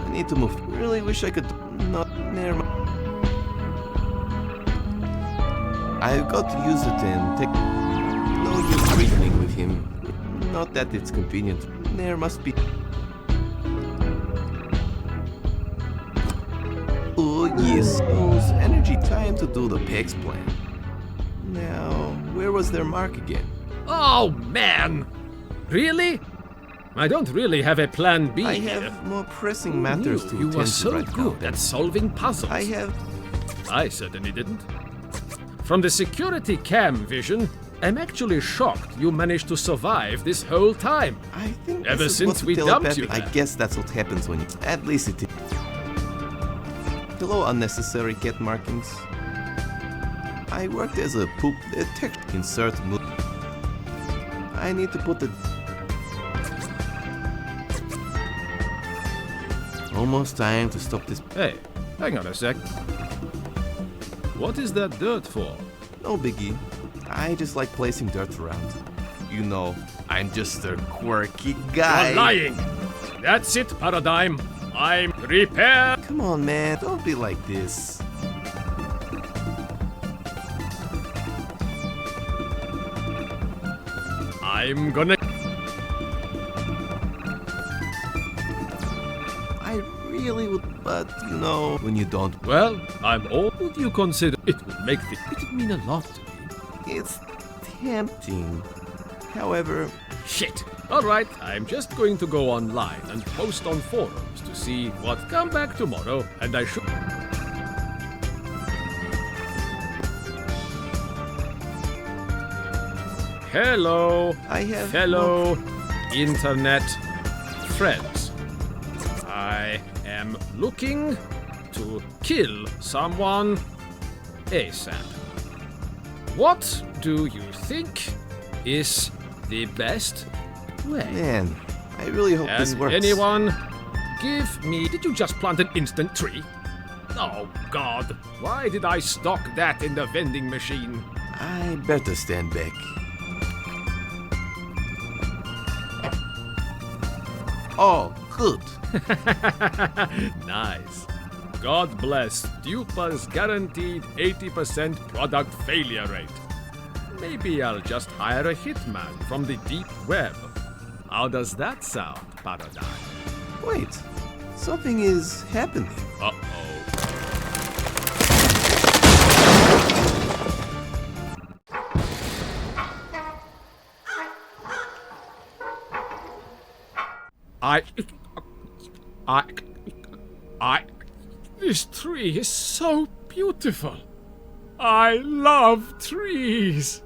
I need to move. Really wish I could... Not near my... I've got to use it and take... No use reasoning with him. Not that it's convenient. There must be... Oh yes, use energy time to do the PEX plan. Now, where was their mark again? Oh man! Really? I don't really have a plan B. I have more pressing matters to You attend were to so right good now. at solving puzzles. I certainly didn't. From the security cam vision, I'm actually shocked you managed to survive this whole time. I think Ever this is since what we dumped telepathy- you I there. guess that's what happens when you... At least it is. Hello, unnecessary cat markings. I worked as a poop detector. Insert move. I need to put the... Almost time to stop this... Hey, hang on a sec. What is that dirt for? No biggie. I just like placing dirt around. You know, I'm just a quirky guy. You're lying! That's it, Paradigm. I'm prepared. Come on, man. Don't be like this. I'm gonna... I really would, but you know, when you don't... Well, I'm all... Would you consider... It would make the... It would mean a lot to me. It's tempting. However... Shit. Alright, I'm just going to go online and post on forums to see what come back tomorrow, and I should... Hello, I have fellow internet friends. I am looking to kill someone ASAP. What do you think is the best way? Man, I really hope this Can works. anyone give me... Did you just plant an instant tree? Oh, God. Why did I stock that in the vending machine? I better stand back. Oh, good. Nice. God bless Dupa's guaranteed 80% product failure rate. Maybe I'll just hire a hitman from the deep web. How does that sound, Paradigm? Wait, something is happening. Uh-oh. This tree is so beautiful. I love trees.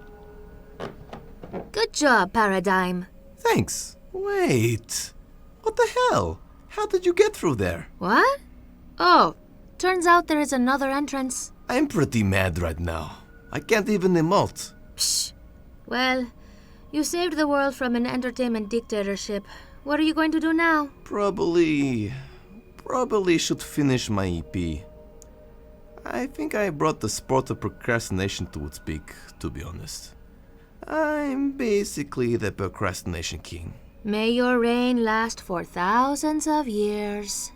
Good job, Paradigm. Thanks. Wait. What the hell? How did you get through there? What? Oh, turns out there is another entrance. I'm pretty mad right now. I can't even emote. Psh. Well, you saved the world from an entertainment dictatorship. What are you going to do now? Probably should finish my EP. I think I brought the sport of procrastination to its peak, to be honest. I'm basically the procrastination king. May your reign last for thousands of years.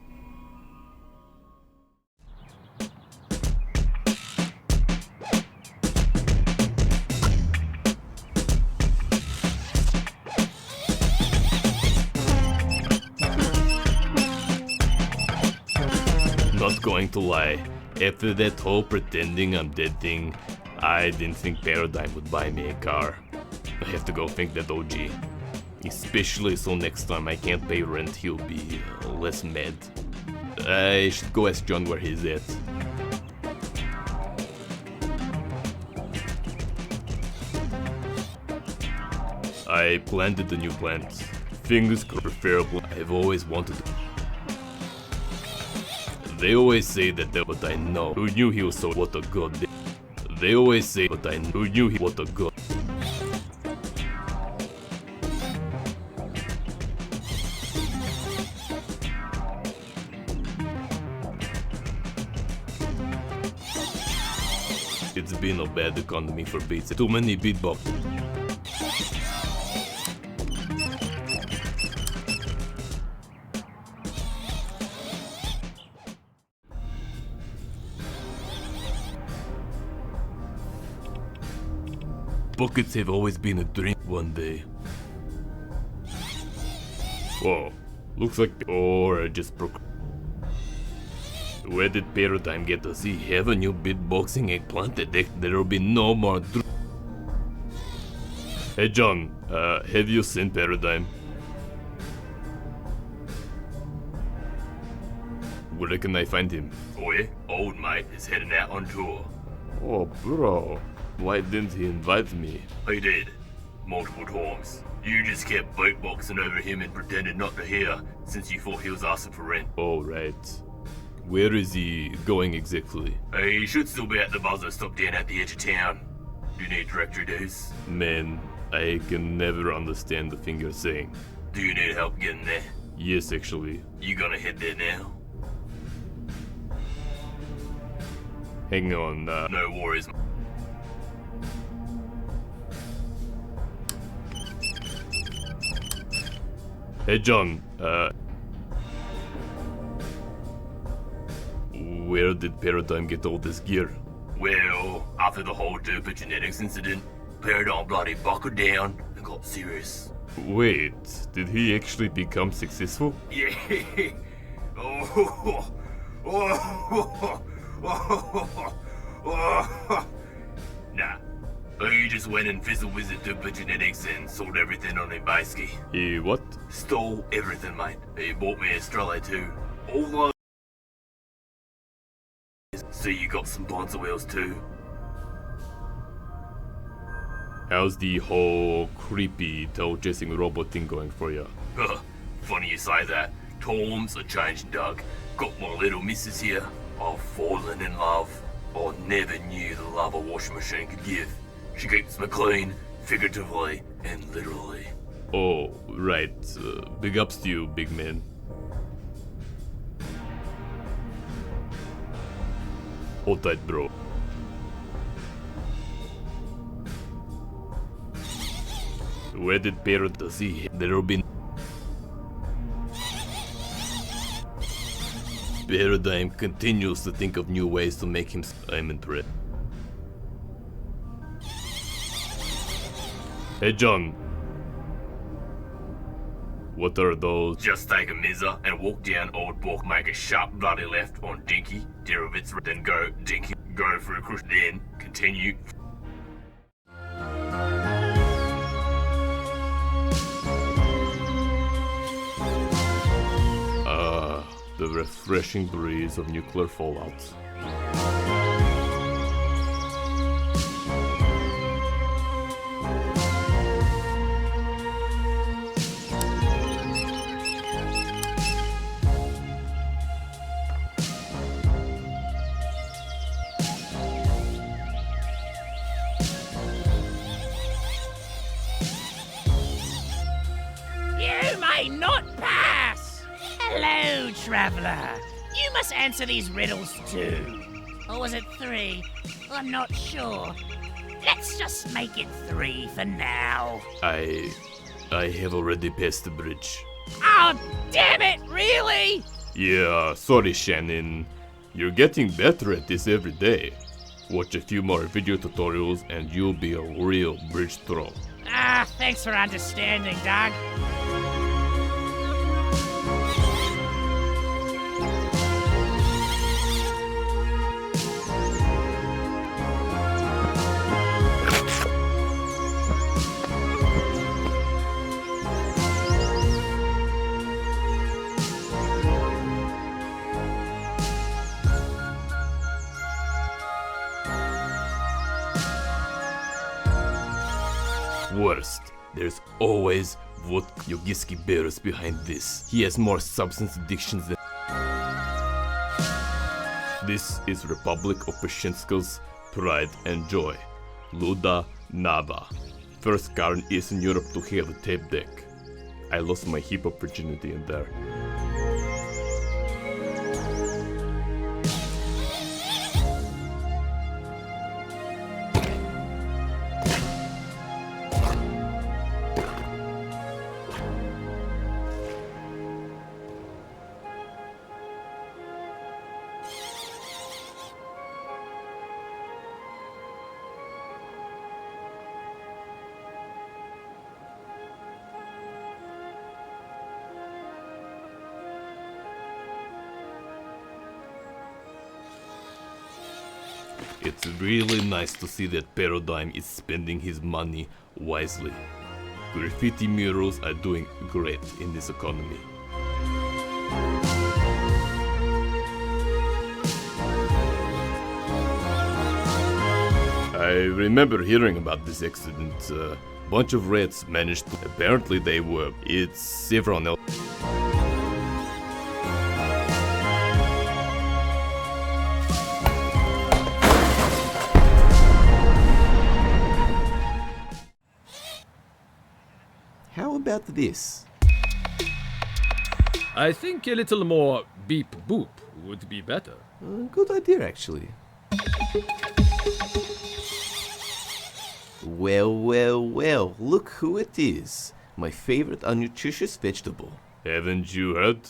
Not going to lie, after that whole pretending I'm dead thing, I didn't think Paradigm would buy me a car. I have to go thank that OG. Especially so next time I can't pay rent, he'll be less mad. I should go ask John where he's at. I planted the new plants. Fingers preferable. I've always wanted to. They always say that, but I know. Who knew he was so what a god? They always say, but I know. Who knew he what a god? It's been a bad economy for beats. Too many beatbox. Buckets have always been a dream one day. Whoa, looks like or just broke. Where did Paradigm get us? He have a new beatboxing eggplant deck. There'll be no more Hey John, have you seen Paradigm? Where can I find him? Oh yeah? Old mate is heading out on tour. Oh bro, why didn't he invite me? He did. Multiple times. You just kept beatboxing over him and pretended not to hear since you thought he was asking for rent. Oh right. Where is he going exactly? He should still be at the buzzer stop down at the edge of town. Do you need directory dues? Man, I can never understand the thing you're saying. Do you need help getting there? Yes, actually. You gonna head there now? Hang on, No worries. Hey John, where did Paradigm get all this gear? Well, after the whole Duper Genetics incident, Paradigm bloody buckled down and got serious. Wait, did he actually become successful? Yeah. Nah. He just went and fizzled with Duper Genetics and sold everything on Ebayski. He what? Stole everything, mate. He bought me Australia too. All those. So you got some Bonza wheels too? How's the whole creepy tail chasing robot thing going for you? Funny you say that. Tom's a changed Doug. Got my little missus here. I've fallen in love. I never knew the love a washing machine could give. She keeps me clean, figuratively and literally. Oh, right. Big ups to you, big man. Hold tight, bro. Where did Parrot does he? There will be. Paradigm continues to think of new ways to make him. I'm impressed. Hey, John. What are those? Just take a mizzer and walk down Old Bork, make a sharp bloody left on Dinky, Derivitz, then go Dinky, go through Crush, then continue. The refreshing breeze of nuclear fallout. You may not pass! Hello, traveler. You must answer these riddles too. Or was it 3? I'm not sure. Let's just make it 3 for now. I have already passed the bridge. Oh, damn it, really? Yeah, sorry Shannon. You're getting better at this every day. Watch a few more video tutorials and you'll be a real bridge throw. Ah, thanks for understanding, dog. Worst, there's always vodka. Yogiski bears behind this. He has more substance addictions than. This is Republic of Pyshinska's pride and joy. Luda Nava. First car in Eastern Europe to have a tape deck. I lost my hip hop virginity in there. It's really nice to see that Paradigm is spending his money wisely. Graffiti murals are doing great in this economy. I remember hearing about this accident. A bunch of rats managed to. Apparently they were. It's everyone else. How about this? I think a little more beep boop would be better. Good idea, actually. Well, well, well, look who it is. My favorite unnutritious vegetable. Haven't you heard?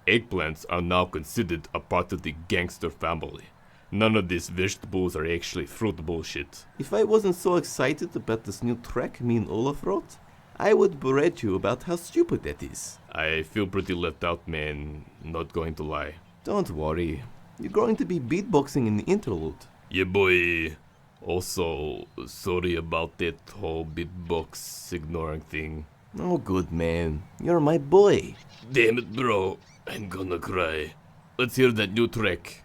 Eggplants are now considered a part of the gangster family. None of these vegetables are actually fruit bullshit. If I wasn't so excited about this new track me and Olaf wrote, I would berate you about how stupid that is. I feel pretty left out, man. Not going to lie. Don't worry. You're going to be beatboxing in the interlude. Yeah, boy. Also, sorry about that whole beatbox ignoring thing. Oh, good man. You're my boy. Damn it, bro. I'm gonna cry. Let's hear that new track.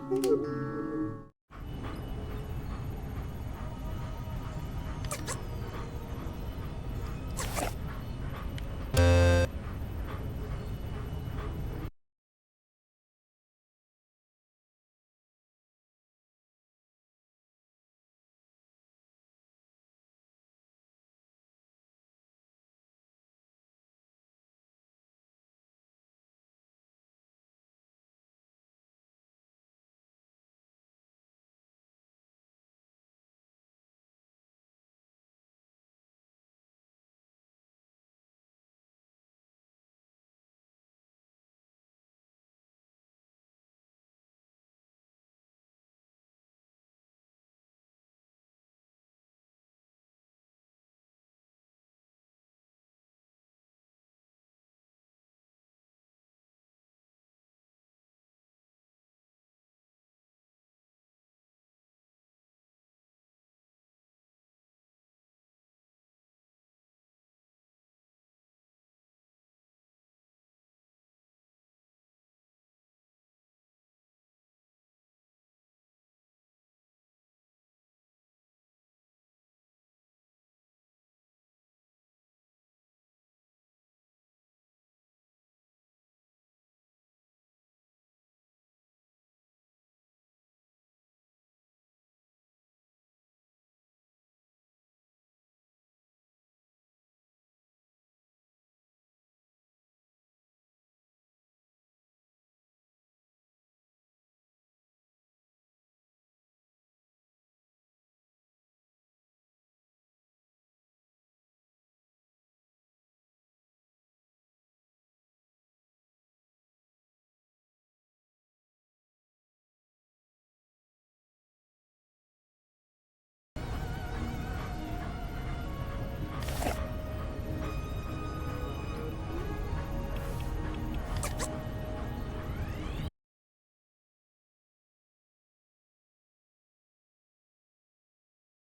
Mm.